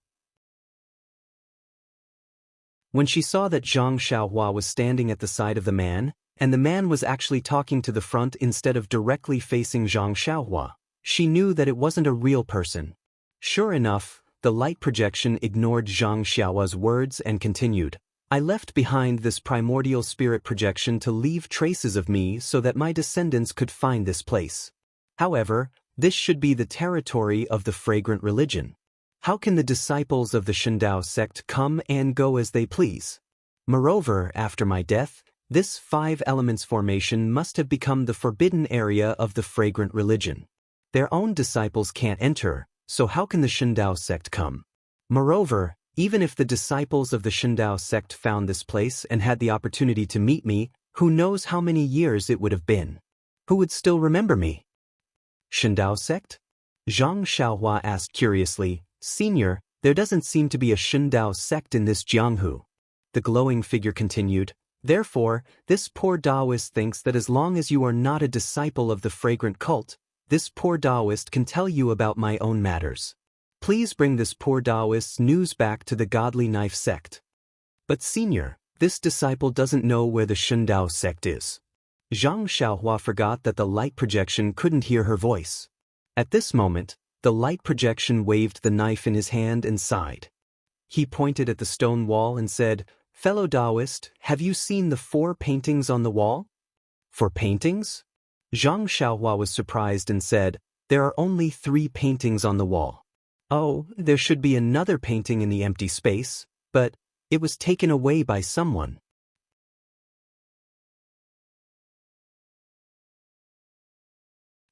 When she saw that Zhang Xiaohua was standing at the side of the man, and the man was actually talking to the front instead of directly facing Zhang Xiaohua, she knew that it wasn't a real person. Sure enough, the light projection ignored Zhang Xiaohua's words and continued, I left behind this primordial spirit projection to leave traces of me so that my descendants could find this place. However, this should be the territory of the fragrant religion. How can the disciples of the Shindao sect come and go as they please? Moreover, after my death, this 5 elements formation must have become the forbidden area of the fragrant religion. Their own disciples can't enter, so how can the Shindao sect come? Moreover, even if the disciples of the Shindao sect found this place and had the opportunity to meet me, who knows how many years it would have been? Who would still remember me? Shindao sect? Zhang Xiaohua asked curiously, Senior, there doesn't seem to be a Shindao sect in this Jianghu. The glowing figure continued, Therefore, this poor Taoist thinks that as long as you are not a disciple of the fragrant cult, this poor Taoist can tell you about my own matters. Please bring this poor Taoist's news back to the Godly Knife sect. But Senior, this disciple doesn't know where the Shindao sect is. Zhang Xiaohua forgot that the light projection couldn't hear her voice. At this moment, the light projection waved the knife in his hand and sighed. He pointed at the stone wall and said, Fellow Taoist, have you seen the 4 paintings on the wall? 4 paintings? Zhang Xiaohua was surprised and said, There are only 3 paintings on the wall. Oh, there should be another painting in the empty space, but it was taken away by someone.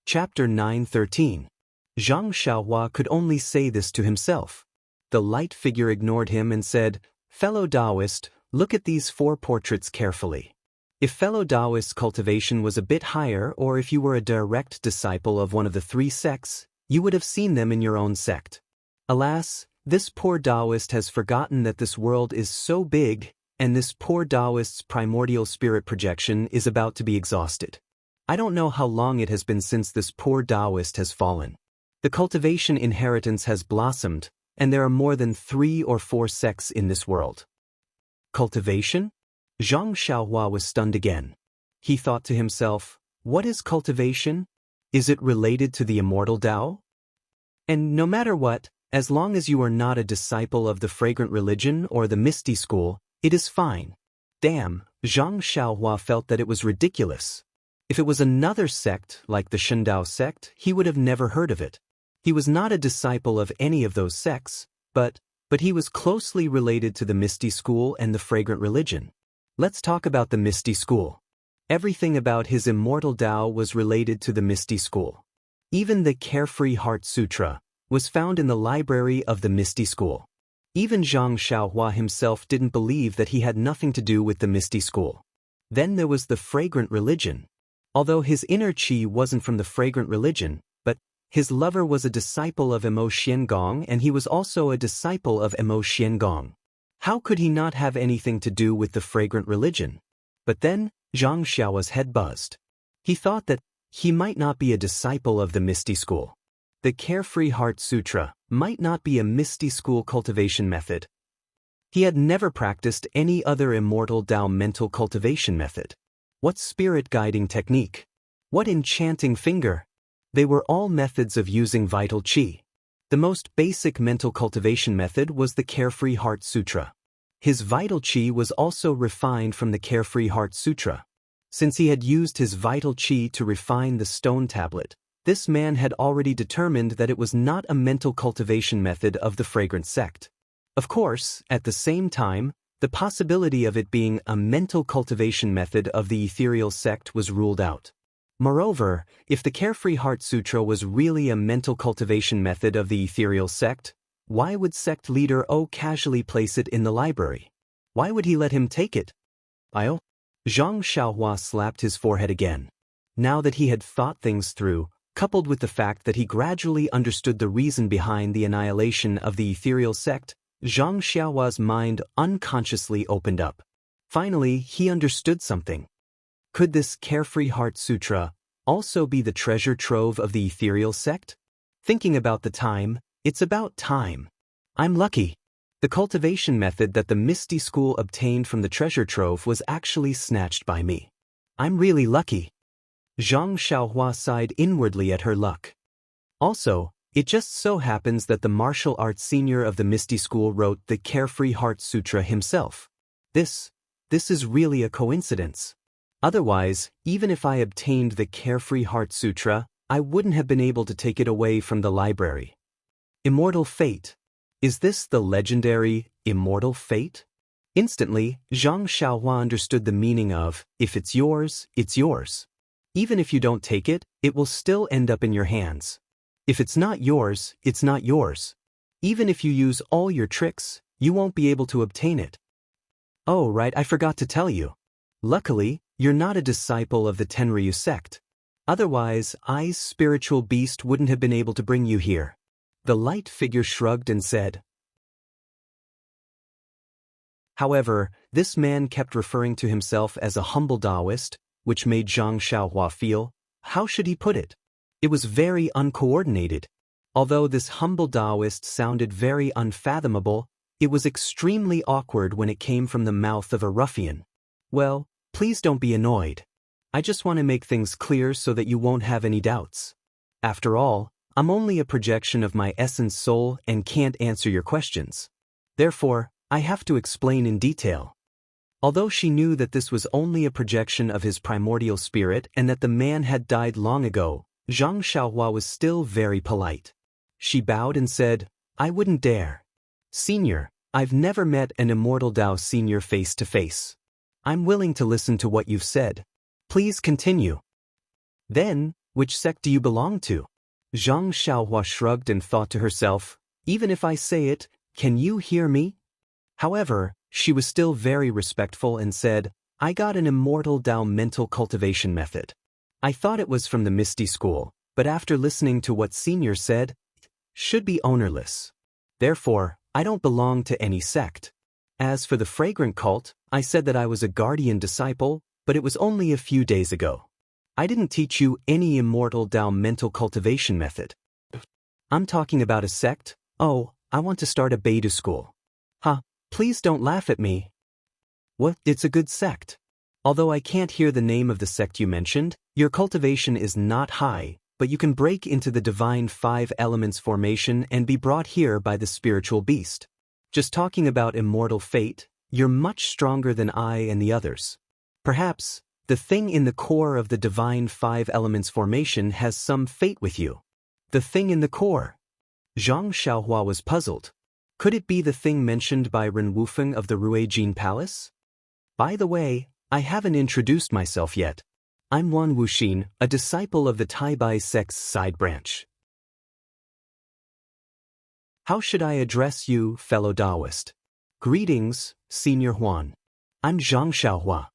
Chapter 9:13. Zhang Xiaohua could only say this to himself. The light figure ignored him and said, "Fellow Taoist, look at these 4 portraits carefully. If fellow Taoist cultivation was a bit higher, or if you were a direct disciple of one of the 3 sects, you would have seen them in your own sect. Alas, this poor Taoist has forgotten that this world is so big, and this poor Taoist's primordial spirit projection is about to be exhausted. I don't know how long it has been since this poor Taoist has fallen. The cultivation inheritance has blossomed, and there are more than 3 or 4 sects in this world." Cultivation? Zhang Xiaohua was stunned again. He thought to himself, what is cultivation? Is it related to the immortal Tao? And no matter what, as long as you are not a disciple of the fragrant religion or the misty school, it is fine. Damn, Zhang Xiaohua felt that it was ridiculous. If it was another sect, like the Shendao sect, he would have never heard of it. He was not a disciple of any of those sects, but he was closely related to the Misty School and the Fragrant Religion. Let's talk about the Misty School. Everything about his immortal Tao was related to the Misty School. Even the Carefree Heart Sutra was found in the library of the Misty School. Even Zhang Xiaohua himself didn't believe that he had nothing to do with the Misty School. Then there was the Fragrant Religion. Although his inner qi wasn't from the Fragrant Religion, but his lover was a disciple of Emo Xiangong, and he was also a disciple of Emo Xiangong. How could he not have anything to do with the Fragrant Religion? But then, Zhang Xiaohua's head buzzed. He thought that he might not be a disciple of the Misty School. The Carefree Heart Sutra might not be a Misty School cultivation method. He had never practiced any other immortal Tao mental cultivation method. What spirit guiding technique? What enchanting finger? They were all methods of using vital qi. The most basic mental cultivation method was the Carefree Heart Sutra. His vital qi was also refined from the Carefree Heart Sutra. Since he had used his vital qi to refine the stone tablet, this man had already determined that it was not a mental cultivation method of the Fragrant sect. Of course, at the same time, the possibility of it being a mental cultivation method of the ethereal sect was ruled out. Moreover, if the Carefree Heart Sutra was really a mental cultivation method of the ethereal sect, why would sect leader O casually place it in the library? Why would he let him take it? Zhang Xiaohua slapped his forehead again. Now that he had thought things through, coupled with the fact that he gradually understood the reason behind the annihilation of the ethereal sect, Zhang Xiaohua's mind unconsciously opened up. Finally, he understood something. Could this Carefree Heart Sutra also be the treasure trove of the ethereal sect? Thinking about the time, it's about time. I'm lucky. The cultivation method that the Misty School obtained from the treasure trove was actually snatched by me. I'm really lucky. Zhang Xiaohua sighed inwardly at her luck. Also, it just so happens that the martial arts senior of the Misty School wrote the Carefree Heart Sutra himself. This is really a coincidence. Otherwise, even if I obtained the Carefree Heart Sutra, I wouldn't have been able to take it away from the library. Immortal fate. Is this the legendary immortal fate? Instantly, Zhang Xiaohua understood the meaning of, if it's yours, it's yours. Even if you don't take it, it will still end up in your hands. If it's not yours, it's not yours. Even if you use all your tricks, you won't be able to obtain it. Oh right, I forgot to tell you. Luckily, you're not a disciple of the Tenryu sect. Otherwise, I's spiritual beast wouldn't have been able to bring you here. The light figure shrugged and said. However, this man kept referring to himself as a humble Taoist, which made Zhang Xiaohua feel, how should he put it? It was very uncoordinated. Although this humble Taoist sounded very unfathomable, it was extremely awkward when it came from the mouth of a ruffian. Well, please don't be annoyed. I just want to make things clear so that you won't have any doubts. After all, I'm only a projection of my essence soul and can't answer your questions. Therefore, I have to explain in detail. Although she knew that this was only a projection of his primordial spirit and that the man had died long ago, Zhang Xiaohua was still very polite. She bowed and said, I wouldn't dare. Senior, I've never met an immortal Tao senior face to face. I'm willing to listen to what you've said. Please continue. Then, Which sect do you belong to? Zhang Xiaohua shrugged and thought to herself, even if I say it, can you hear me? However, she was still very respectful and said, I got an immortal Dao mental cultivation method. I thought it was from the Misty School, but after listening to what Senior said, it should be ownerless. Therefore, I don't belong to any sect. As for the fragrant cult, I said that I was a guardian disciple, but it was only a few days ago. I didn't teach you any immortal Dao mental cultivation method. I'm talking about a sect. Oh, I want to start a Beidou school. Huh, please don't laugh at me. What? It's a good sect. Although I can't hear the name of the sect you mentioned, your cultivation is not high, but you can break into the divine 5 elements formation and be brought here by the spiritual beast. Just talking about immortal fate, you're much stronger than I and the others. Perhaps, the thing in the core of the divine 5 elements formation has some fate with you. The thing in the core. Zhang Xiaohua was puzzled. Could it be the thing mentioned by Ren Wufeng of the Ruijin Palace? By the way, I haven't introduced myself yet. I'm Wan Wuxin, a disciple of the Taibai sect's side branch. How should I address you, fellow Taoist? Greetings, Senior Huan. I'm Zhang Xiaohua.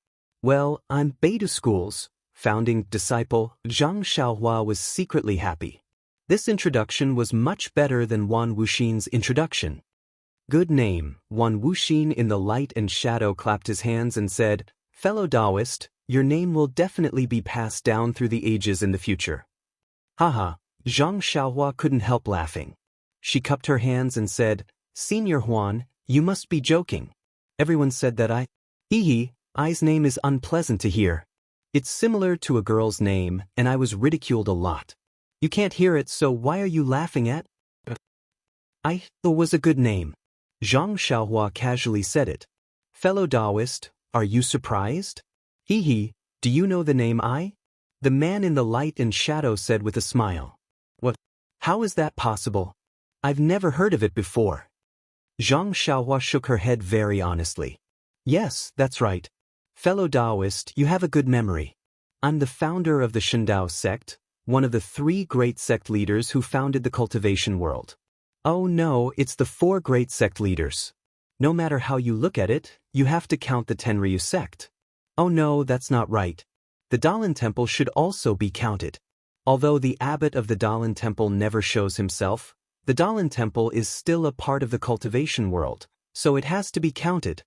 Well, I'm Beidou School's founding disciple. Zhang Xiaohua was secretly happy. This introduction was much better than Wan Wuxin's introduction. Good name. Wan Wuxin in the light and shadow clapped his hands and said, Fellow Taoist, your name will definitely be passed down through the ages in the future. Haha, Zhang Xiaohua couldn't help laughing. She cupped her hands and said, Senior Huan, you must be joking. Everyone said that I's name is unpleasant to hear. It's similar to a girl's name, and I was ridiculed a lot. You can't hear it, so why are you laughing at? I was a good name. Zhang Xiaohua casually said it. Fellow Taoist, are you surprised? Do you know the name I? The man in the light and shadow said with a smile. What? How is that possible? I've never heard of it before. Zhang Xiaohua shook her head very honestly. Yes, that's right. Fellow Taoist, you have a good memory. I'm the founder of the Shendao sect, one of the 3 great sect leaders who founded the cultivation world. Oh no, it's the 4 great sect leaders. No matter how you look at it, you have to count the Tenryu sect. Oh no, that's not right. The Dalan Temple should also be counted. Although the abbot of the Dalan Temple never shows himself, the Dalan Temple is still a part of the cultivation world, so it has to be counted.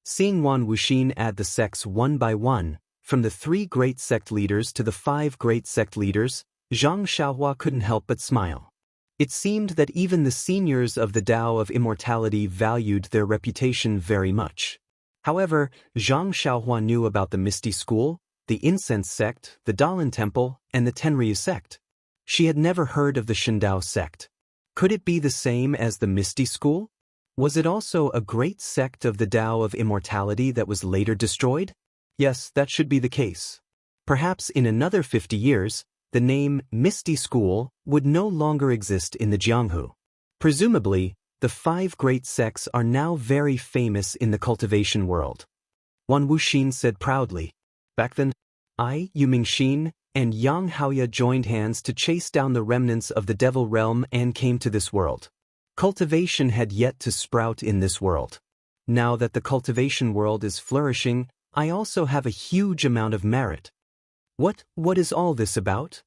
Seeing Wan Wuxin add the sects one by one, from the 3 great sect leaders to the 5 great sect leaders, Zhang Xiaohua couldn't help but smile. It seemed that even the seniors of the Tao of Immortality valued their reputation very much. However, Zhang Xiaohua knew about the Misty School, the Incense sect, the Dalan Temple, and the Tenryu sect. She had never heard of the Shendao sect. Could it be the same as the Misty School? Was it also a great sect of the Tao of Immortality that was later destroyed? Yes, that should be the case. Perhaps in another 50 years, the name Misty School would no longer exist in the Jianghu. Presumably, the 5 great sects are now very famous in the cultivation world. Wan Wuxin said proudly. Back then, I, Yu Mingxin, and Yang Haoya joined hands to chase down the remnants of the Devil Realm and came to this world. Cultivation had yet to sprout in this world. Now that the cultivation world is flourishing, I also have a huge amount of merit. What is all this about?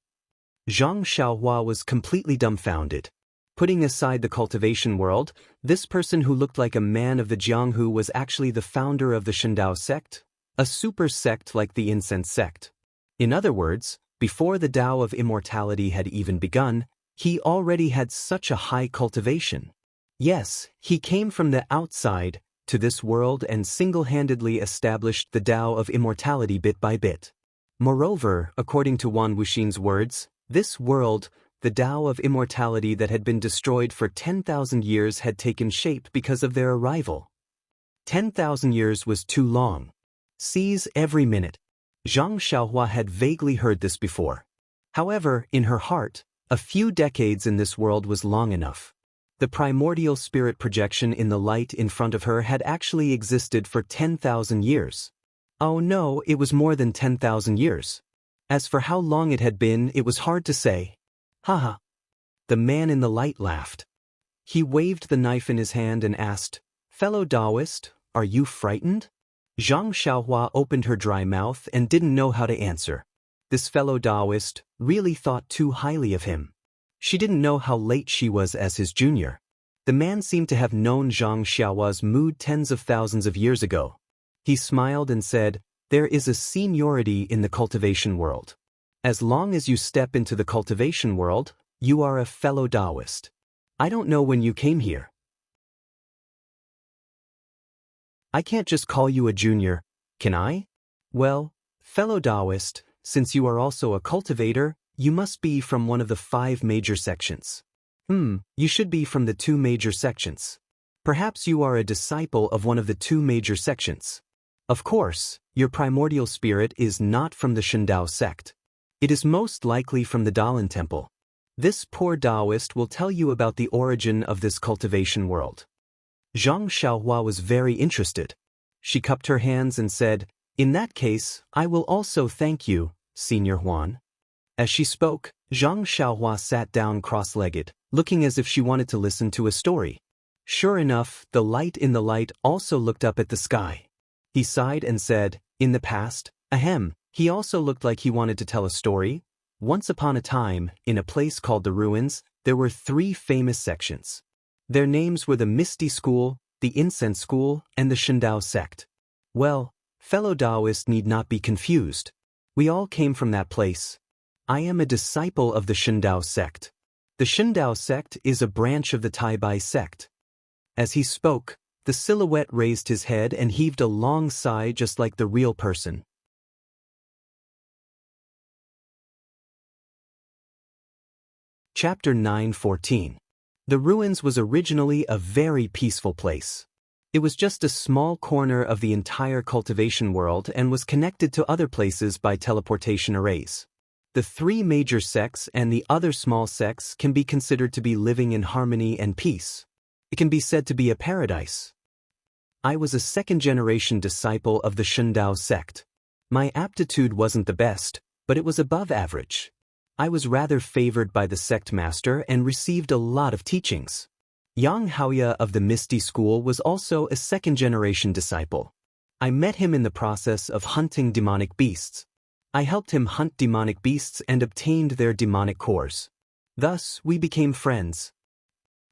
Zhang Xiaohua was completely dumbfounded. Putting aside the cultivation world, this person who looked like a man of the Jianghu was actually the founder of the Shendao sect, a super sect like the Incense sect. In other words, before the Tao of Immortality had even begun, he already had such a high cultivation. Yes, he came from the outside to this world and single-handedly established the Tao of Immortality bit by bit. Moreover, according to Wan Wuxin's words, this world, the Tao of Immortality that had been destroyed for 10,000 years had taken shape because of their arrival. 10,000 years was too long. Seize every minute. Zhang Xiaohua had vaguely heard this before. However, in her heart, a few decades in this world was long enough. The primordial spirit projection in the light in front of her had actually existed for 10,000 years. Oh no, it was more than 10,000 years. As for how long it had been, it was hard to say. Haha. The man in the light laughed. He waved the knife in his hand and asked, "Fellow Taoist, are you frightened?" Zhang Xiaohua opened her dry mouth and didn't know how to answer. This fellow Taoist really thought too highly of him. She didn't know how late she was as his junior. The man seemed to have known Zhang Xiaohua's mood tens of thousands of years ago. He smiled and said, "There is a seniority in the cultivation world. As long as you step into the cultivation world, you are a fellow Taoist. I don't know when you came here. I can't just call you a junior, can I? Well, fellow Taoist, since you are also a cultivator, you must be from one of the 5 major sections. You should be from the 2 major sections. Perhaps you are a disciple of one of the 2 major sections. Of course, your primordial spirit is not from the Shindao sect. It is most likely from the Dalan temple. This poor Taoist will tell you about the origin of this cultivation world." Zhang Xiaohua was very interested. She cupped her hands and said, "In that case, I will also thank you, Senior Huan." As she spoke, Zhang Xiaohua sat down cross-legged, looking as if she wanted to listen to a story. Sure enough, the light in the light also looked up at the sky. He sighed and said, "In the past, ahem." He also looked like he wanted to tell a story. Once upon a time, in a place called the Ruins, there were 3 famous sections. Their names were the Misty School, the Incense School, and the Shindao sect. Well, fellow Taoists need not be confused. We all came from that place. I am a disciple of the Shindao sect. The Shindao sect is a branch of the Taibai sect. As he spoke, the silhouette raised his head and heaved a long sigh just like the real person. Chapter 9:14. The Ruins was originally a very peaceful place. It was just a small corner of the entire cultivation world and was connected to other places by teleportation arrays. The 3 major sects and the other small sects can be considered to be living in harmony and peace. It can be said to be a paradise. I was a 2nd-generation disciple of the Shindao sect. My aptitude wasn't the best, but it was above average. I was rather favored by the sect master and received a lot of teachings. Yang Haoya of the Misty School was also a 2nd-generation disciple. I met him in the process of hunting demonic beasts. I helped him hunt demonic beasts and obtained their demonic cores. Thus, we became friends.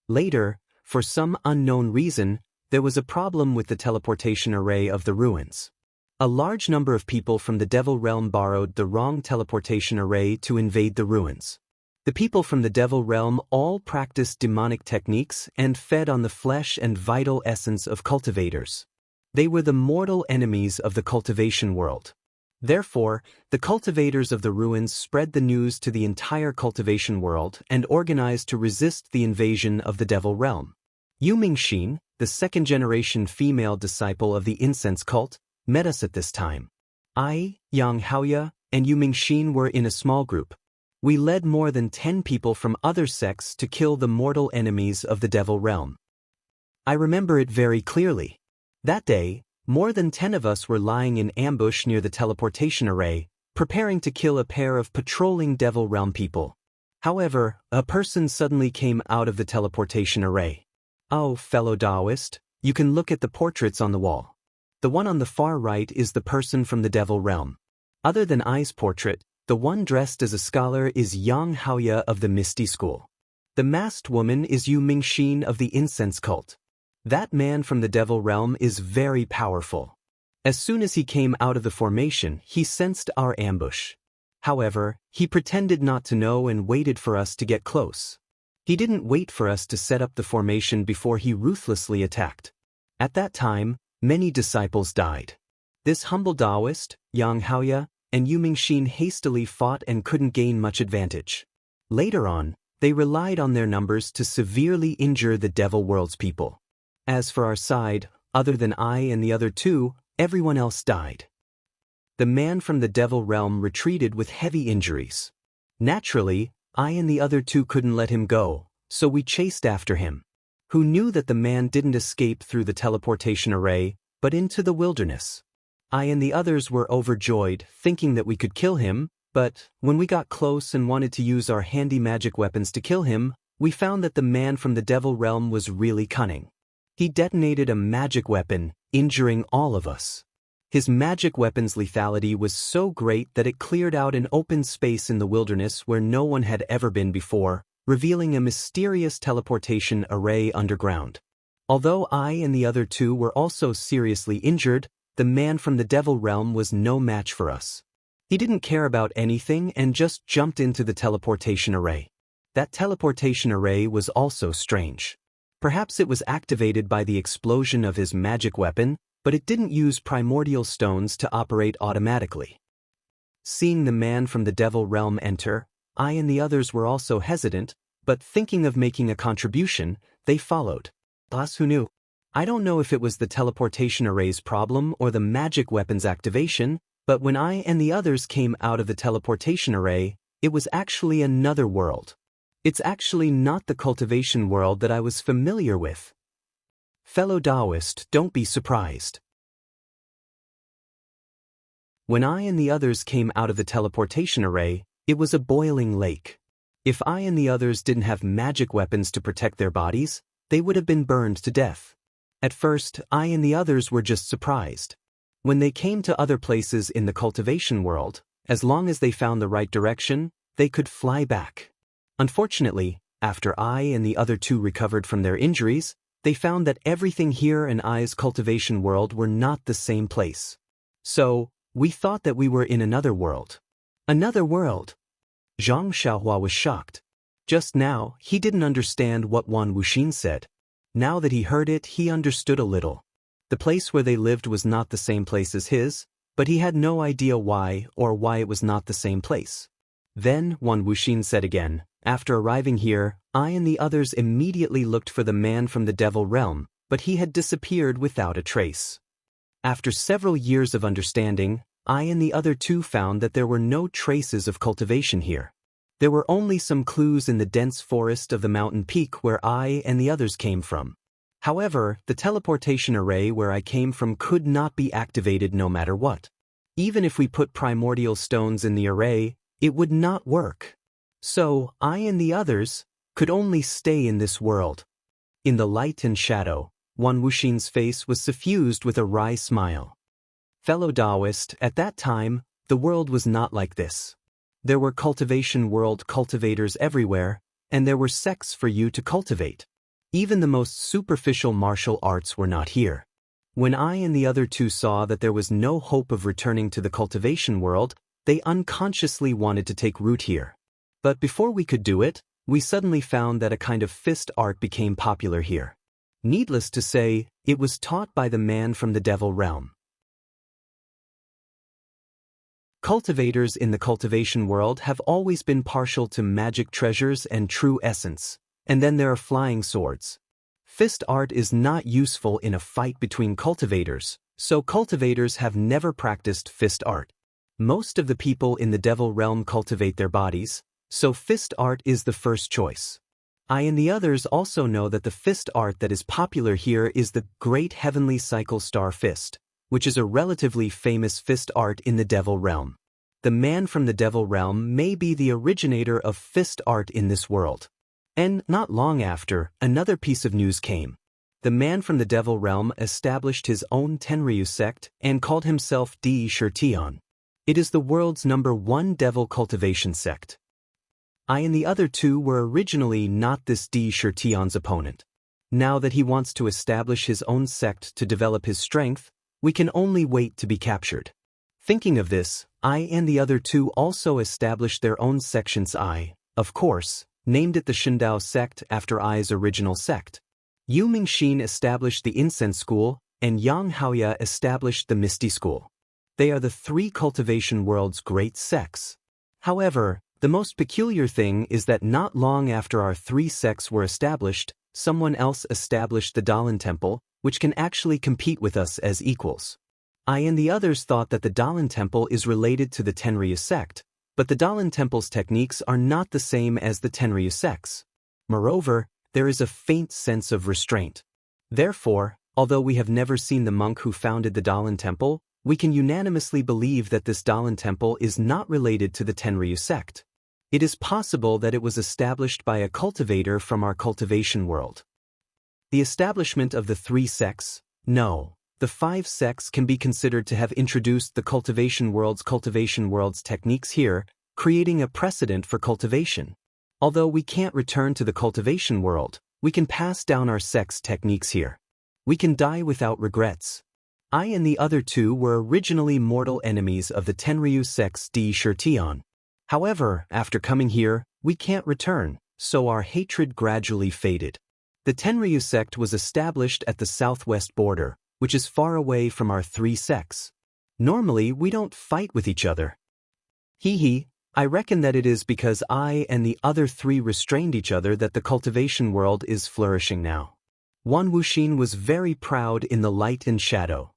Later, for some unknown reason, there was a problem with the teleportation array of the Ruins. A large number of people from the Devil Realm borrowed the wrong teleportation array to invade the Ruins. The people from the Devil Realm all practiced demonic techniques and fed on the flesh and vital essence of cultivators. They were the mortal enemies of the cultivation world. Therefore, the cultivators of the Ruins spread the news to the entire cultivation world and organized to resist the invasion of the Devil Realm. Yu Mingxin, the 2nd-generation female disciple of the incense cult, met us at this time. I, Yang Haoya, and Yu Mingxin were in a small group. We led more than 10 people from other sects to kill the mortal enemies of the Devil Realm. I remember it very clearly. That day, more than 10 of us were lying in ambush near the teleportation array, preparing to kill a pair of patrolling Devil Realm people. However, a person suddenly came out of the teleportation array. Oh, fellow Taoist, you can look at the portraits on the wall. The one on the far right is the person from the Devil Realm. Other than Ai's portrait, the one dressed as a scholar is Yang Haoya of the Misty School. The masked woman is Yu Mingxin of the Incense Cult. That man from the Devil Realm is very powerful. As soon as he came out of the formation, he sensed our ambush. However, he pretended not to know and waited for us to get close. He didn't wait for us to set up the formation before he ruthlessly attacked. At that time, many disciples died. This humble Taoist, Yang Haoya, and Yu Mingxin hastily fought and couldn't gain much advantage. Later on, they relied on their numbers to severely injure the Devil World's people. As for our side, other than I and the other 2, everyone else died. The man from the Devil Realm retreated with heavy injuries. Naturally, I and the other 2 couldn't let him go, so we chased after him. Who knew that the man didn't escape through the teleportation array, but into the wilderness. I and the others were overjoyed, thinking that we could kill him, But when we got close and wanted to use our handy magic weapons to kill him, we found that the man from the devil realm was really cunning. He detonated a magic weapon, injuring all of us. His magic weapon's lethality was so great that it cleared out an open space in the wilderness where no one had ever been before, revealing a mysterious teleportation array underground. Although I and the other two were also seriously injured, the man from the devil realm was no match for us. He didn't care about anything and just jumped into the teleportation array. That teleportation array was also strange. Perhaps it was activated by the explosion of his magic weapon, but it didn't use primordial stones to operate automatically. Seeing the man from the devil realm enter, I and the others were also hesitant, but thinking of making a contribution, they followed. Us who knew? I don't know if it was the teleportation array's problem or the magic weapon's activation, but when I and the others came out of the teleportation array, it was actually another world. It's actually not the cultivation world that I was familiar with. Fellow Taoist, don't be surprised. When I and the others came out of the teleportation array, it was a boiling lake. If I and the others didn't have magic weapons to protect their bodies, they would have been burned to death. At first, I and the others were just surprised. When they came to other places in the cultivation world, as long as they found the right direction, they could fly back. Unfortunately, after I and the other two recovered from their injuries, they found that everything here in I's cultivation world were not the same place. So, we thought that we were in another world. Another world? Zhang Xiaohua was shocked. Just now, he didn't understand what Wan Wuxin said. Now that he heard it, he understood a little. The place where they lived was not the same place as his, but he had no idea why or why it was not the same place. Then, Wan Wuxin said again, after arriving here, I and the others immediately looked for the man from the devil realm, but he had disappeared without a trace. After several years of understanding, I and the other two found that there were no traces of cultivation here. There were only some clues in the dense forest of the mountain peak where I and the others came from. However, the teleportation array where I came from could not be activated no matter what. Even if we put primordial stones in the array, it would not work. So, I and the others could only stay in this world. In the light and shadow, Wan Wuxin's face was suffused with a wry smile. Fellow Taoist, at that time, the world was not like this. There were cultivation world cultivators everywhere, and there were sects for you to cultivate. Even the most superficial martial arts were not here. When I and the other two saw that there was no hope of returning to the cultivation world, they unconsciously wanted to take root here. But before we could do it, we suddenly found that a kind of fist art became popular here. Needless to say, it was taught by the man from the devil realm. Cultivators in the cultivation world have always been partial to magic treasures and true essence, and then there are flying swords. Fist art is not useful in a fight between cultivators, so cultivators have never practiced fist art. Most of the people in the devil realm cultivate their bodies, so fist art is the first choice. I and the others also know that the fist art that is popular here is the Great Heavenly Cycle Star Fist, which is a relatively famous fist art in the devil realm. The man from the devil realm may be the originator of fist art in this world. And not long after, another piece of news came. The man from the devil realm established his own Tenryu sect and called himself Di Shirtion. It is the world's #1 devil cultivation sect. I and the other two were originally not this Di Shirtion's opponent. Now that he wants to establish his own sect to develop his strength, we can only wait to be captured. Thinking of this, I and the other two also established their own sections. I, of course, named it the Shindao sect after I's original sect. Yu Mingxin established the Incense School, and Yang Haoya established the Misty School. They are the three cultivation world's great sects. However, the most peculiar thing is that not long after our three sects were established, someone else established the Dalan Temple, which can actually compete with us as equals. I and the others thought that the Dalan Temple is related to the Tenryu sect, but the Dalan Temple's techniques are not the same as the Tenryu sects. Moreover, there is a faint sense of restraint. Therefore, although we have never seen the monk who founded the Dalan Temple, we can unanimously believe that this Dalan temple is not related to the Tenryu sect. It is possible that it was established by a cultivator from our cultivation world. The establishment of the 3 sects? No. The 5 sects can be considered to have introduced the cultivation world's techniques here, creating a precedent for cultivation. Although we can't return to the cultivation world, we can pass down our sect's techniques here. We can die without regrets. I and the other 2 were originally mortal enemies of the Tenryu sect's Di Shirtion. However, after coming here, we can't return, so our hatred gradually faded. The Tenryu sect was established at the southwest border, which is far away from our 3 sects. Normally, we don't fight with each other. I reckon that it is because I and the other 3 restrained each other that the cultivation world is flourishing now. Wan Wuxin was very proud in the light and shadow.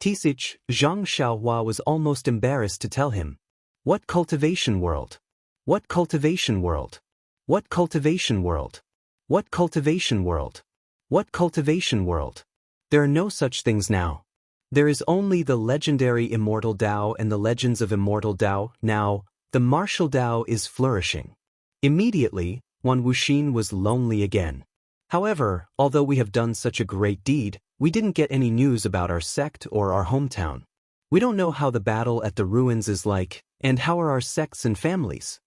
Tisich, Zhang Xiaohua was almost embarrassed to tell him. What cultivation world? What cultivation world? What cultivation world? What cultivation world? What cultivation world? There are no such things now. There is only the legendary Immortal Dao and the legends of Immortal Dao. Now, the martial Dao is flourishing. Immediately, Wan Wuxin was lonely again. However, although we have done such a great deed, we didn't get any news about our sect or our hometown. We don't know how the battle at the ruins is like, and how are our sects and families.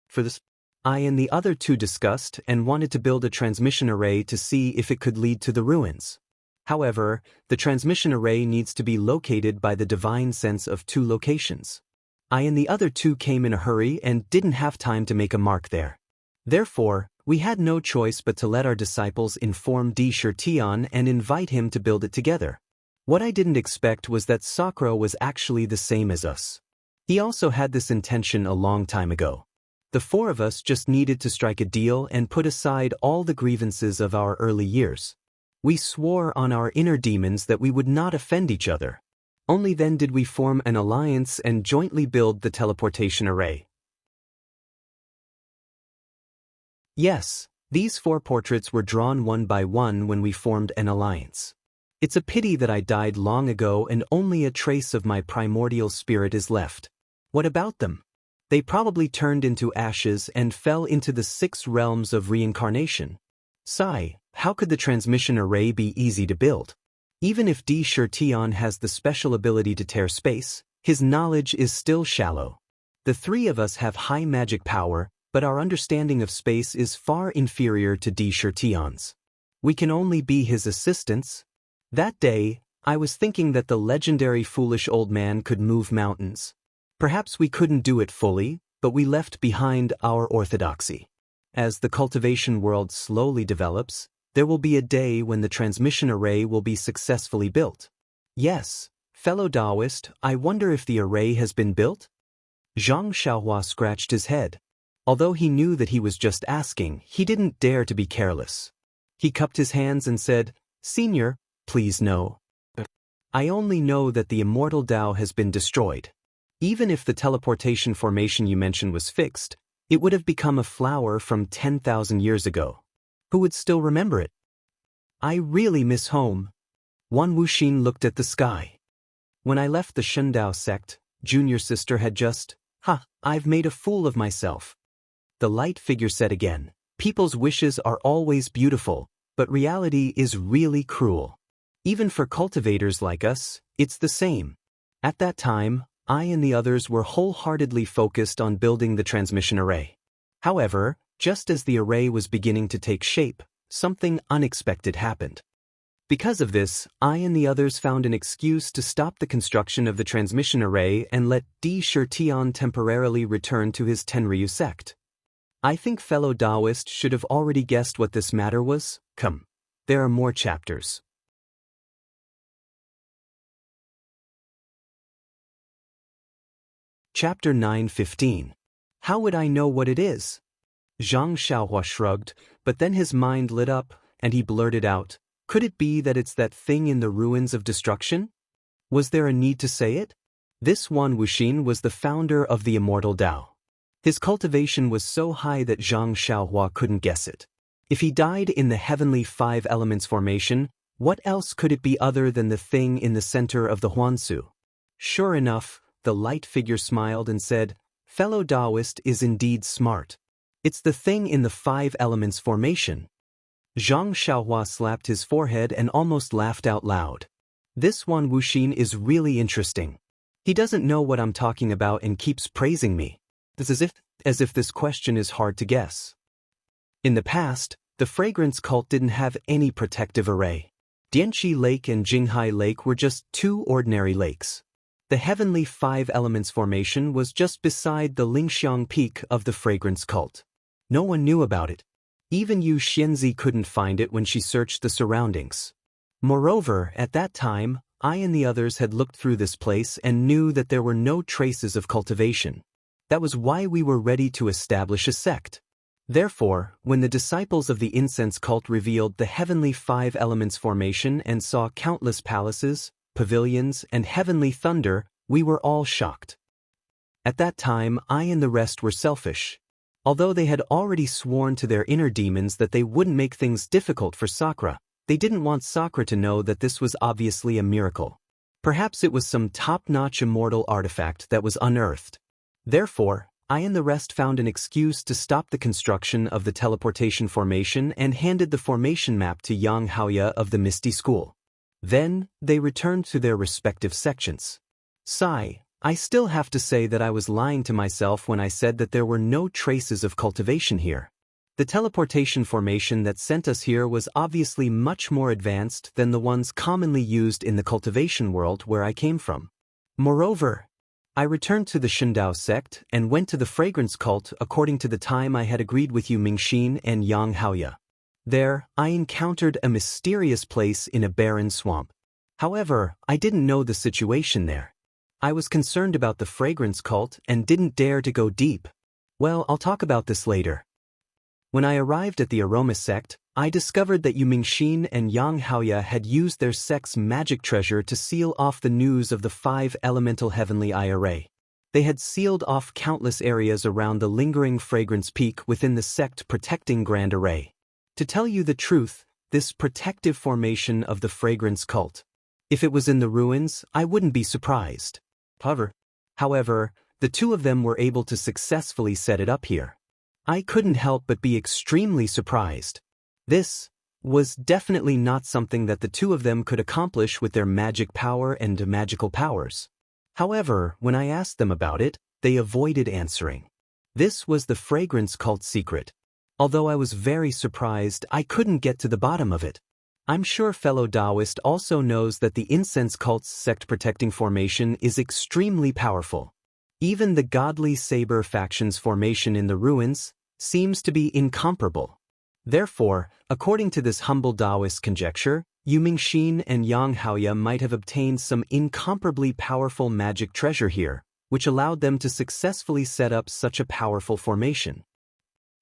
For this, I and the other 2 discussed and wanted to build a transmission array to see if it could lead to the ruins. However, the transmission array needs to be located by the divine sense of 2 locations. I and the other 2 came in a hurry and didn't have time to make a mark there. Therefore, we had no choice but to let our disciples inform Di Shirtion and invite him to build it together. What I didn't expect was that Sakura was actually the same as us. He also had this intention a long time ago. The 4 of us just needed to strike a deal and put aside all the grievances of our early years. We swore on our inner demons that we would not offend each other. Only then did we form an alliance and jointly build the teleportation array. Yes, these 4 portraits were drawn one by one when we formed an alliance. It's a pity that I died long ago and only a trace of my primordial spirit is left. What about them? They probably turned into ashes and fell into the 6 realms of reincarnation. Sigh, how could the transmission array be easy to build? Even if Di Shirtion has the special ability to tear space, his knowledge is still shallow. The 3 of us have high magic power, but our understanding of space is far inferior to Di Shirtion's. We can only be his assistants. That day, I was thinking that the legendary foolish old man could move mountains. Perhaps we couldn't do it fully, but we left behind our orthodoxy. As the cultivation world slowly develops, there will be a day when the transmission array will be successfully built. Yes, fellow Taoist, I wonder if the array has been built? Zhang Xiaohua scratched his head. Although he knew that he was just asking, he didn't dare to be careless. He cupped his hands and said, "Senior, please no. I only know that the Immortal Dao has been destroyed. Even if the teleportation formation you mentioned was fixed, it would have become a flower from 10,000 years ago. Who would still remember it? I really miss home." Wan Wuxin looked at the sky. When I left the Shundao sect, junior sister had just, I've made a fool of myself. The light figure said again, people's wishes are always beautiful, but reality is really cruel. Even for cultivators like us, it's the same. At that time, I and the others were wholeheartedly focused on building the transmission array. However, just as the array was beginning to take shape, something unexpected happened. Because of this, I and the others found an excuse to stop the construction of the transmission array and let Di Shirtion temporarily return to his Tenryu sect. I think fellow Taoist should have already guessed what this matter was. Come, there are more chapters. Chapter 9:15. How would I know what it is? Zhang Xiaohua shrugged, but then his mind lit up, and he blurted out, could it be that it's that thing in the ruins of destruction? Was there a need to say it? This Wan Wuxin was the founder of the Immortal Dao. His cultivation was so high that Zhang Xiaohua couldn't guess it. If he died in the heavenly 5 elements formation, what else could it be other than the thing in the center of the Huansu? Sure enough, the light figure smiled and said, "Fellow Taoist is indeed smart. It's the thing in the 5 elements formation." Zhang Xiaohua slapped his forehead and almost laughed out loud. This one Wuxin is really interesting. He doesn't know what I'm talking about and keeps praising me. It's as if this question is hard to guess. In the past, the fragrance cult didn't have any protective array. Dianqi Lake and Jinghai Lake were just 2 ordinary lakes. The heavenly 5 elements formation was just beside the Lingxiang Peak of the fragrance cult. No one knew about it. Even Yu Xianzi couldn't find it when she searched the surroundings. Moreover, at that time, I and the others had looked through this place and knew that there were no traces of cultivation. That was why we were ready to establish a sect. Therefore, when the disciples of the incense cult revealed the heavenly 5 elements formation and saw countless palaces, pavilions, and heavenly thunder, we were all shocked. At that time, I and the rest were selfish. Although they had already sworn to their inner demons that they wouldn't make things difficult for Sakura, they didn't want Sakura to know that this was obviously a miracle. Perhaps it was some top-notch immortal artifact that was unearthed. Therefore, I and the rest found an excuse to stop the construction of the teleportation formation and handed the formation map to Yang Haoya of the Misty School. Then, they returned to their respective sections. Sigh. I still have to say that I was lying to myself when I said that there were no traces of cultivation here. The teleportation formation that sent us here was obviously much more advanced than the ones commonly used in the cultivation world where I came from. Moreover, I returned to the Shindao sect and went to the fragrance cult according to the time I had agreed with you Mingxin and Yang Haoya. There, I encountered a mysterious place in a barren swamp. However, I didn't know the situation there. I was concerned about the fragrance cult and didn't dare to go deep. Well, I'll talk about this later. When I arrived at the aroma sect, I discovered that Yu Mingxin and Yang Haoya had used their sect's magic treasure to seal off the news of the 5 elemental heavenly eye array. They had sealed off countless areas around the lingering fragrance peak within the sect protecting Grand Array. To tell you the truth, this protective formation of the fragrance cult. If it was in the ruins, I wouldn't be surprised. However, the 2 of them were able to successfully set it up here. I couldn't help but be extremely surprised. This was definitely not something that the 2 of them could accomplish with their magic power and magical powers. However, when I asked them about it, they avoided answering. This was the fragrance cult secret. Although I was very surprised, I couldn't get to the bottom of it. I'm sure fellow Taoist also knows that the incense cult's sect-protecting formation is extremely powerful. Even the godly saber faction's formation in the ruins seems to be incomparable. Therefore, according to this humble Taoist conjecture, Yu Mingxin and Yang Haoya might have obtained some incomparably powerful magic treasure here, which allowed them to successfully set up such a powerful formation.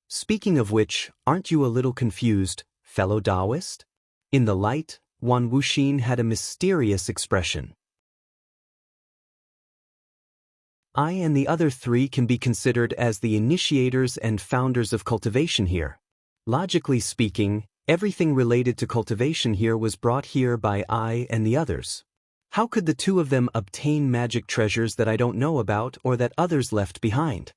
Speaking of which, aren't you a little confused, fellow Taoist? In the light, Wan Wuxin had a mysterious expression. I and the other 3 can be considered as the initiators and founders of cultivation here. Logically speaking, everything related to cultivation here was brought here by I and the others. How could the 2 of them obtain magic treasures that I don't know about or that others left behind?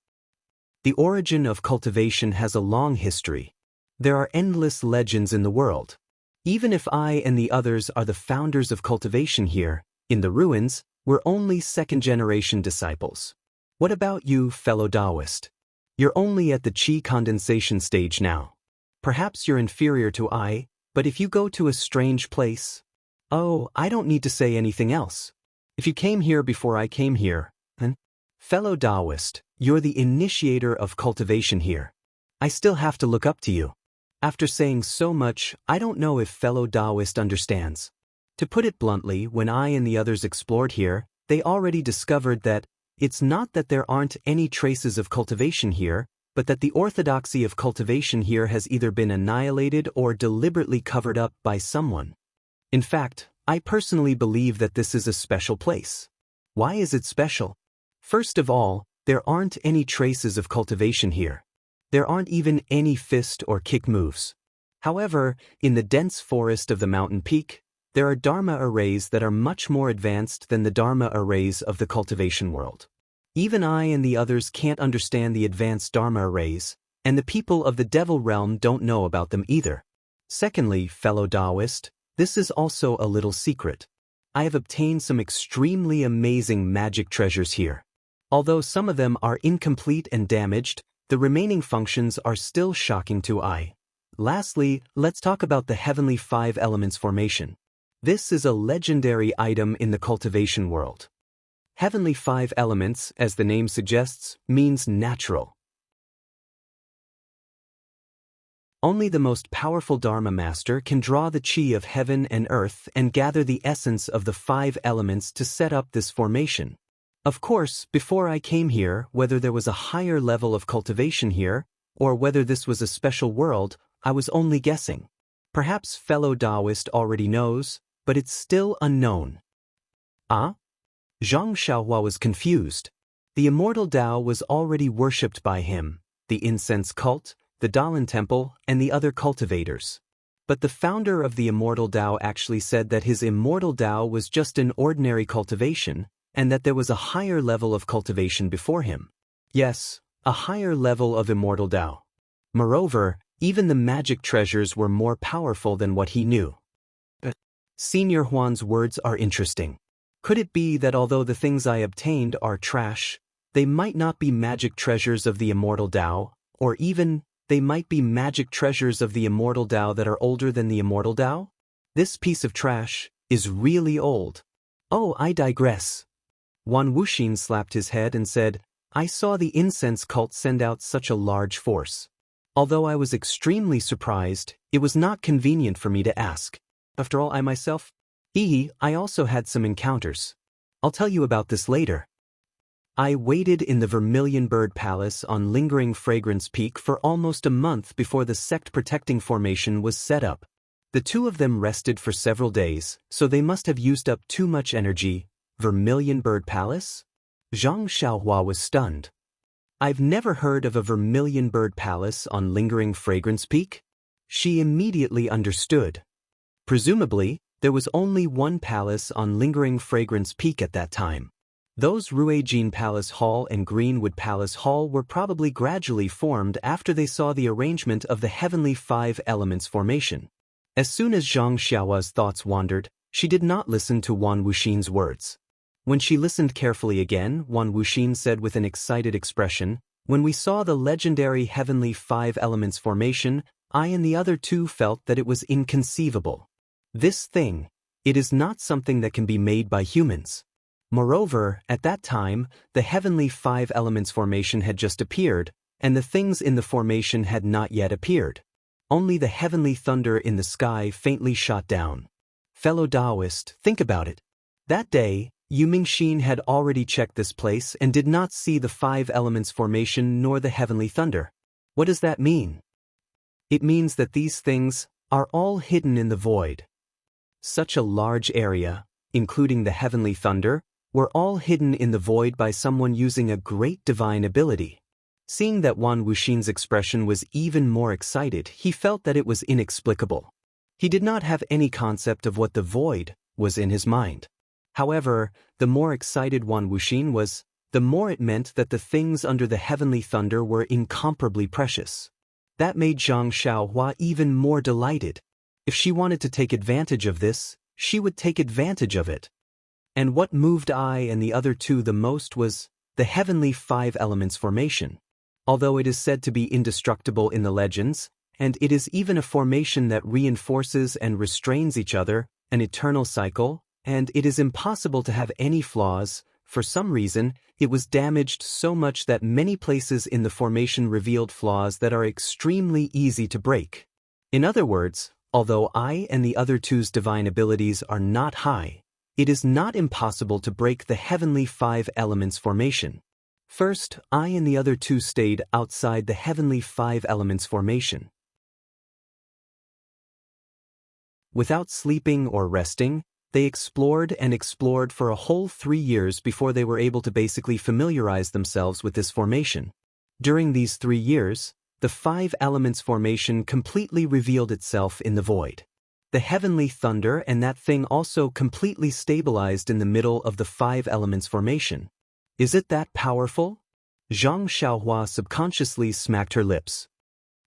The origin of cultivation has a long history. There are endless legends in the world. Even if I and the others are the founders of cultivation here, in the ruins, we're only 2nd-generation disciples. What about you, fellow Taoist? You're only at the qi condensation stage now. Perhaps you're inferior to I, but if you go to a strange place... Oh, I don't need to say anything else. If you came here before I came here, fellow Taoist, you're the initiator of cultivation here. I still have to look up to you. After saying so much, I don't know if fellow Taoist understands. To put it bluntly, when I and the others explored here, they already discovered that it's not that there aren't any traces of cultivation here, but that the orthodoxy of cultivation here has either been annihilated or deliberately covered up by someone. In fact, I personally believe that this is a special place. Why is it special? First of all, there aren't any traces of cultivation here. There aren't even any fist or kick moves. However, in the dense forest of the mountain peak, There are Dharma arrays that are much more advanced than the Dharma arrays of the cultivation world. Even I and the others can't understand the advanced Dharma arrays, and the people of the Devil realm don't know about them either. Secondly, fellow Taoist, this is also a little secret. I have obtained some extremely amazing magic treasures here. Although some of them are incomplete and damaged, the remaining functions are still shocking to I. Lastly, let's talk about the Heavenly Five Elements formation. This is a legendary item in the cultivation world. Heavenly Five Elements, as the name suggests, means natural. Only the most powerful Dharma master can draw the chi of heaven and earth and gather the essence of the five elements to set up this formation. Of course, before I came here, whether there was a higher level of cultivation here, or whether this was a special world, I was only guessing. Perhaps fellow Taoist already knows, but it's still unknown. Ah? Zhang Xiaohua was confused. The immortal Tao was already worshipped by him, the incense cult, the Dalan temple, and the other cultivators. But the founder of the immortal Tao actually said that his immortal Tao was just an ordinary cultivation, and that there was a higher level of cultivation before him. Yes, a higher level of immortal Tao. Moreover, even the magic treasures were more powerful than what he knew. Senior Huan's words are interesting. Could it be that although the things I obtained are trash, they might not be magic treasures of the immortal Tao, or even, they might be magic treasures of the immortal Tao that are older than the immortal Tao? This piece of trash is really old. Oh, I digress. Wan Wuxin slapped his head and said, I saw the incense cult send out such a large force. Although I was extremely surprised, it was not convenient for me to ask. After all, I myself, I also had some encounters. I'll tell you about this later. I waited in the Vermilion Bird Palace on Lingering Fragrance Peak for almost a month before the sect-protecting formation was set up. The two of them rested for several days, so they must have used up too much energy. Vermilion Bird Palace? Zhang Xiaohua was stunned. I've never heard of a Vermilion Bird Palace on Lingering Fragrance Peak. She immediately understood. Presumably, there was only one palace on Lingering Fragrance Peak at that time. Those Ruijin Palace Hall and Greenwood Palace Hall were probably gradually formed after they saw the arrangement of the Heavenly Five Elements formation. As soon as Zhang Xiaohua's thoughts wandered, she did not listen to Wan Wuxin's words. When she listened carefully again, Wan Wuxin said with an excited expression, when we saw the legendary Heavenly Five Elements formation, I and the other two felt that it was inconceivable. This thing, it is not something that can be made by humans. Moreover, at that time, the Heavenly Five Elements formation had just appeared, and the things in the formation had not yet appeared. Only the heavenly thunder in the sky faintly shot down. Fellow Taoist, think about it. That day, Yu Mingxin had already checked this place and did not see the Five Elements formation nor the heavenly thunder. What does that mean? It means that these things are all hidden in the void. Such a large area, including the heavenly thunder, were all hidden in the void by someone using a great divine ability. Seeing that Wan Wuxin's expression was even more excited, he felt that it was inexplicable. He did not have any concept of what the void was in his mind. However, the more excited Wan Wuxin was, the more it meant that the things under the heavenly thunder were incomparably precious. That made Zhang Xiaohua even more delighted. If she wanted to take advantage of this, she would take advantage of it. And what moved I and the other two the most was the Heavenly Five Elements formation. Although it is said to be indestructible in the legends, and it is even a formation that reinforces and restrains each other, an eternal cycle, and it is impossible to have any flaws, for some reason, it was damaged so much that many places in the formation revealed flaws that are extremely easy to break. In other words, although I and the other two's divine abilities are not high, it is not impossible to break the Heavenly Five Elements formation. First, I and the other two stayed outside the Heavenly Five Elements formation. Without sleeping or resting, they explored and explored for a whole 3 years before they were able to basically familiarize themselves with this formation. During these 3 years, the Five Elements formation completely revealed itself in the void. the heavenly thunder, and that thing also completely stabilized in the middle of the 5 elements formation. Is it that powerful? Zhang Xiaohua subconsciously smacked her lips.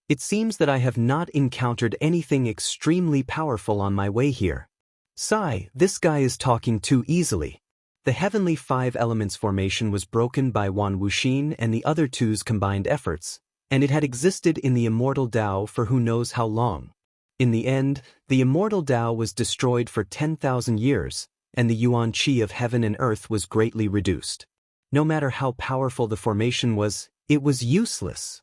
It seems that I have not encountered anything extremely powerful on my way here. Sigh, this guy is talking too easily. The heavenly 5 elements formation was broken by Wan Wuxin and the other two's combined efforts, and it had existed in the immortal Tao for who knows how long. In the end, the immortal Tao was destroyed for 10,000 years, and the yuan qi of heaven and earth was greatly reduced. No matter how powerful the formation was, it was useless.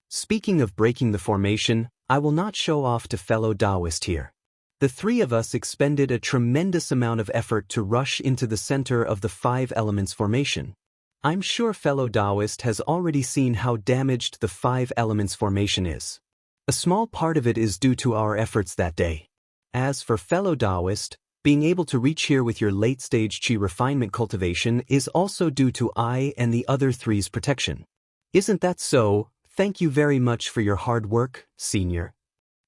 Speaking of breaking the formation, I will not show off to fellow Taoist here. The 3 of us expended a tremendous amount of effort to rush into the center of the 5 elements formation. I'm sure fellow Taoist has already seen how damaged the 5 elements formation is. A small part of it is due to our efforts that day. As for fellow Taoist, being able to reach here with your late-stage qi refinement cultivation is also due to I and the other 3's protection. Isn't that so? Thank you very much for your hard work, senior.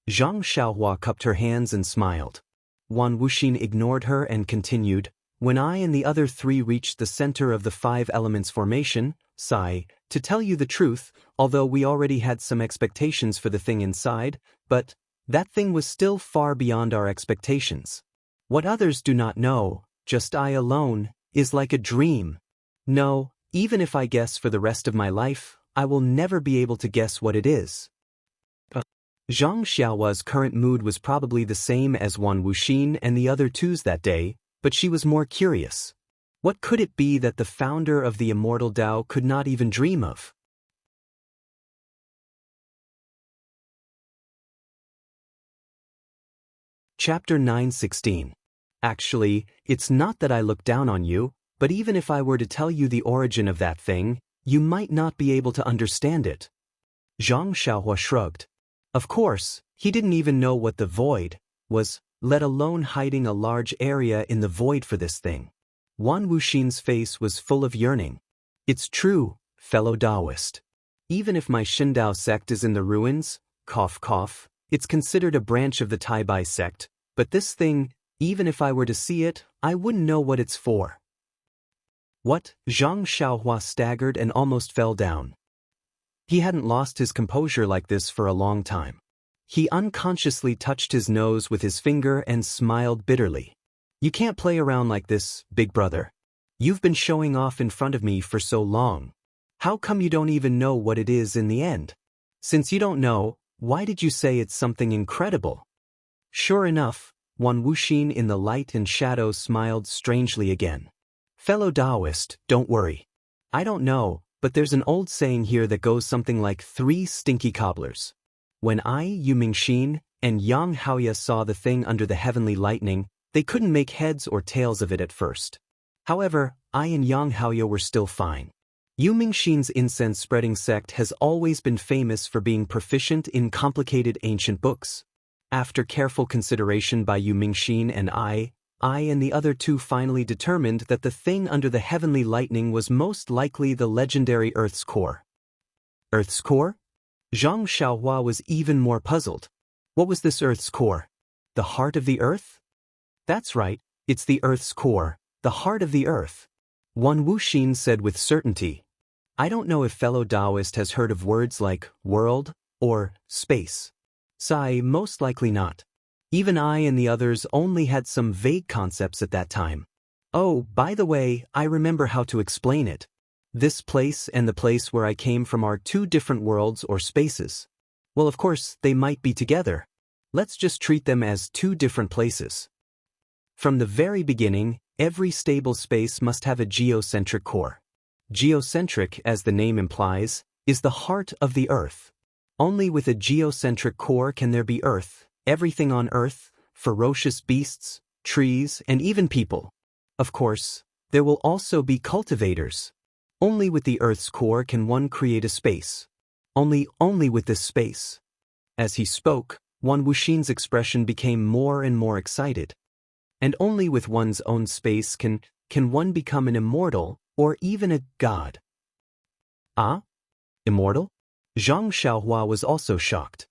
Zhang Xiaohua cupped her hands and smiled. Wan Wuxin ignored her and continued, when I and the other 3 reached the center of the 5 elements formation, sigh, to tell you the truth, although we already had some expectations for the thing inside, but that thing was still far beyond our expectations. What others do not know, just I alone, is like a dream. No, even if I guess for the rest of my life, I will never be able to guess what it is. Zhang Xiaohua's current mood was probably the same as Wan Wuxin and the other 2's that day, but she was more curious. What could it be that the founder of the immortal Tao could not even dream of? Chapter 9:16. Actually, it's not that I look down on you, but even if I were to tell you the origin of that thing, you might not be able to understand it. Zhang Xiaohua shrugged. Of course, he didn't even know what the void was, let alone hiding a large area in the void for this thing. Wan Wuxin's face was full of yearning. It's true, fellow Taoist. Even if my Shindao sect is in the ruins, cough cough, it's considered a branch of the Taibai sect, but this thing, even if I were to see it, I wouldn't know what it's for. What? Zhang Xiaohua staggered and almost fell down. He hadn't lost his composure like this for a long time. He unconsciously touched his nose with his finger and smiled bitterly. You can't play around like this, big brother. You've been showing off in front of me for so long. How come you don't even know what it is in the end? Since you don't know, why did you say it's something incredible? Sure enough, Wan Wuxin in the light and shadow smiled strangely again. Fellow Taoist, don't worry. I don't know, but there's an old saying here that goes something like 3 stinky cobblers. When I, Yu Mingxin, and Yang Haoya saw the thing under the heavenly lightning, they couldn't make heads or tails of it at first. However, I and Yang Haoya were still fine. Yu Mingxin's incense-spreading sect has always been famous for being proficient in complicated ancient books. After careful consideration by Yu Mingxin and I and the other 2 finally determined that the thing under the heavenly lightning was most likely the legendary Earth's core. Earth's core? Zhang Xiaohua was even more puzzled. What was this Earth's core? The heart of the Earth? That's right, it's the Earth's core, the heart of the Earth. Wan Wuxin said with certainty. I don't know if fellow Taoist has heard of words like world or space. Sigh, most likely not. Even I and the others only had some vague concepts at that time. Oh, by the way, I remember how to explain it. This place and the place where I came from are 2 different worlds or spaces. Well, of course, they might be together. Let's just treat them as 2 different places. From the very beginning, every stable space must have a geocentric core. Geocentric, as the name implies, is the heart of the Earth. Only with a geocentric core can there be Earth, everything on Earth, ferocious beasts, trees, and even people. Of course, there will also be cultivators. Only with the Earth's core can one create a space. Only with this space. As he spoke, Wan Wuxin's expression became more and more excited. And only with one's own space can one become an immortal, or even a god. Ah? Immortal? Zhang Xiaohua was also shocked.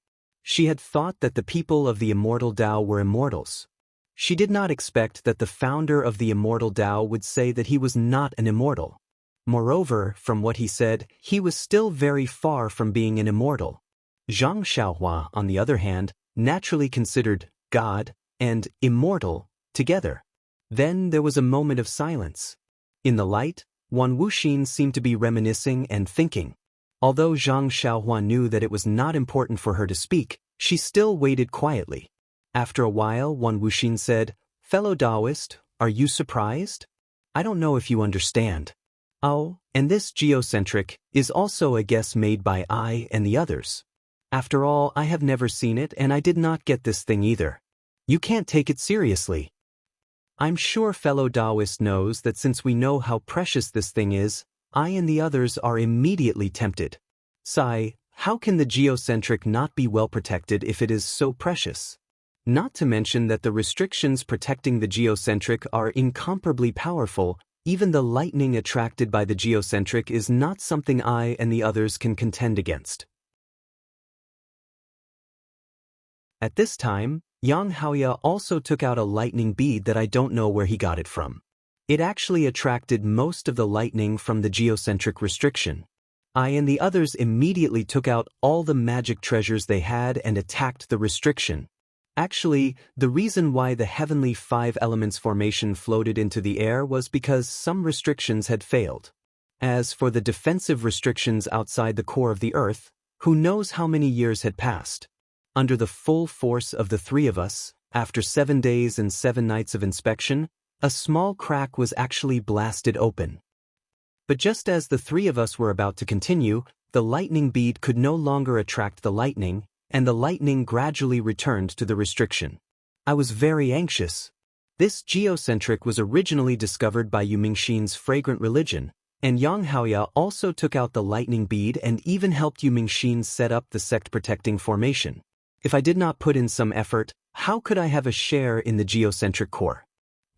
She had thought that the people of the immortal Tao were immortals. She did not expect that the founder of the immortal Tao would say that he was not an immortal. Moreover, from what he said, he was still very far from being an immortal. Zhang Xiaohua, on the other hand, naturally considered God and immortal together. Then there was a moment of silence. In the light, Wan Wuxin seemed to be reminiscing and thinking. Although Zhang Xiaohua knew that it was not important for her to speak, she still waited quietly. After a while, Wan Wuxin said, "Fellow Taoist, are you surprised? I don't know if you understand. Oh, and this geocentric is also a guess made by I and the others. After all, I have never seen it and I did not get this thing either. You can't take it seriously. I'm sure fellow Taoist knows that since we know how precious this thing is, I and the others are immediately tempted. Sai, how can the geocentric not be well protected if it is so precious? Not to mention that the restrictions protecting the geocentric are incomparably powerful. Even the lightning attracted by the geocentric is not something I and the others can contend against." At this time, Yang Haoya also took out a lightning bead that I don't know where he got it from. It actually attracted most of the lightning from the geocentric restriction. I and the others immediately took out all the magic treasures they had and attacked the restriction. Actually, the reason why the heavenly 5 elements formation floated into the air was because some restrictions had failed. As for the defensive restrictions outside the core of the earth, who knows how many years had passed. Under the full force of the 3 of us, after 7 days and 7 nights of inspection, a small crack was actually blasted open. But just as the 3 of us were about to continue, the lightning bead could no longer attract the lightning, and the lightning gradually returned to the restriction. I was very anxious. This geocentric was originally discovered by Yu Mingxin's fragrant religion, and Yang Haoya also took out the lightning bead and even helped Yu Mingxin set up the sect-protecting formation. If I did not put in some effort, how could I have a share in the geocentric core?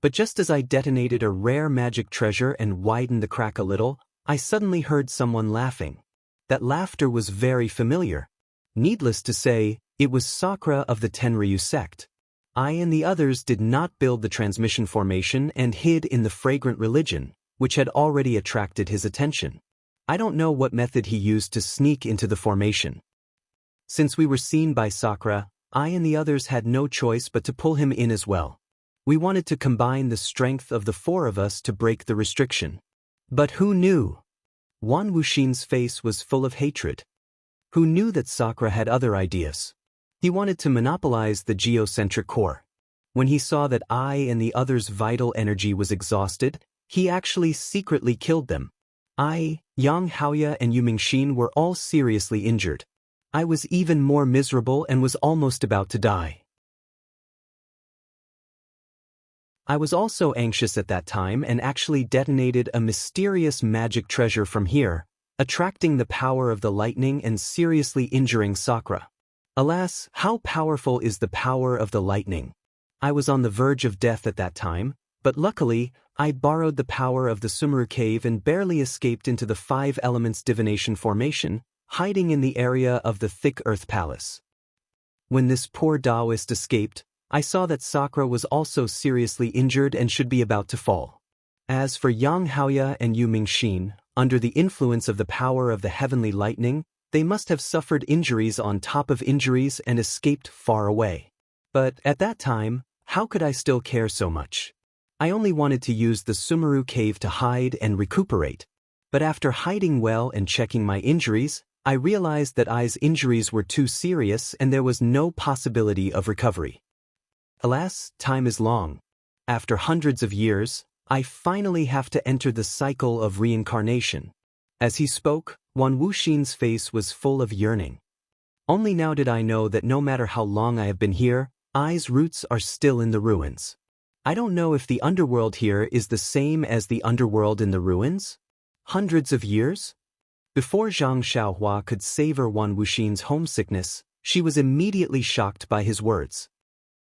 But just as I detonated a rare magic treasure and widened the crack a little, I suddenly heard someone laughing. That laughter was very familiar. Needless to say, it was Sakura of the Tenryu sect. I and the others did not build the transmission formation and hid in the fragrant religion, which had already attracted his attention. I don't know what method he used to sneak into the formation. Since we were seen by Sakura, I and the others had no choice but to pull him in as well. We wanted to combine the strength of the 4 of us to break the restriction. But who knew? Wan Wuxin's face was full of hatred. Who knew that Sakura had other ideas? He wanted to monopolize the geocentric core. When he saw that I and the others' vital energy was exhausted, he actually secretly killed them. I, Yang Haoya and Yu Mingxin were all seriously injured. I was even more miserable and was almost about to die. I was also anxious at that time and actually detonated a mysterious magic treasure from here, attracting the power of the lightning and seriously injuring Sakura. Alas, how powerful is the power of the lightning? I was on the verge of death at that time, but luckily, I borrowed the power of the Sumeru cave and barely escaped into the 5 elements divination formation, hiding in the area of the thick earth palace. When this poor Taoist escaped, I saw that Sakura was also seriously injured and should be about to fall. As for Yang Haoya and Yu Mingxin, under the influence of the power of the heavenly lightning, they must have suffered injuries on top of injuries and escaped far away. But at that time, how could I still care so much? I only wanted to use the Sumeru cave to hide and recuperate. But after hiding well and checking my injuries, I realized that I's injuries were too serious and there was no possibility of recovery. Alas, time is long. After hundreds of years, I finally have to enter the cycle of reincarnation. As he spoke, Wan Wuxin's face was full of yearning. Only now did I know that no matter how long I have been here, I's roots are still in the ruins. I don't know if the underworld here is the same as the underworld in the ruins? Hundreds of years? Before Zhang Xiaohua could savor Wan Wuxin's homesickness, she was immediately shocked by his words.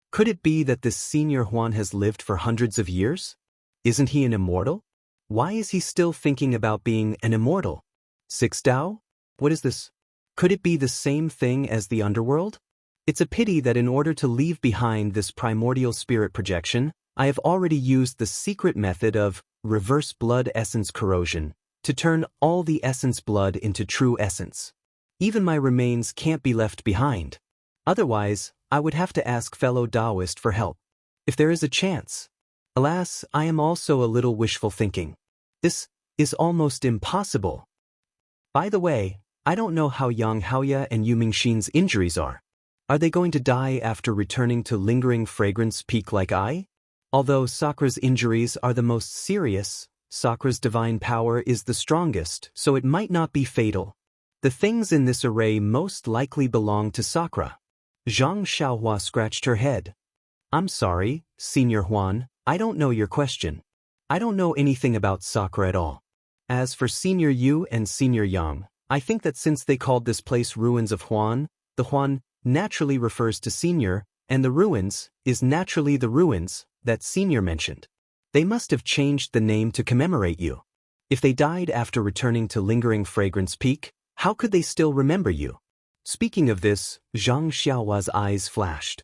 Could it be that this senior Huan has lived for hundreds of years? Isn't he an immortal? Why is he still thinking about being an immortal? 6 Dao? What is this? Could it be the same thing as the underworld? It's a pity that in order to leave behind this primordial spirit projection, I have already used the secret method of reverse blood essence corrosion to turn all the essence blood into true essence. Even my remains can't be left behind. Otherwise, I would have to ask fellow Taoist for help. If there is a chance. Alas, I am also a little wishful thinking. This is almost impossible. By the way, I don't know how Yang Haoya and Yu Mingxin's injuries are. Are they going to die after returning to lingering fragrance peak like I? Although Sakra's injuries are the most serious, Sakra's divine power is the strongest, so it might not be fatal. The things in this array most likely belong to Sakra. Zhang Xiaohua scratched her head. I'm sorry, Senior Huan, I don't know your question. I don't know anything about Sakra at all. As for Senior Yu and Senior Yang, I think that since they called this place Ruins of Huan, the Huan naturally refers to Senior, and the ruins is naturally the ruins that Senior mentioned. They must have changed the name to commemorate you. If they died after returning to lingering fragrance peak, how could they still remember you? Speaking of this, Zhang Xiaohua's eyes flashed.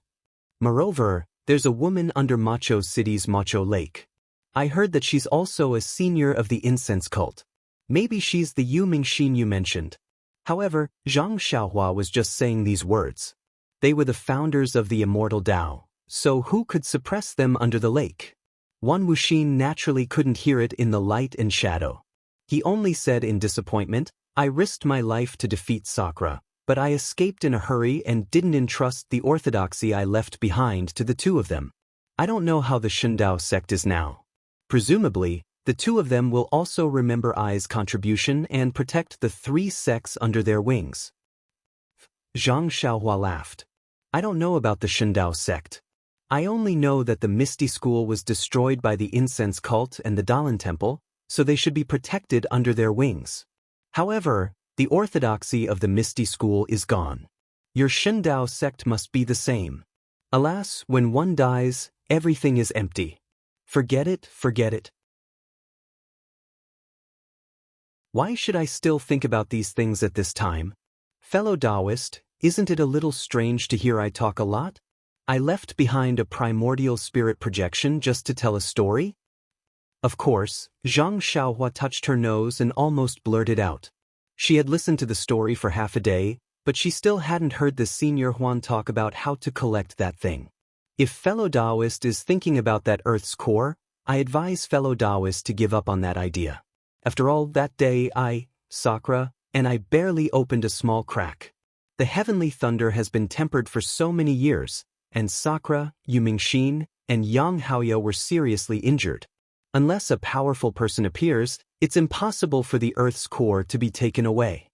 Moreover, there's a woman under Macho City's Macho Lake. I heard that she's also a senior of the incense cult. Maybe she's the Yu Mingxin you mentioned. However, Zhang Xiaohua was just saying these words. They were the founders of the immortal Tao, so who could suppress them under the lake? Wan Wuxin naturally couldn't hear it in the light and shadow. He only said in disappointment, I risked my life to defeat Sakra, but I escaped in a hurry and didn't entrust the orthodoxy I left behind to the two of them. I don't know how the Shundao sect is now. Presumably, the two of them will also remember I's contribution and protect the three sects under their wings. Zhang Xiaohua laughed. I don't know about the Shundao sect. I only know that the Misty School was destroyed by the incense cult and the Dalan Temple, so they should be protected under their wings. However, the orthodoxy of the Misty School is gone. Your Shundao sect must be the same. Alas, when one dies, everything is empty. Forget it, forget it. Why should I still think about these things at this time? Fellow Taoist, isn't it a little strange to hear I talk a lot? I left behind a primordial spirit projection just to tell a story? Of course, Zhang Xiaohua touched her nose and almost blurted out. She had listened to the story for half a day, but she still hadn't heard the Senior Huan talk about how to collect that thing. If fellow Taoist is thinking about that Earth's core, I advise fellow Taoist to give up on that idea. After all, that day Sakra, and I barely opened a small crack. The heavenly thunder has been tempered for so many years, and Sakra, Yu Mingxin, and Yang Haoya were seriously injured. Unless a powerful person appears, it's impossible for the Earth's core to be taken away.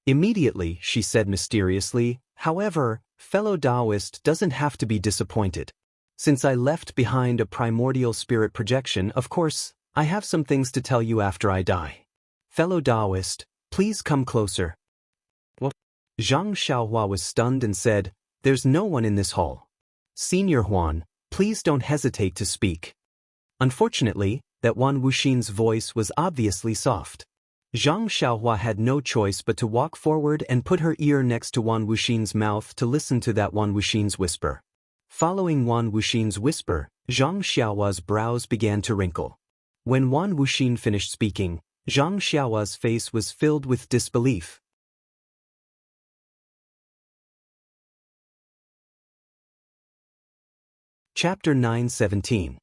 Immediately, she said mysteriously, however, fellow Taoist doesn't have to be disappointed. Since I left behind a primordial spirit projection, of course, I have some things to tell you after I die. Fellow Taoist, please come closer. What? Zhang Xiaohua was stunned and said, There's no one in this hall. Senior Huan, please don't hesitate to speak. Unfortunately, that Wan Wuxin's voice was obviously soft. Zhang Xiaohua had no choice but to walk forward and put her ear next to Wan Wuxin's mouth to listen to that Wan Wuxin's whisper. Following Wan Wuxin's whisper, Zhang Xiaohua's brows began to wrinkle. When Wan Wuxin finished speaking, Zhang Xiaohua's face was filled with disbelief. Chapter 9:17.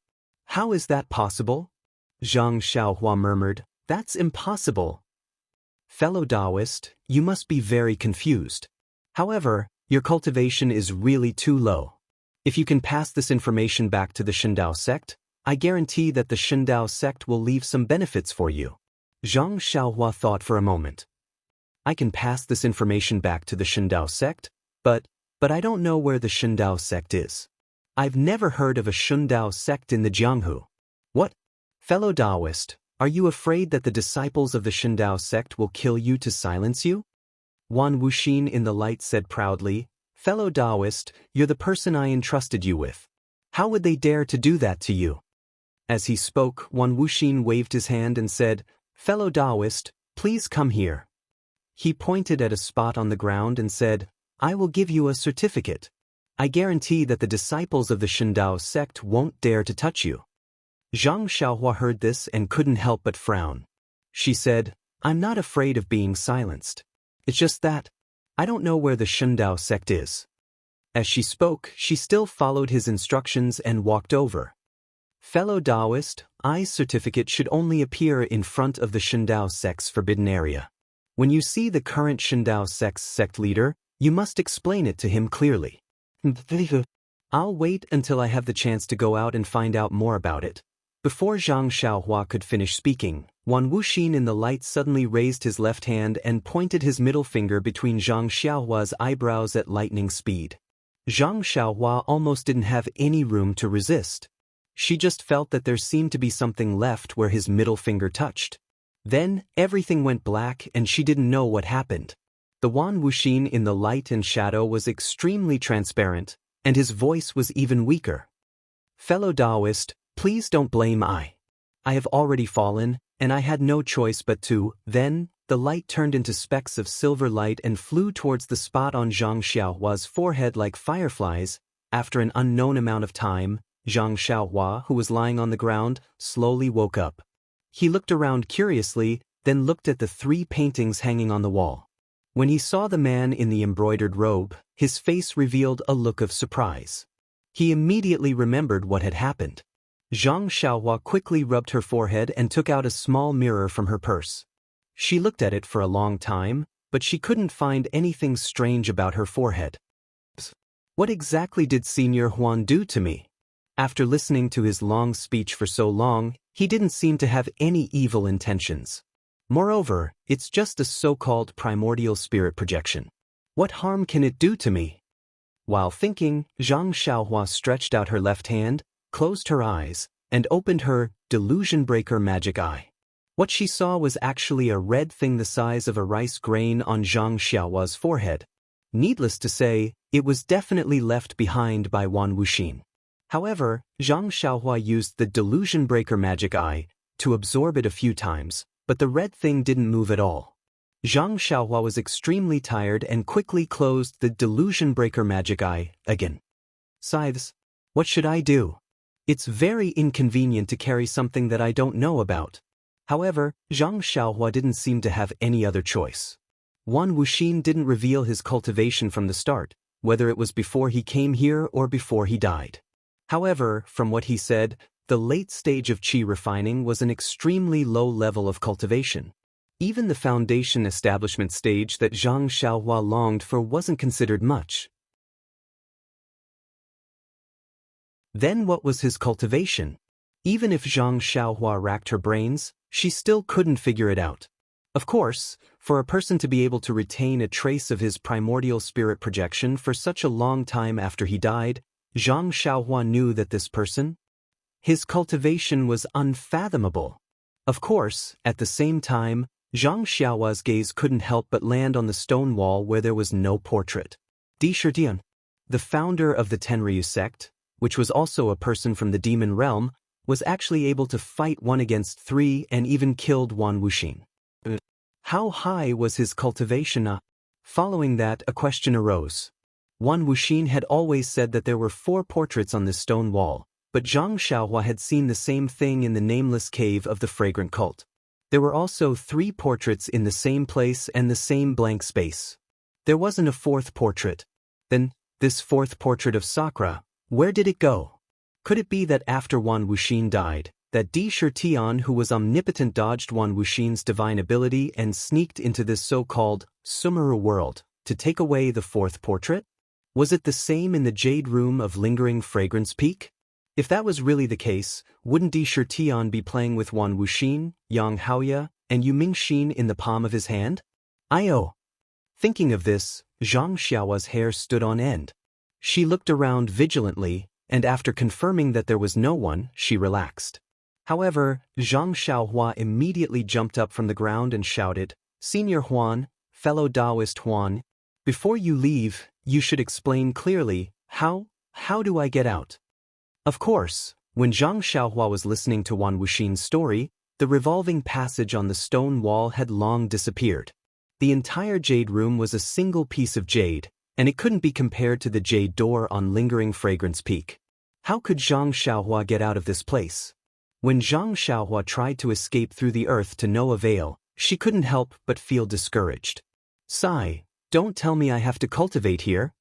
How is that possible? Zhang Xiaohua murmured, That's impossible. Fellow Taoist, you must be very confused. However, your cultivation is really too low. If you can pass this information back to the Shundao sect, I guarantee that the Shundao sect will leave some benefits for you. Zhang Xiaohua thought for a moment. I can pass this information back to the Shundao sect, but I don't know where the Shundao sect is. I've never heard of a Shundao sect in the Jianghu. What? Fellow Taoist, are you afraid that the disciples of the Shundao sect will kill you to silence you? Wan Wuxin in the light said proudly, Fellow Taoist, you're the person I entrusted you with. How would they dare to do that to you? As he spoke, Wan Wuxin waved his hand and said, Fellow Taoist, please come here. He pointed at a spot on the ground and said, I will give you a certificate. I guarantee that the disciples of the Shindao sect won't dare to touch you. Zhang Xiaohua heard this and couldn't help but frown. She said, I'm not afraid of being silenced. It's just that I don't know where the Shindao sect is. As she spoke, she still followed his instructions and walked over. Fellow Taoist, I's certificate should only appear in front of the Shindao sect's forbidden area. When you see the current Shindao sect's sect leader, you must explain it to him clearly. I'll wait until I have the chance to go out and find out more about it. Before Zhang Xiaohua could finish speaking, Wan Wuxin in the light suddenly raised his left hand and pointed his middle finger between Zhang Xiaohua's eyebrows at lightning speed. Zhang Xiaohua almost didn't have any room to resist. She just felt that there seemed to be something left where his middle finger touched. Then, everything went black and she didn't know what happened. The Wan Wuxin in the light and shadow was extremely transparent, and his voice was even weaker. Fellow Taoist, please don't blame I. I have already fallen, and I had no choice but to. Then, the light turned into specks of silver light and flew towards the spot on Zhang Xiaohua's forehead like fireflies. After an unknown amount of time, Zhang Xiaohua, who was lying on the ground, slowly woke up. He looked around curiously, then looked at the 3 paintings hanging on the wall. When he saw the man in the embroidered robe, his face revealed a look of surprise. He immediately remembered what had happened. Zhang Xiaohua quickly rubbed her forehead and took out a small mirror from her purse. She looked at it for a long time, but she couldn't find anything strange about her forehead. What exactly did Senior Huan do to me? After listening to his long speech for so long, he didn't seem to have any evil intentions. Moreover, it's just a so-called primordial spirit projection. What harm can it do to me? While thinking, Zhang Xiaohua stretched out her left hand, closed her eyes, and opened her delusion breaker magic eye. What she saw was actually a red thing the size of a rice grain on Zhang Xiaohua's forehead. Needless to say, it was definitely left behind by Wan Wuxin. However, Zhang Xiaohua used the delusion breaker magic eye to absorb it a few times, but the red thing didn't move at all. Zhang Xiaohua was extremely tired and quickly closed the delusion breaker magic eye again. Scythes, what should I do? It's very inconvenient to carry something that I don't know about. However, Zhang Xiaohua didn't seem to have any other choice. Wan Wuxin didn't reveal his cultivation from the start, whether it was before he came here or before he died. However, from what he said, the late stage of qi refining was an extremely low level of cultivation. Even the foundation establishment stage that Zhang Xiaohua longed for wasn't considered much. Then what was his cultivation? Even if Zhang Xiaohua racked her brains, she still couldn't figure it out. Of course, for a person to be able to retain a trace of his primordial spirit projection for such a long time after he died, Zhang Xiaohua knew that this person, his cultivation was unfathomable. Of course, at the same time, Zhang Xiaohua's gaze couldn't help but land on the stone wall where there was no portrait. Di Shitian, the founder of the Tenryu sect, which was also a person from the demon realm, was actually able to fight 1 against 3 and even killed Wan Wuxin. How high was his cultivation? Following that, a question arose. Wan Wuxin had always said that there were 4 portraits on this stone wall, but Zhang Xiaohua had seen the same thing in the nameless cave of the fragrant cult. There were also 3 portraits in the same place and the same blank space. There wasn't a 4th portrait. Then, this 4th portrait of Sakura, where did it go? Could it be that after Wan Wuxin died, that Di Shitian, who was omnipotent, dodged Wan Wuxin's divine ability and sneaked into this so-called Sumeru world to take away the 4th portrait? Was it the same in the Jade Room of Lingering Fragrance Peak? If that was really the case, wouldn't Di Shitian be playing with Wan Wuxin, Yang Haoya, and Yu Mingxin in the palm of his hand? Thinking of this, Zhang Xiaohua's hair stood on end. She looked around vigilantly, and after confirming that there was no one, she relaxed. However, Zhang Xiaohua immediately jumped up from the ground and shouted, Senior Huan, fellow Taoist Huan, before you leave, you should explain clearly, how do I get out? Of course, when Zhang Xiaohua was listening to Wan Wuxin's story, the revolving passage on the stone wall had long disappeared. The entire jade room was a single piece of jade, and it couldn't be compared to the jade door on Lingering Fragrance Peak. How could Zhang Xiaohua get out of this place? When Zhang Xiaohua tried to escape through the earth to no avail, she couldn't help but feel discouraged. Sigh, don't tell me I have to cultivate here.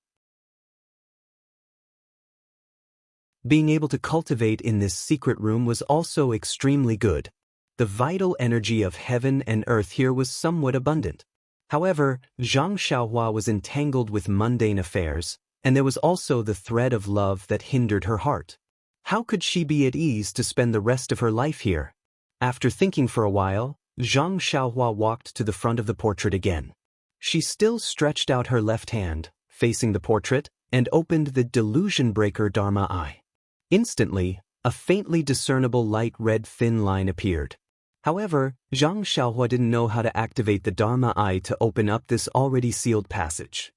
Being able to cultivate in this secret room was also extremely good. The vital energy of heaven and earth here was somewhat abundant. However, Zhang Xiaohua was entangled with mundane affairs, and there was also the thread of love that hindered her heart. How could she be at ease to spend the rest of her life here? After thinking for a while, Zhang Xiaohua walked to the front of the portrait again. She still stretched out her left hand, facing the portrait, and opened the Delusion Breaker Dharma Eye. Instantly, a faintly discernible light red thin line appeared. However, Zhang Xiaohua didn't know how to activate the Dharma Eye to open up this already sealed passage.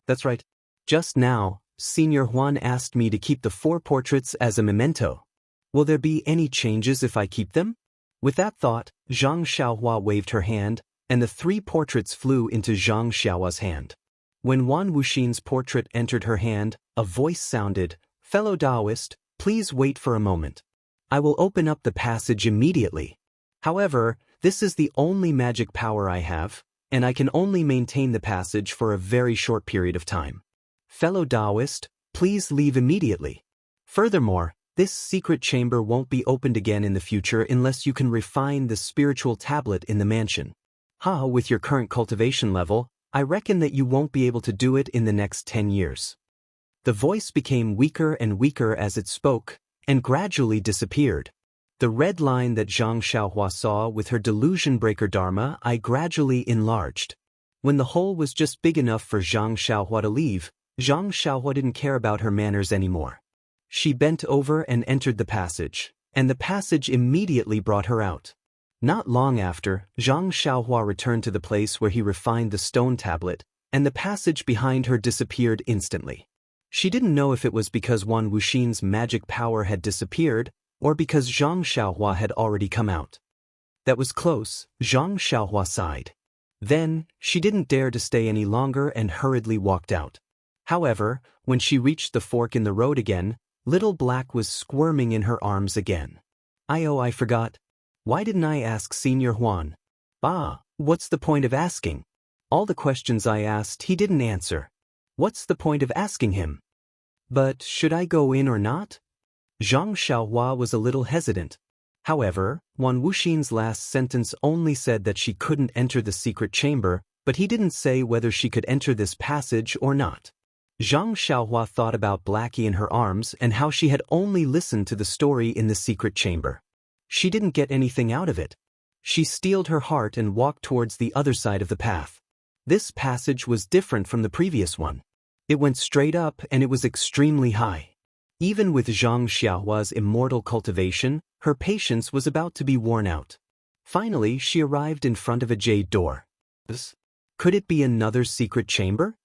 That's right. Just now, Senior Huan asked me to keep the 4 portraits as a memento. Will there be any changes if I keep them? With that thought, Zhang Xiaohua waved her hand, and the 3 portraits flew into Zhang Xiaohua's hand. When Wan Wuxin's portrait entered her hand, a voice sounded, "Fellow Taoist, please wait for a moment. I will open up the passage immediately. However, this is the only magic power I have, and I can only maintain the passage for a very short period of time. Fellow Taoist, please leave immediately. Furthermore, this secret chamber won't be opened again in the future unless you can refine the spiritual tablet in the mansion. With your current cultivation level, I reckon that you won't be able to do it in the next 10 years. The voice became weaker and weaker as it spoke, and gradually disappeared. The red line that Zhang Xiaohua saw with her Delusion Breaker Dharma Eye gradually enlarged. When the hole was just big enough for Zhang Xiaohua to leave, Zhang Xiaohua didn't care about her manners anymore. She bent over and entered the passage, and the passage immediately brought her out. Not long after, Zhang Xiaohua returned to the place where he refined the stone tablet, and the passage behind her disappeared instantly. She didn't know if it was because Wan Wuxin's magic power had disappeared, or because Zhang Xiaohua had already come out. That was close, Zhang Xiaohua sighed. Then, she didn't dare to stay any longer and hurriedly walked out. However, when she reached the fork in the road again, Little Black was squirming in her arms again. I forgot. Why didn't I ask Senior Huan? What's the point of asking? All the questions I asked he didn't answer. What's the point of asking him? But should I go in or not? Zhang Xiaohua was a little hesitant. However, Wan Wuxin's last sentence only said that she couldn't enter the secret chamber, but he didn't say whether she could enter this passage or not. Zhang Xiaohua thought about Blackie in her arms and how she had only listened to the story in the secret chamber. She didn't get anything out of it. She steeled her heart and walked towards the other side of the path. This passage was different from the previous one. It went straight up and it was extremely high. Even with Zhang Xiaohua's immortal cultivation, her patience was about to be worn out. Finally, she arrived in front of a jade door. Could it be another secret chamber?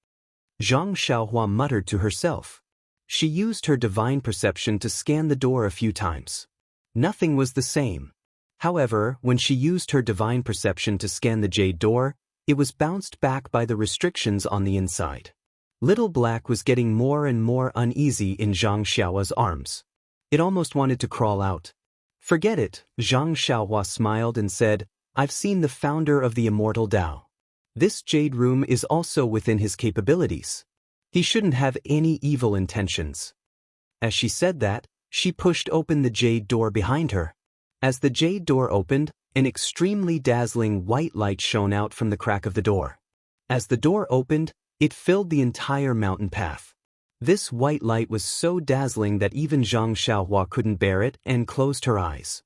Zhang Xiaohua muttered to herself. She used her divine perception to scan the door a few times. Nothing was the same. However, when she used her divine perception to scan the jade door, it was bounced back by the restrictions on the inside. Little Black was getting more and more uneasy in Zhang Xiaohua's arms. It almost wanted to crawl out. Forget it, Zhang Xiaohua smiled and said, I've seen the founder of the immortal Tao. This jade room is also within his capabilities. He shouldn't have any evil intentions. As she said that, she pushed open the jade door behind her. As the jade door opened, an extremely dazzling white light shone out from the crack of the door. As the door opened, it filled the entire mountain path. This white light was so dazzling that even Zhang Xiaohua couldn't bear it and closed her eyes.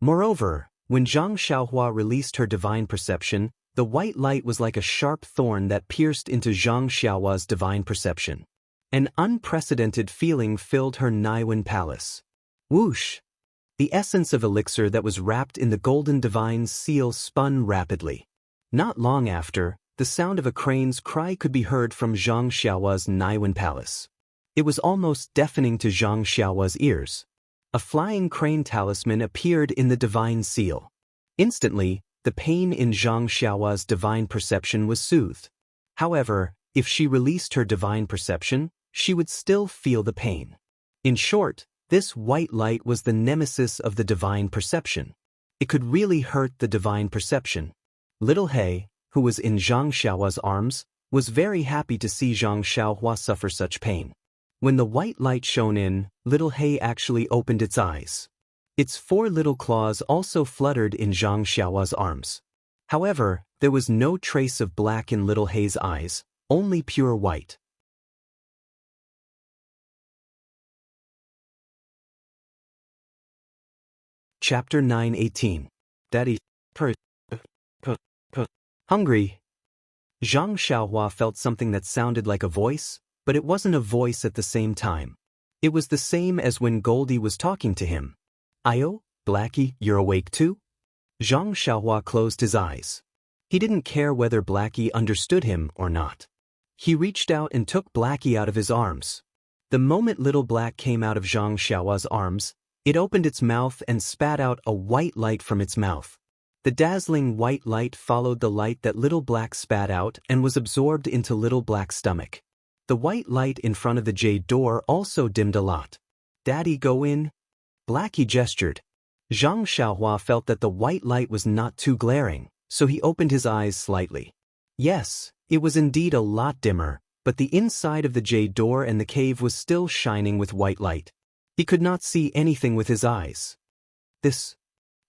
Moreover, when Zhang Xiaohua released her divine perception, the white light was like a sharp thorn that pierced into Zhang Xiaohua's divine perception. An unprecedented feeling filled her Naiwen palace. Whoosh! The essence of elixir that was wrapped in the golden divine seal spun rapidly. Not long after, the sound of a crane's cry could be heard from Zhang Xiaohua's Naiwen palace. It was almost deafening to Zhang Xiaohua's ears. A flying crane talisman appeared in the divine seal. Instantly, the pain in Zhang Xiaohua's divine perception was soothed. However, if she released her divine perception, she would still feel the pain. In short, this white light was the nemesis of the divine perception. It could really hurt the divine perception. Little He, who was in Zhang Xiaohua's arms, was very happy to see Zhang Xiaohua suffer such pain. When the white light shone in, Little He actually opened its eyes. Its 4 little claws also fluttered in Zhang Xiaohua's arms. However, there was no trace of black in Little He's eyes, only pure white. Chapter 9:18. Daddy. Hungry. Zhang Xiaohua felt something that sounded like a voice, but it wasn't a voice at the same time. It was the same as when Goldie was talking to him. Ayo, Blackie, you're awake too? Zhang Xiaohua closed his eyes. He didn't care whether Blackie understood him or not. He reached out and took Blackie out of his arms. The moment Little Black came out of Zhang Xiaohua's arms, it opened its mouth and spat out a white light from its mouth. The dazzling white light followed the light that Little Black spat out and was absorbed into Little Black's stomach. The white light in front of the jade door also dimmed a lot. Daddy, go in. Blackie gestured. Zhang Xiaohua felt that the white light was not too glaring, so he opened his eyes slightly. Yes, it was indeed a lot dimmer, but the inside of the jade door and the cave was still shining with white light. He could not see anything with his eyes. This.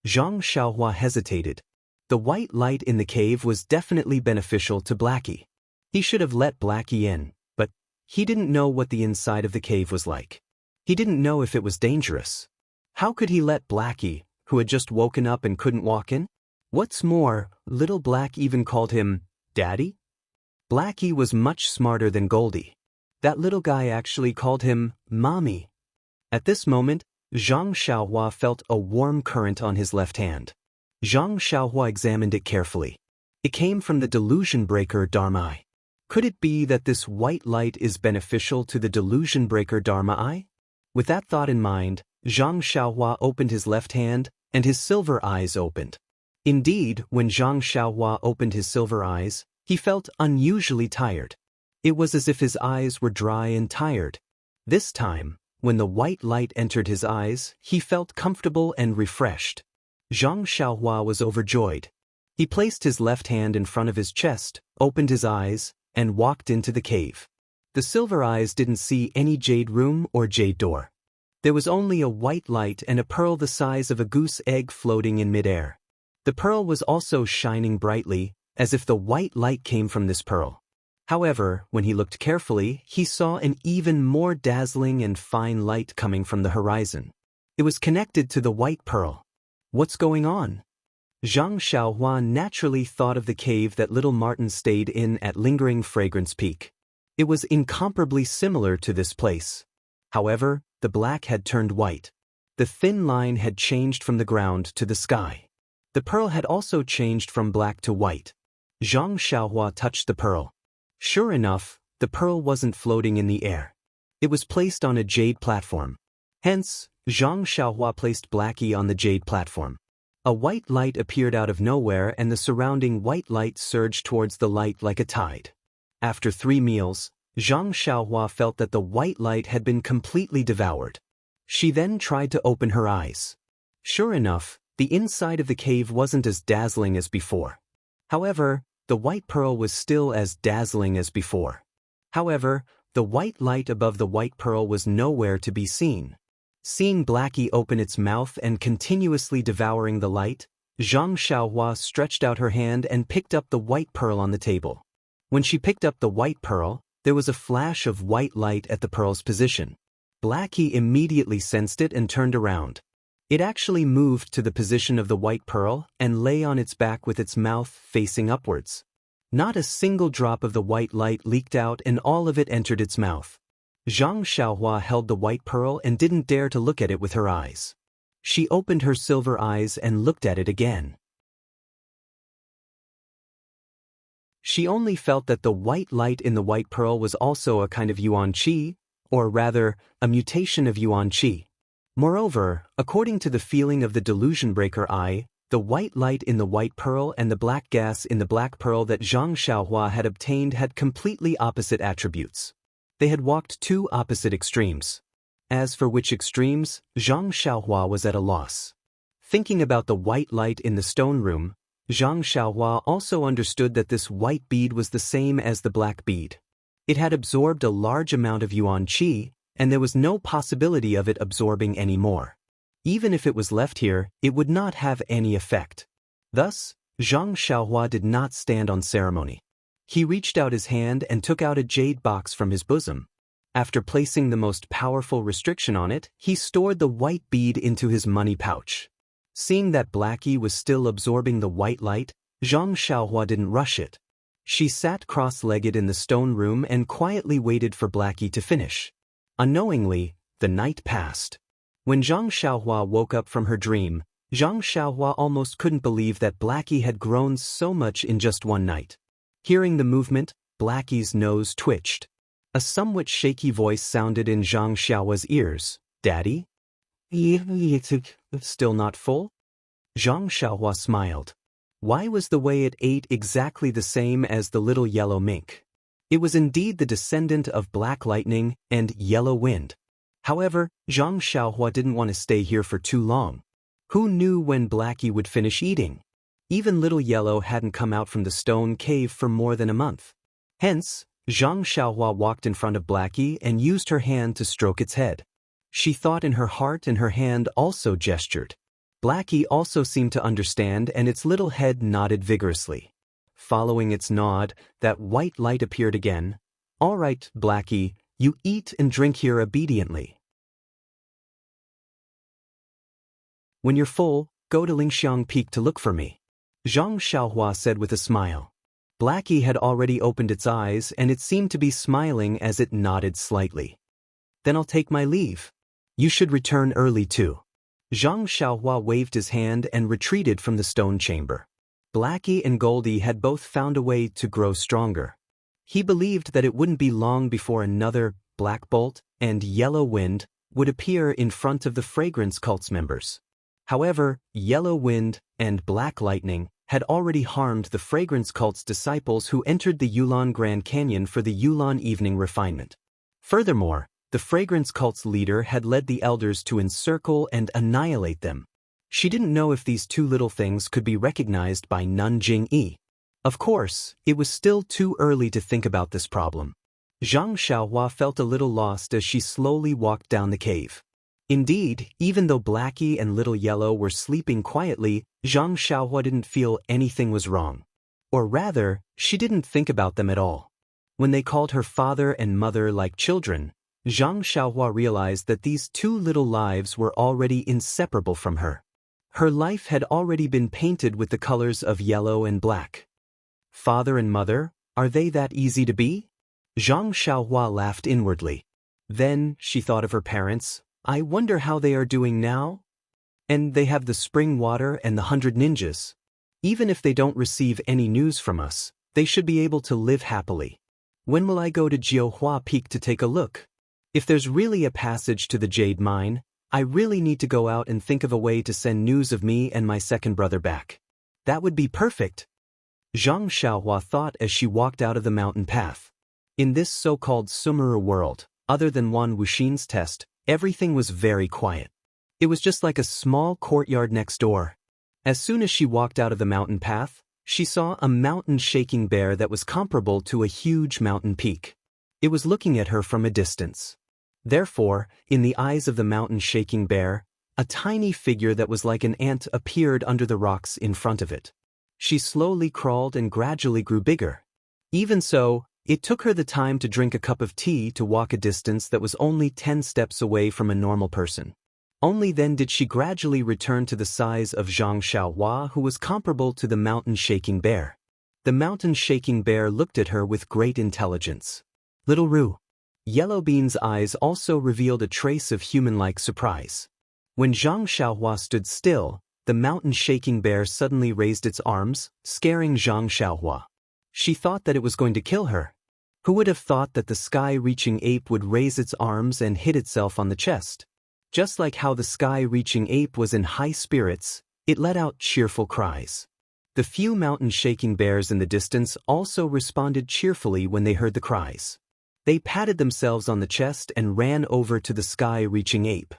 Zhang Xiaohua hesitated. The white light in the cave was definitely beneficial to Blackie. He should have let Blackie in, but he didn't know what the inside of the cave was like. He didn't know if it was dangerous. How could he let Blackie, who had just woken up and couldn't walk in? What's more, Little Black even called him Daddy? Blackie was much smarter than Goldie. That little guy actually called him Mommy. At this moment, Zhang Xiaohua felt a warm current on his left hand. Zhang Xiaohua examined it carefully. It came from the delusion breaker Dharma Eye. Could it be that this white light is beneficial to the delusion breaker Dharma Eye? With that thought in mind, Zhang Xiaohua opened his left hand, and his silver eyes opened. Indeed, when Zhang Xiaohua opened his silver eyes, he felt unusually tired. It was as if his eyes were dry and tired. This time, when the white light entered his eyes, he felt comfortable and refreshed. Zhang Xiaohua was overjoyed. He placed his left hand in front of his chest, opened his eyes, and walked into the cave. The silver eyes didn't see any jade room or jade door. There was only a white light and a pearl the size of a goose egg floating in midair. The pearl was also shining brightly, as if the white light came from this pearl. However, when he looked carefully, he saw an even more dazzling and fine light coming from the horizon. It was connected to the white pearl. What's going on? Zhang Xiaohua naturally thought of the cave that little Martin stayed in at Lingering Fragrance Peak. It was incomparably similar to this place. However, the black had turned white. The thin line had changed from the ground to the sky. The pearl had also changed from black to white. Zhang Xiaohua touched the pearl. Sure enough, the pearl wasn't floating in the air. It was placed on a jade platform. Hence, Zhang Xiaohua placed Blackie on the jade platform. A white light appeared out of nowhere and the surrounding white light surged towards the light like a tide. After 3 meals, Zhang Xiaohua felt that the white light had been completely devoured. She then tried to open her eyes. Sure enough, the inside of the cave wasn't as dazzling as before. However, the white pearl was still as dazzling as before. However, the white light above the white pearl was nowhere to be seen. Seeing Blackie open its mouth and continuously devouring the light, Zhang Xiaohua stretched out her hand and picked up the white pearl on the table. When she picked up the white pearl, there was a flash of white light at the pearl's position. Blackie immediately sensed it and turned around. It actually moved to the position of the white pearl and lay on its back with its mouth facing upwards. Not a single drop of the white light leaked out and all of it entered its mouth. Zhang Xiaohua held the white pearl and didn't dare to look at it with her eyes. She opened her silver eyes and looked at it again. She only felt that the white light in the white pearl was also a kind of yuan qi, or rather, a mutation of yuan qi. Moreover, according to the feeling of the delusion breaker eye, The white light in the white pearl and the black gas in the black pearl that Zhang Xiaohua had obtained had completely opposite attributes. They had walked two opposite extremes. As for which extremes, Zhang Xiaohua was at a loss. Thinking about the white light in the stone room, Zhang Xiaohua also understood that this white bead was the same as the black bead. It had absorbed a large amount of yuan qi, and there was no possibility of it absorbing any more. Even if it was left here, it would not have any effect. Thus, Zhang Xiaohua did not stand on ceremony. He reached out his hand and took out a jade box from his bosom. After placing the most powerful restriction on it, he stored the white bead into his money pouch. Seeing that Blackie was still absorbing the white light, Zhang Xiaohua didn't rush it. She sat cross-legged in the stone room and quietly waited for Blackie to finish. Unknowingly, the night passed. When Zhang Xiaohua woke up from her dream, Zhang Xiaohua almost couldn't believe that Blackie had grown so much in just one night. Hearing the movement, Blackie's nose twitched. A somewhat shaky voice sounded in Zhang Xiaohua's ears. "Daddy? Still not full?" Zhang Xiaohua smiled. Why was the way it ate exactly the same as the little yellow mink? It was indeed the descendant of black lightning and yellow wind. However, Zhang Xiaohua didn't want to stay here for too long. Who knew when Blackie would finish eating? Even little yellow hadn't come out from the stone cave for more than a month. Hence, Zhang Xiaohua walked in front of Blackie and used her hand to stroke its head. She thought in her heart and her hand also gestured. Blackie also seemed to understand and its little head nodded vigorously. Following its nod, that white light appeared again. "All right, Blackie, you eat and drink here obediently. When you're full, go to Lingxiang Peak to look for me," Zhang Xiaohua said with a smile. Blackie had already opened its eyes and it seemed to be smiling as it nodded slightly. "Then I'll take my leave. You should return early too." Zhang Xiaohua waved his hand and retreated from the stone chamber. Blackie and Goldie had both found a way to grow stronger. He believed that it wouldn't be long before another Black Bolt and Yellow Wind would appear in front of the Fragrance Cult's members. However, Yellow Wind and Black Lightning had already harmed the Fragrance Cult's disciples who entered the Yulon Grand Canyon for the Yulon Evening Refinement. Furthermore, the Fragrance Cult's leader had led the elders to encircle and annihilate them. She didn't know if these two little things could be recognized by Nun Jing-yi. Of course, it was still too early to think about this problem. Zhang Xiaohua felt a little lost as she slowly walked down the cave. Indeed, even though Blackie and Little Yellow were sleeping quietly, Zhang Xiaohua didn't feel anything was wrong. Or rather, she didn't think about them at all. When they called her father and mother like children, Zhang Xiaohua realized that these two little lives were already inseparable from her. Her life had already been painted with the colors of yellow and black. Father and mother, are they that easy to be? Zhang Xiaohua laughed inwardly. Then she thought of her parents. I wonder how they are doing now? And they have the spring water and the 100 ninjas. Even if they don't receive any news from us, they should be able to live happily. When will I go to Jiuhua Peak to take a look? If there's really a passage to the Jade Mine, I really need to go out and think of a way to send news of me and my second brother back. That would be perfect. Zhang Xiaohua thought as she walked out of the mountain path. In this so-called Sumeru world, other than Wan Wuxin's test, everything was very quiet. It was just like a small courtyard next door. As soon as she walked out of the mountain path, she saw a mountain-shaking bear that was comparable to a huge mountain peak. It was looking at her from a distance. Therefore, in the eyes of the mountain-shaking bear, a tiny figure that was like an ant appeared under the rocks in front of it. She slowly crawled and gradually grew bigger. Even so, it took her the time to drink a cup of tea to walk a distance that was only 10 steps away from a normal person. Only then did she gradually return to the size of Zhang Xiaohua, who was comparable to the mountain-shaking bear. The mountain-shaking bear looked at her with great intelligence. Little Roo. Yellowbean's eyes also revealed a trace of human-like surprise. When Zhang Xiaohua stood still, the mountain-shaking bear suddenly raised its arms, scaring Zhang Xiaohua. She thought that it was going to kill her. Who would have thought that the sky-reaching ape would raise its arms and hit itself on the chest? Just like how the sky-reaching ape was in high spirits, It let out cheerful cries. The few mountain-shaking bears in the distance also responded cheerfully when they heard the cries. They patted themselves on the chest and ran over to the sky-reaching ape.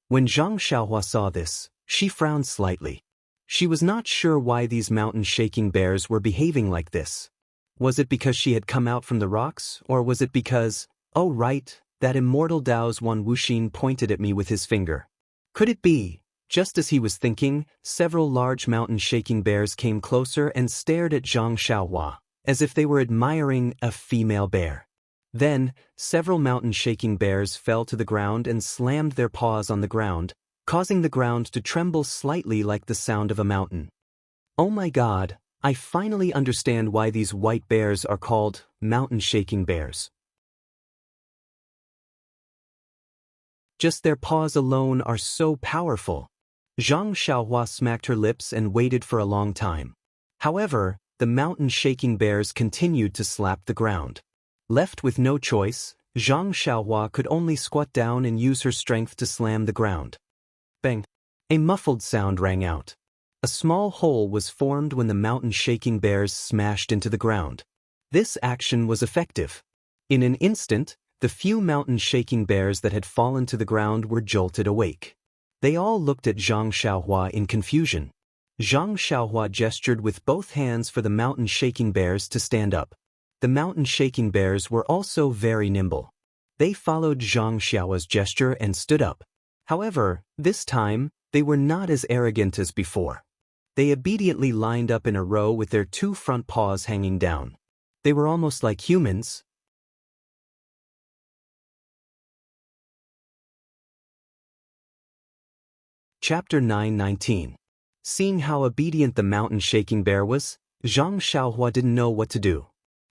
When Zhang Xiaohua saw this, she frowned slightly. She was not sure why these mountain-shaking bears were behaving like this. Was it because she had come out from the rocks, or was it because, oh right, that immortal Dao's Wan Wuxin pointed at me with his finger? Could it be? Just as he was thinking, several large mountain-shaking bears came closer and stared at Zhang Xiaohua, as if they were admiring a female bear. Then, several mountain-shaking bears fell to the ground and slammed their paws on the ground, causing the ground to tremble slightly like the sound of a mountain. Oh my God, I finally understand why these white bears are called mountain-shaking bears. Just their paws alone are so powerful. Zhang Xiaohua smacked her lips and waited for a long time. However, the mountain-shaking bears continued to slap the ground. Left with no choice, Zhang Xiaohua could only squat down and use her strength to slam the ground. Bang! A muffled sound rang out. A small hole was formed when the mountain-shaking bears smashed into the ground. This action was effective. In an instant, the few mountain-shaking bears that had fallen to the ground were jolted awake. They all looked at Zhang Xiaohua in confusion. Zhang Xiaohua gestured with both hands for the mountain-shaking bears to stand up. The mountain-shaking bears were also very nimble. They followed Zhang Xiaohua's gesture and stood up. However, this time, they were not as arrogant as before. They obediently lined up in a row with their two front paws hanging down. They were almost like humans. Chapter 9:19. Seeing how obedient the mountain-shaking bear was, Zhang Xiaohua didn't know what to do.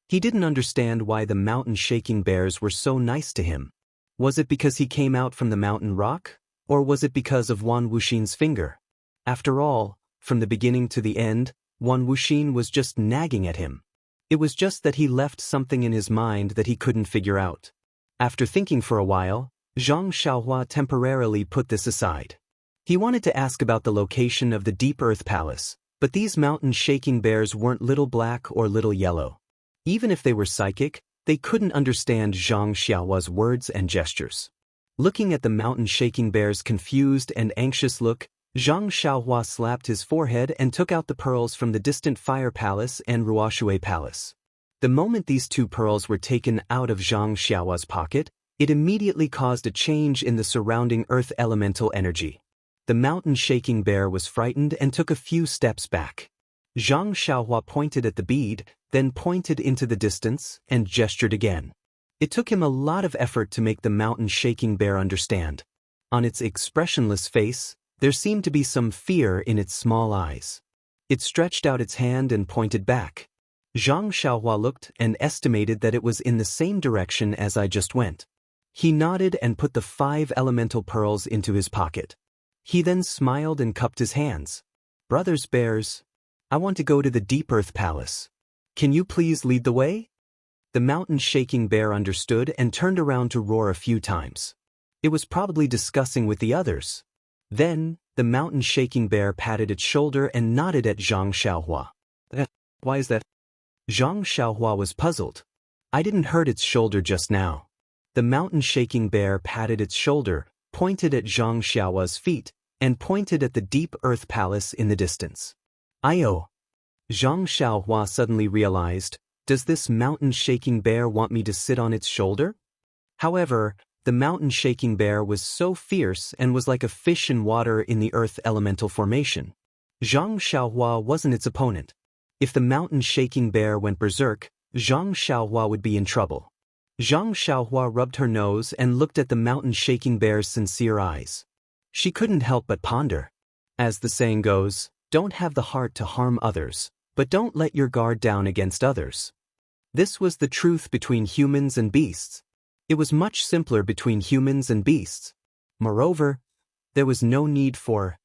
He didn't understand why the mountain-shaking bears were so nice to him. Was it because he came out from the mountain rock? Or was it because of Wan Wuxin's finger? After all, from the beginning to the end, Wan Wuxin was just nagging at him. It was just that he left something in his mind that he couldn't figure out. After thinking for a while, Zhang Xiaohua temporarily put this aside. He wanted to ask about the location of the Deep Earth Palace, but these mountain-shaking bears weren't little black or little yellow. Even if they were psychic, they couldn't understand Zhang Xiaohua's words and gestures. Looking at the mountain-shaking bear's confused and anxious look, Zhang Xiaohua slapped his forehead and took out the pearls from the distant Fire Palace and Ruoshui Palace. The moment these two pearls were taken out of Zhang Xiaohua's pocket, it immediately caused a change in the surrounding earth elemental energy. The mountain-shaking bear was frightened and took a few steps back. Zhang Xiaohua pointed at the bead, then pointed into the distance, and gestured again. It took him a lot of effort to make the mountain-shaking bear understand. On its expressionless face, there seemed to be some fear in its small eyes. It stretched out its hand and pointed back. Zhang Xiaohua looked and estimated that it was in the same direction as I just went. He nodded and put the 5 elemental pearls into his pocket. He then smiled and cupped his hands. Brothers bears, I want to go to the Deep Earth Palace. Can you please lead the way? The mountain-shaking bear understood and turned around to roar a few times. It was probably discussing with the others. Then, the mountain-shaking bear patted its shoulder and nodded at Zhang Xiaohua. Why is that? Zhang Xiaohua was puzzled. I didn't hurt its shoulder just now. The mountain-shaking bear patted its shoulder, pointed at Zhang Xiaohua's feet, and pointed at the Deep Earth Palace in the distance. Zhang Xiaohua suddenly realized, does this mountain-shaking bear want me to sit on its shoulder? However, the mountain-shaking bear was so fierce and was like a fish in water in the earth elemental formation. Zhang Xiaohua wasn't its opponent. If the mountain-shaking bear went berserk, Zhang Xiaohua would be in trouble. Zhang Xiaohua rubbed her nose and looked at the mountain-shaking bear's sincere eyes. She couldn't help but ponder. As the saying goes, don't have the heart to harm others, but don't let your guard down against others. This was the truth between humans and beasts. It was much simpler between humans and beasts. Moreover, there was no need for.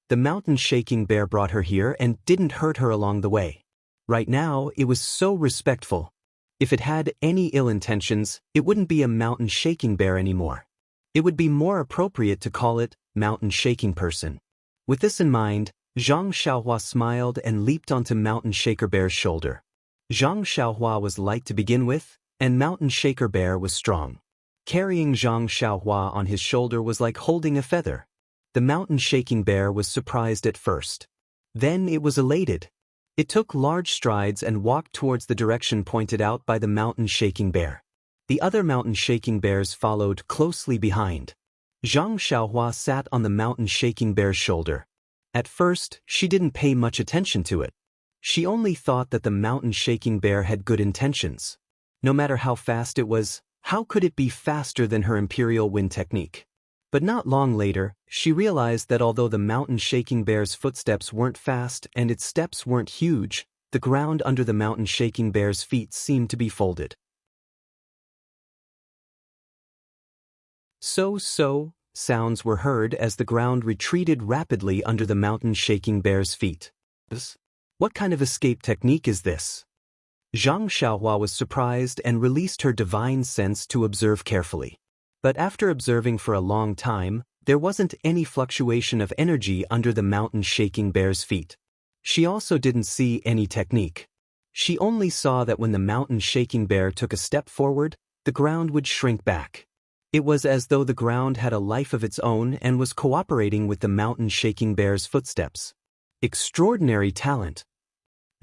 The mountain-shaking bear brought her here and didn't hurt her along the way. Right now, it was so respectful. If it had any ill intentions, it wouldn't be a mountain-shaking bear anymore. It would be more appropriate to call it mountain-shaking person. With this in mind, Zhang Xiaohua smiled and leaped onto Mountain Shaker Bear's shoulder. Zhang Xiaohua was light to begin with, and Mountain Shaker Bear was strong. Carrying Zhang Xiaohua on his shoulder was like holding a feather. The Mountain Shaking Bear was surprised at first. Then it was elated. It took large strides and walked towards the direction pointed out by the Mountain Shaking Bear. The other Mountain Shaking Bears followed closely behind. Zhang Xiaohua sat on the Mountain Shaking Bear's shoulder. At first, she didn't pay much attention to it. She only thought that the Mountain Shaking Bear had good intentions. No matter how fast it was, how could it be faster than her Imperial Wind technique? But not long later, she realized that although the Mountain Shaking Bear's footsteps weren't fast and its steps weren't huge, the ground under the Mountain Shaking Bear's feet seemed to be folded. So, sounds were heard as the ground retreated rapidly under the Mountain Shaking Bear's feet. What kind of escape technique is this? Zhang Xiaohua was surprised and released her divine sense to observe carefully. But after observing for a long time, there wasn't any fluctuation of energy under the Mountain Shaking Bear's feet. She also didn't see any technique. She only saw that when the Mountain Shaking Bear took a step forward, the ground would shrink back. It was as though the ground had a life of its own and was cooperating with the Mountain Shaking Bear's footsteps. Extraordinary talent!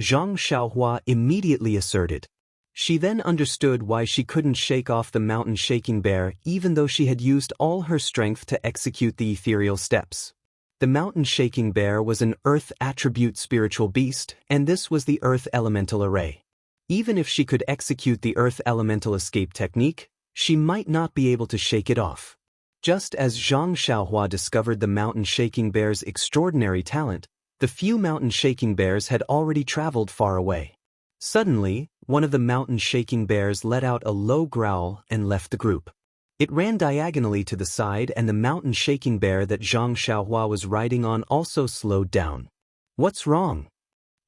Zhang Xiaohua immediately asserted. She then understood why she couldn't shake off the Mountain Shaking Bear even though she had used all her strength to execute the ethereal steps. The Mountain Shaking Bear was an Earth attribute spiritual beast, and this was the Earth Elemental array. Even if she could execute the Earth Elemental escape technique, she might not be able to shake it off. Just as Zhang Xiaohua discovered the Mountain Shaking Bear's extraordinary talent, the few Mountain Shaking Bears had already traveled far away. Suddenly, one of the Mountain Shaking Bears let out a low growl and left the group. It ran diagonally to the side, and the Mountain Shaking Bear that Zhang Xiaohua was riding on also slowed down. What's wrong?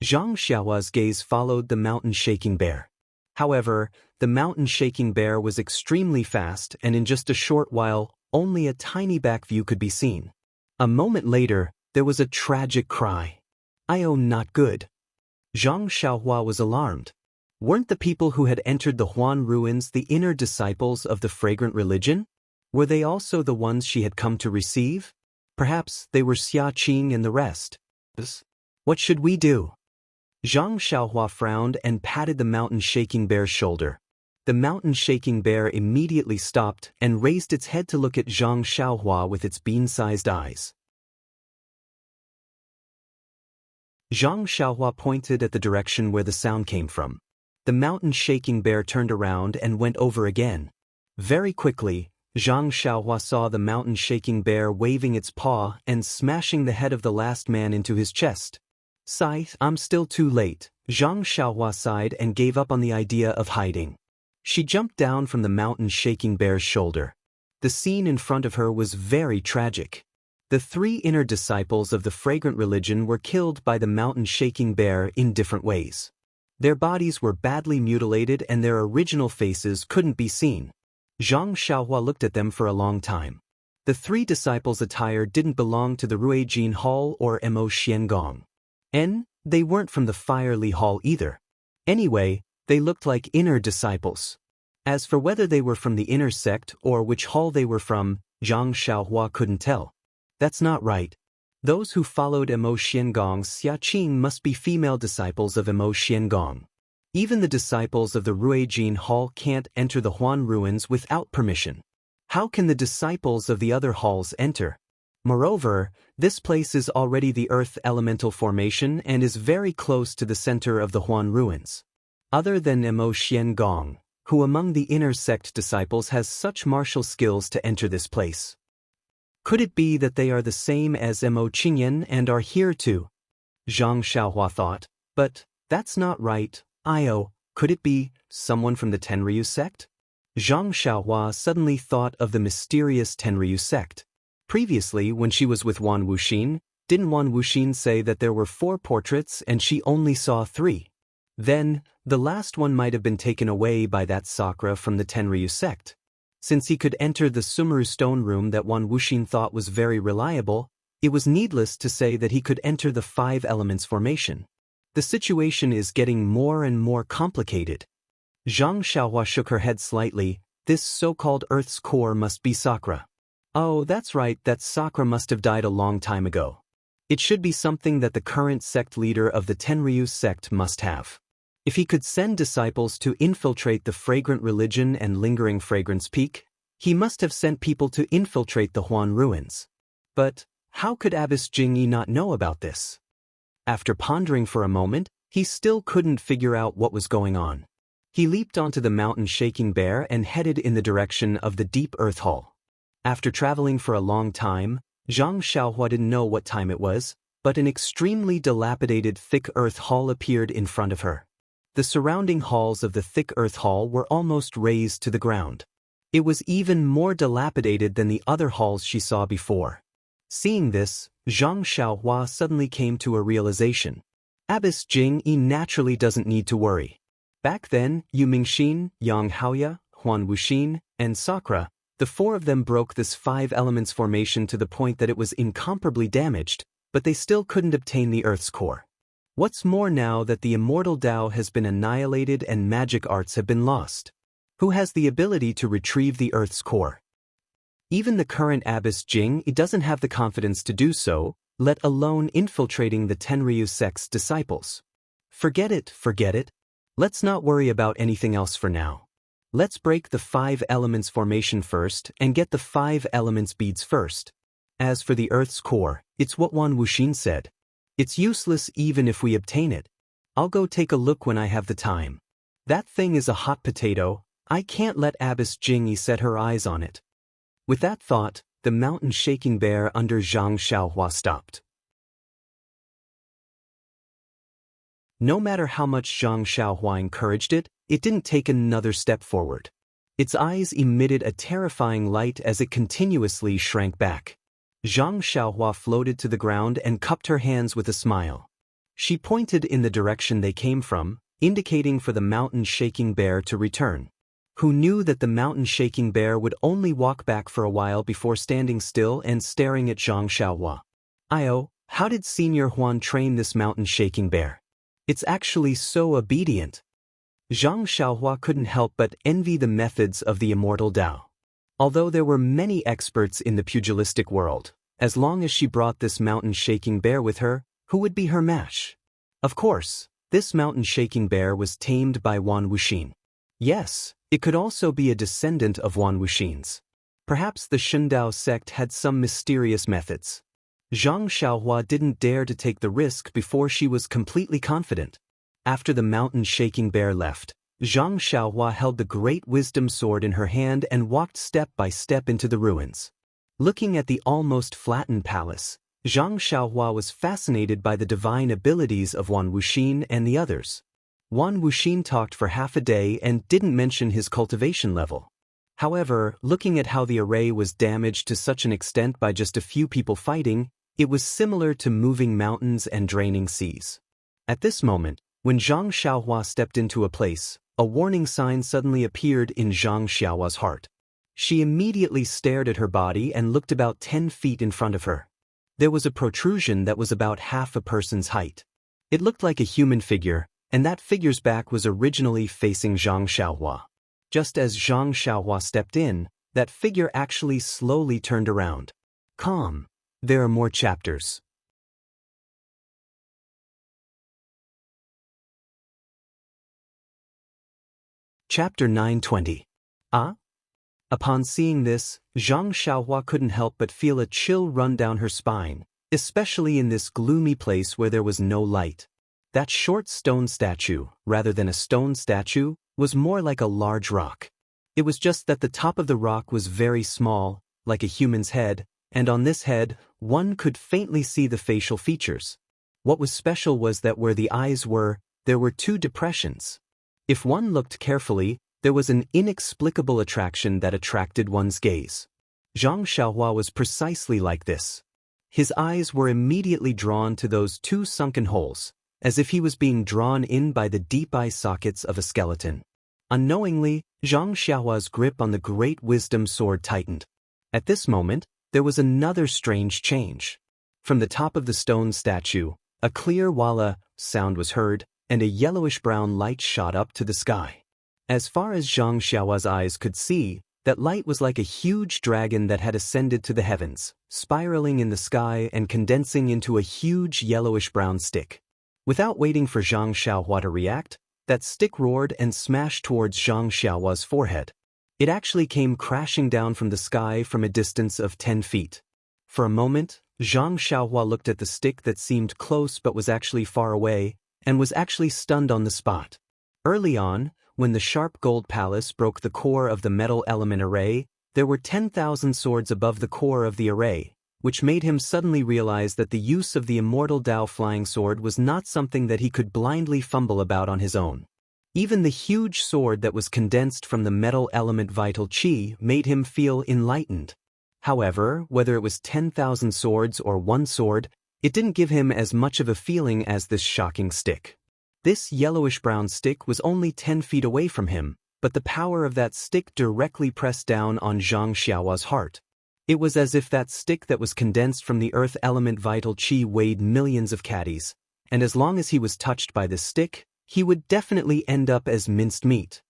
Zhang Xiaohua's gaze followed the Mountain Shaking Bear. However, the Mountain Shaking Bear was extremely fast, and in just a short while, only a tiny back view could be seen. A moment later, there was a tragic cry. "Oh, not good." Zhang Xiaohua was alarmed. Weren't the people who had entered the Huan ruins the inner disciples of the fragrant religion? Were they also the ones she had come to receive? Perhaps they were Xia Qing and the rest. What should we do? Zhang Xiaohua frowned and patted the Mountain Shaking Bear's shoulder. The Mountain Shaking Bear immediately stopped and raised its head to look at Zhang Xiaohua with its bean-sized eyes. Zhang Xiaohua pointed at the direction where the sound came from. The Mountain Shaking Bear turned around and went over again. Very quickly, Zhang Xiaohua saw the Mountain Shaking Bear waving its paw and smashing the head of the last man into his chest. "Sigh, I'm still too late." Zhang Xiaohua sighed and gave up on the idea of hiding. She jumped down from the Mountain Shaking Bear's shoulder. The scene in front of her was very tragic. The three inner disciples of the fragrant religion were killed by the Mountain Shaking Bear in different ways. Their bodies were badly mutilated and their original faces couldn't be seen. Zhang Xiaohua looked at them for a long time. The three disciples' attire didn't belong to the Ruijin Hall or Mo Xiangong. And they weren't from the Fire Li Hall either. Anyway, they looked like inner disciples. As for whether they were from the inner sect or which hall they were from, Zhang Xiaohua couldn't tell. That's not right. Those who followed Mo Xiangong's Xia Qing must be female disciples of Mo Xiangong. Even the disciples of the Ruijin Hall can't enter the Huan ruins without permission. How can the disciples of the other halls enter? Moreover, this place is already the Earth Elemental Formation and is very close to the center of the Huan ruins. Other than Mo Xiangong, who among the inner sect disciples has such martial skills to enter this place? Could it be that they are the same as Mo Qingyan and are here too? Zhang Xiaohua thought. But that's not right. Could it be someone from the Tenryu sect? Zhang Xiaohua suddenly thought of the mysterious Tenryu sect. Previously, when she was with Wan Wuxin, didn't Wan Wuxin say that there were 4 portraits and she only saw 3? Then, the last one might have been taken away by that Sakura from the Tenryu sect. Since he could enter the Sumeru stone room that Wan Wuxin thought was very reliable, It was needless to say that he could enter the 5 elements formation. The situation is getting more and more complicated. Zhang Xiaohua shook her head slightly. This so-called Earth's core must be Sakura. Oh, that's right, that Sakura must have died a long time ago. It should be something that the current sect leader of the Tenryu sect must have. If he could send disciples to infiltrate the fragrant religion and lingering fragrance peak, he must have sent people to infiltrate the Huan ruins. But how could Abbess Jingyi not know about this? After pondering for a moment, he still couldn't figure out what was going on. He leaped onto the mountain-shaking bear and headed in the direction of the deep earth hall. After traveling for a long time, Zhang Xiaohua didn't know what time it was, but an extremely dilapidated thick earth hall appeared in front of her. The surrounding halls of the thick earth hall were almost razed to the ground. It was even more dilapidated than the other halls she saw before. Seeing this, Zhang Xiaohua suddenly came to a realization. Abbess Jingyi naturally doesn't need to worry. Back then, Yu Mingxin, Yang Haoya, Huan Wuxin, and Sakura, the 4 of them broke this 5 elements formation to the point that it was incomparably damaged, but they still couldn't obtain the Earth's core. What's more, now that the immortal Tao has been annihilated and magic arts have been lost, who has the ability to retrieve the Earth's core? Even the current Abbess Jingyi doesn't have the confidence to do so, let alone infiltrating the Tenryu sect's disciples. Forget it. Let's not worry about anything else for now. Let's break the 5 elements formation first and get the 5 elements beads first. As for the Earth's core, it's what Huan Wuxin said. It's useless even if we obtain it. I'll go take a look when I have the time. That thing is a hot potato. I can't let Abbess Jingyi set her eyes on it. With that thought, the mountain-shaking bear under Zhang Xiaohua stopped. No matter how much Zhang Xiaohua encouraged it, it didn't take another step forward. Its eyes emitted a terrifying light as it continuously shrank back. Zhang Xiaohua floated to the ground and cupped her hands with a smile. She pointed in the direction they came from, indicating for the mountain-shaking bear to return. Who knew that the mountain-shaking bear would only walk back for a while before standing still and staring at Zhang Xiaohua. "Io, how did Senior Huan train this mountain-shaking bear? It's actually so obedient." Zhang Xiaohua couldn't help but envy the methods of the immortal Tao. Although there were many experts in the pugilistic world, as long as she brought this mountain-shaking bear with her, who would be her match? Of course, this mountain-shaking bear was tamed by Huan Wuxin. Yes, it could also be a descendant of Huan Wuxin's. Perhaps the Shundao sect had some mysterious methods. Zhang Xiaohua didn't dare to take the risk before she was completely confident. After the mountain-shaking bear left, Zhang Xiaohua held the great wisdom sword in her hand and walked step by step into the ruins. Looking at the almost flattened palace, Zhang Xiaohua was fascinated by the divine abilities of Huan Wuxin and the others. Huan Wuxin talked for half a day and didn't mention his cultivation level. However, looking at how the array was damaged to such an extent by just a few people fighting, it was similar to moving mountains and draining seas. At this moment, when Zhang Xiaohua stepped into a place, a warning sign suddenly appeared in Zhang Xiaohua's heart. She immediately stared at her body and looked about 10 feet in front of her. There was a protrusion that was about half a person's height. It looked like a human figure, and that figure's back was originally facing Zhang Xiaohua. Just as Zhang Xiaohua stepped in, that figure actually slowly turned around. Calm. There are more chapters. Chapter 920. Ah? Upon seeing this, Zhang Xiaohua couldn't help but feel a chill run down her spine, especially in this gloomy place where there was no light. That short stone statue, rather than a stone statue, was more like a large rock. It was just that the top of the rock was very small, like a human's head, and on this head, one could faintly see the facial features. What was special was that where the eyes were, there were 2 depressions. If one looked carefully, there was an inexplicable attraction that attracted one's gaze. Zhang Xiaohua was precisely like this. His eyes were immediately drawn to those 2 sunken holes, as if he was being drawn in by the deep eye sockets of a skeleton. Unknowingly, Zhang Xiaohua's grip on the great wisdom sword tightened. At this moment, there was another strange change. From the top of the stone statue, a clear walla sound was heard, and a yellowish-brown light shot up to the sky. As far as Zhang Xiaohua's eyes could see, that light was like a huge dragon that had ascended to the heavens, spiraling in the sky and condensing into a huge yellowish-brown stick. Without waiting for Zhang Xiaohua to react, that stick roared and smashed towards Zhang Xiaohua's forehead. It actually came crashing down from the sky from a distance of 10 feet. For a moment, Zhang Xiaohua looked at the stick that seemed close but was actually far away, and was actually stunned on the spot. Early on, when the sharp gold palace broke the core of the metal element array, there were 10,000 swords above the core of the array, which made him suddenly realize that the use of the immortal Dao flying sword was not something that he could blindly fumble about on his own. Even the huge sword that was condensed from the metal element vital qi made him feel enlightened. However, whether it was 10,000 swords or one sword, it didn't give him as much of a feeling as this shocking stick. This yellowish-brown stick was only 10 feet away from him, but the power of that stick directly pressed down on Zhang Xiaohua's heart. It was as if that stick that was condensed from the earth element vital qi weighed millions of caddies, and as long as he was touched by this stick, he would definitely end up as minced meat.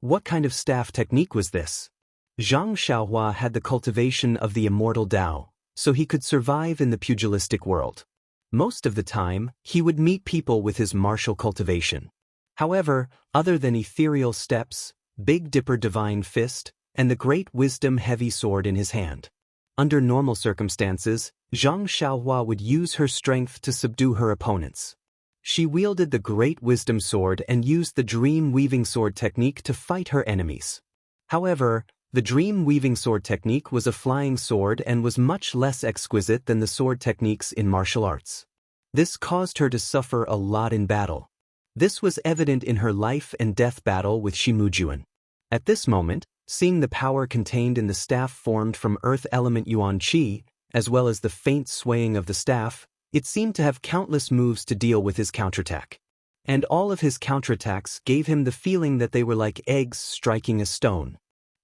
What kind of staff technique was this? Zhang Xiaohua had the cultivation of the immortal Dao, so he could survive in the pugilistic world. Most of the time, he would meet people with his martial cultivation. However, other than ethereal steps, Big Dipper divine fist, and the great wisdom heavy sword in his hand. Under normal circumstances, Zhang Xiaohua would use her strength to subdue her opponents. She wielded the great wisdom sword and used the dream weaving sword technique to fight her enemies. However, the dream weaving sword technique was a flying sword and was much less exquisite than the sword techniques in martial arts. This caused her to suffer a lot in battle. This was evident in her life and death battle with Shimujuan. At this moment, seeing the power contained in the staff formed from earth element yuan qi, as well as the faint swaying of the staff, it seemed to have countless moves to deal with his counterattack. And all of his counterattacks gave him the feeling that they were like eggs striking a stone.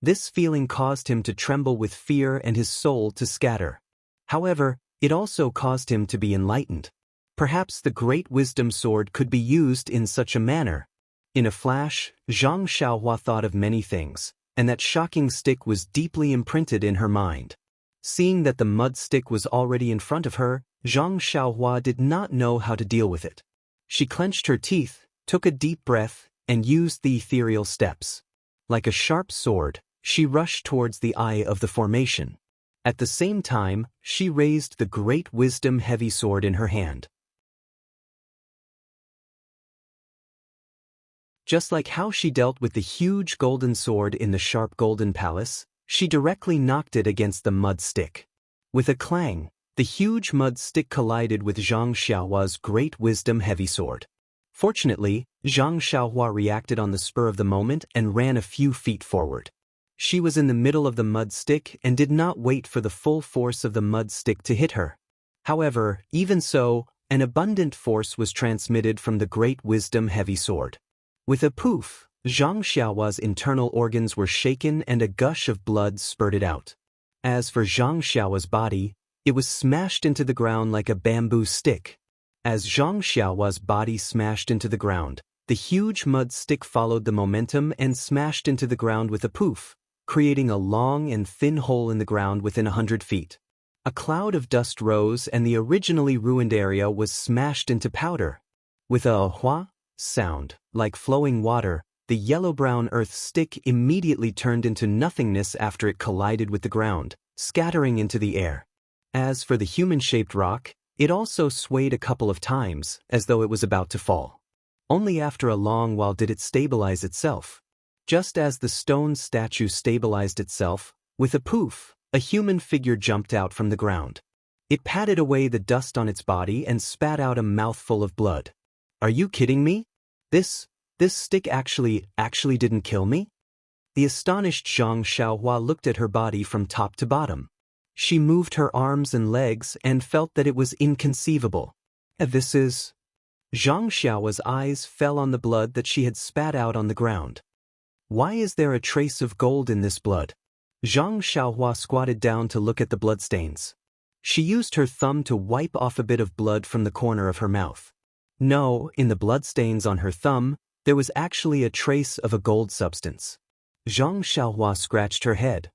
This feeling caused him to tremble with fear and his soul to scatter. However, it also caused him to be enlightened. Perhaps the great wisdom sword could be used in such a manner. In a flash, Zhang Xiaohua thought of many things, and that shocking stick was deeply imprinted in her mind. Seeing that the mud stick was already in front of her, Zhang Xiaohua did not know how to deal with it. She clenched her teeth, took a deep breath, and used the ethereal steps. Like a sharp sword, she rushed towards the eye of the formation. At the same time, she raised the great wisdom heavy sword in her hand. Just like how she dealt with the huge golden sword in the sharp golden palace, she directly knocked it against the mud stick. With a clang, the huge mud stick collided with Zhang Xiaohua's great wisdom heavy sword. Fortunately, Zhang Xiaohua reacted on the spur of the moment and ran a few feet forward. She was in the middle of the mud stick and did not wait for the full force of the mud stick to hit her. However, even so, an abundant force was transmitted from the great wisdom heavy sword. With a poof, Zhang Xiaohua's internal organs were shaken and a gush of blood spurted out. As for Zhang Xiaohua's body, it was smashed into the ground like a bamboo stick. As Zhang Xiaohua's body smashed into the ground, the huge mud stick followed the momentum and smashed into the ground with a poof, creating a long and thin hole in the ground within 100 feet. A cloud of dust rose and the originally ruined area was smashed into powder. With a hua sound, like flowing water, the yellow-brown earth stick immediately turned into nothingness after it collided with the ground, scattering into the air. As for the human-shaped rock, it also swayed a couple of times, as though it was about to fall. Only after a long while did it stabilize itself. Just as the stone statue stabilized itself, with a poof, a human figure jumped out from the ground. It patted away the dust on its body and spat out a mouthful of blood. "Are you kidding me? This stick actually didn't kill me?" The astonished Zhang Xiaohua looked at her body from top to bottom. She moved her arms and legs and felt that it was inconceivable. "This is..." Zhang Xiaohua's eyes fell on the blood that she had spat out on the ground. "Why is there a trace of gold in this blood?" Zhang Xiaohua squatted down to look at the bloodstains. She used her thumb to wipe off a bit of blood from the corner of her mouth. No, in the bloodstains on her thumb, there was actually a trace of a gold substance. Zhang Xiaohua scratched her head.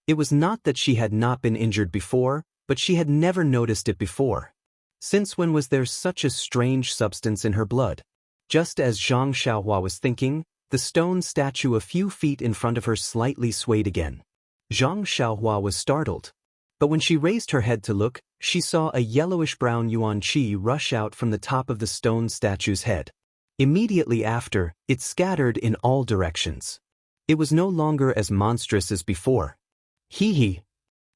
It was not that she had not been injured before, but she had never noticed it before. Since when was there such a strange substance in her blood? Just as Zhang Xiaohua was thinking, the stone statue a few feet in front of her slightly swayed again. Zhang Xiaohua was startled. But when she raised her head to look, she saw a yellowish-brown yuan qi rush out from the top of the stone statue's head. Immediately after, it scattered in all directions. It was no longer as monstrous as before. Hee hee.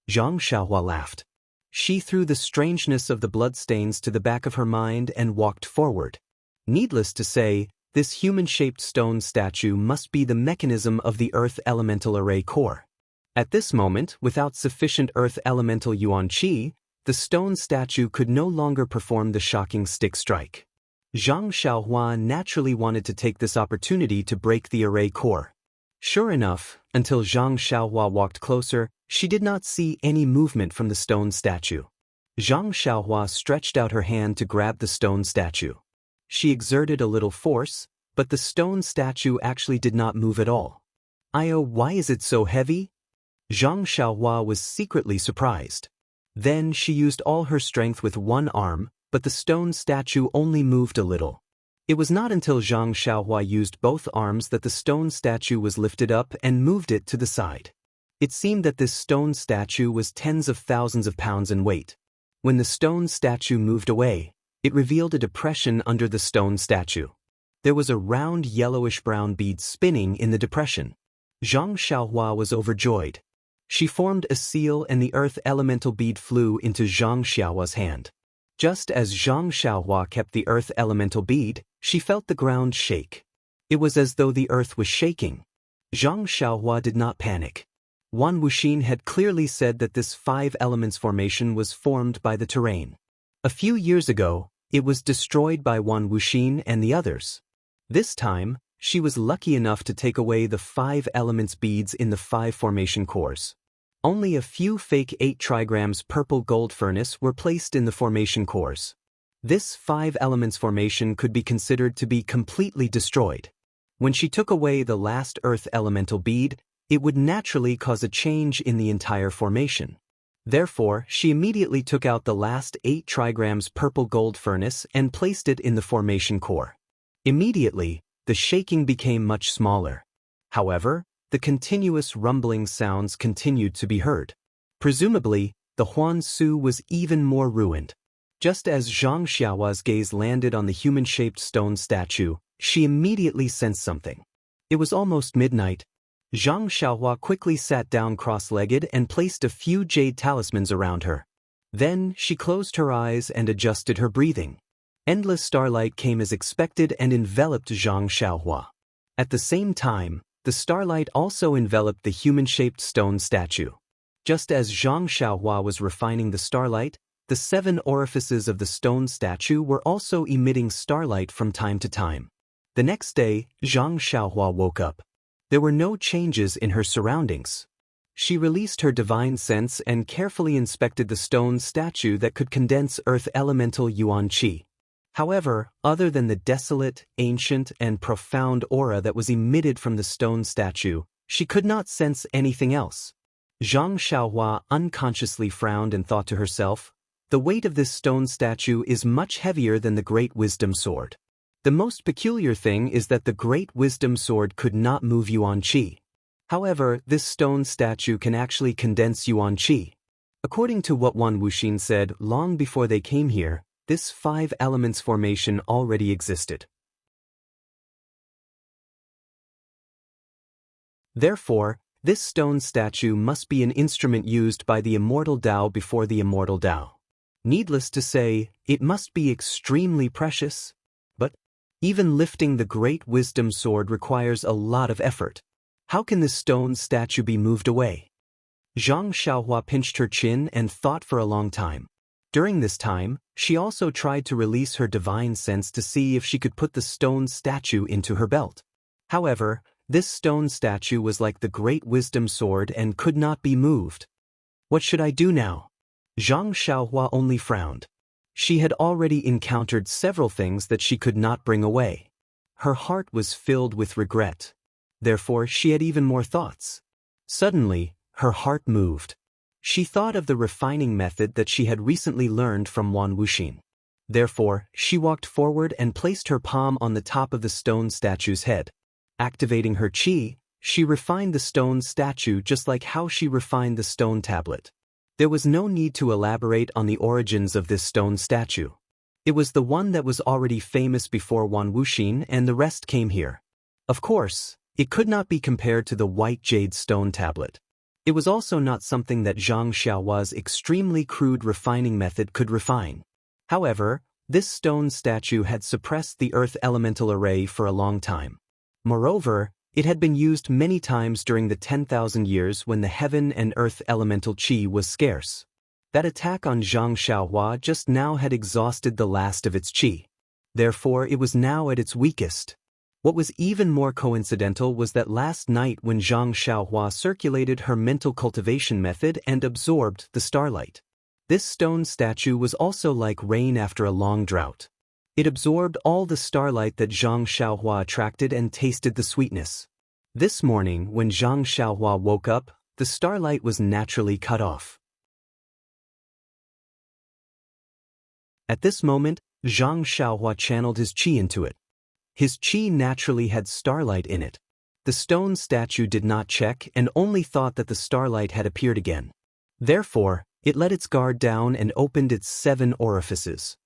Zhang Xiaohua laughed. She threw the strangeness of the bloodstains to the back of her mind and walked forward. Needless to say, this human-shaped stone statue must be the mechanism of the Earth Elemental Array core. At this moment, without sufficient Earth Elemental Yuan Qi, the stone statue could no longer perform the shocking stick strike. Zhang Xiaohua naturally wanted to take this opportunity to break the array core. Sure enough, until Zhang Xiaohua walked closer, she did not see any movement from the stone statue. Zhang Xiaohua stretched out her hand to grab the stone statue. She exerted a little force, but the stone statue actually did not move at all. Why is it so heavy? Zhang Xiaohua was secretly surprised. Then she used all her strength with one arm, but the stone statue only moved a little. It was not until Zhang Xiaohua used both arms that the stone statue was lifted up and moved it to the side. It seemed that this stone statue was tens of thousands of pounds in weight. When the stone statue moved away, it revealed a depression under the stone statue. There was a round yellowish-brown bead spinning in the depression. Zhang Xiaohua was overjoyed. She formed a seal and the earth elemental bead flew into Zhang Xiaohua's hand. Just as Zhang Xiaohua kept the earth elemental bead, she felt the ground shake. It was as though the earth was shaking. Zhang Xiaohua did not panic. Wan Wuxin had clearly said that this 5 elements formation was formed by the terrain. A few years ago, it was destroyed by Wan Wuxin and the others. This time, she was lucky enough to take away the 5 elements beads in the 5 formation cores. Only a few fake 8 trigrams purple gold furnace were placed in the formation cores. This 5 elements formation could be considered to be completely destroyed. When she took away the last earth elemental bead, it would naturally cause a change in the entire formation. Therefore, she immediately took out the last 8 trigrams purple gold furnace and placed it in the formation core. Immediately, the shaking became much smaller. However, the continuous rumbling sounds continued to be heard. Presumably, the Huan Su was even more ruined. Just as Zhang Xiaohua's gaze landed on the human-shaped stone statue, she immediately sensed something. It was almost midnight. Zhang Xiaohua quickly sat down cross-legged and placed a few jade talismans around her. Then she closed her eyes and adjusted her breathing. Endless starlight came as expected and enveloped Zhang Xiaohua. At the same time, the starlight also enveloped the human-shaped stone statue. Just as Zhang Xiaohua was refining the starlight, the 7 orifices of the stone statue were also emitting starlight from time to time. The next day, Zhang Xiaohua woke up. There were no changes in her surroundings. She released her divine sense and carefully inspected the stone statue that could condense earth elemental yuan qi. However, other than the desolate, ancient, and profound aura that was emitted from the stone statue, she could not sense anything else. Zhang Xiaohua unconsciously frowned and thought to herself, the weight of this stone statue is much heavier than the Great Wisdom Sword. The most peculiar thing is that the Great Wisdom Sword could not move yuan qi. However, this stone statue can actually condense yuan qi. According to what Wan Wuxin said long before they came here, this 5 elements formation already existed. Therefore, this stone statue must be an instrument used by the immortal Tao before the immortal Tao. Needless to say, it must be extremely precious. But even lifting the Great Wisdom Sword requires a lot of effort. How can this stone statue be moved away? Zhang Xiaohua pinched her chin and thought for a long time. During this time, she also tried to release her divine sense to see if she could put the stone statue into her belt. However, This stone statue was like the great wisdom sword and could not be moved. What should I do now? Zhang Xiaohua only frowned. She had already encountered several things that she could not bring away. Her heart was filled with regret. Therefore, she had even more thoughts. Suddenly, her heart moved. She thought of the refining method that she had recently learned from Wan Wuxin. Therefore, she walked forward and placed her palm on the top of the stone statue's head. Activating her qi, she refined the stone statue just like how she refined the stone tablet. There was no need to elaborate on the origins of this stone statue. It was the one that was already famous before Wan Wuxin, and the rest came here. Of course, it could not be compared to the white jade stone tablet. It was also not something that Zhang Xiaohua's extremely crude refining method could refine. However, this stone statue had suppressed the earth elemental array for a long time. Moreover, it had been used many times during the 10,000 years when the heaven and earth elemental qi was scarce. That attack on Zhang Xiaohua just now had exhausted the last of its qi. Therefore, it was now at its weakest. What was even more coincidental was that last night when Zhang Xiaohua circulated her mental cultivation method and absorbed the starlight. This stone statue was also like rain after a long drought. It absorbed all the starlight that Zhang Xiaohua attracted and tasted the sweetness. This morning, when Zhang Xiaohua woke up, the starlight was naturally cut off. At this moment, Zhang Xiaohua channeled his qi into it. His qi naturally had starlight in it. The stone statue did not check and only thought that the starlight had appeared again. Therefore, it let its guard down and opened its 7 orifices.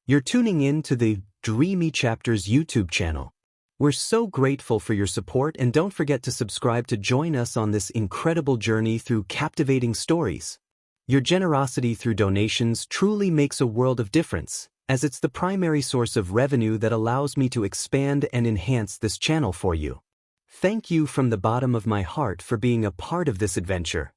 You're tuning in to the Dreamy Chapters YouTube channel. We're so grateful for your support, and don't forget to subscribe to join us on this incredible journey through captivating stories. Your generosity through donations truly makes a world of difference, as it's the primary source of revenue that allows me to expand and enhance this channel for you. Thank you from the bottom of my heart for being a part of this adventure.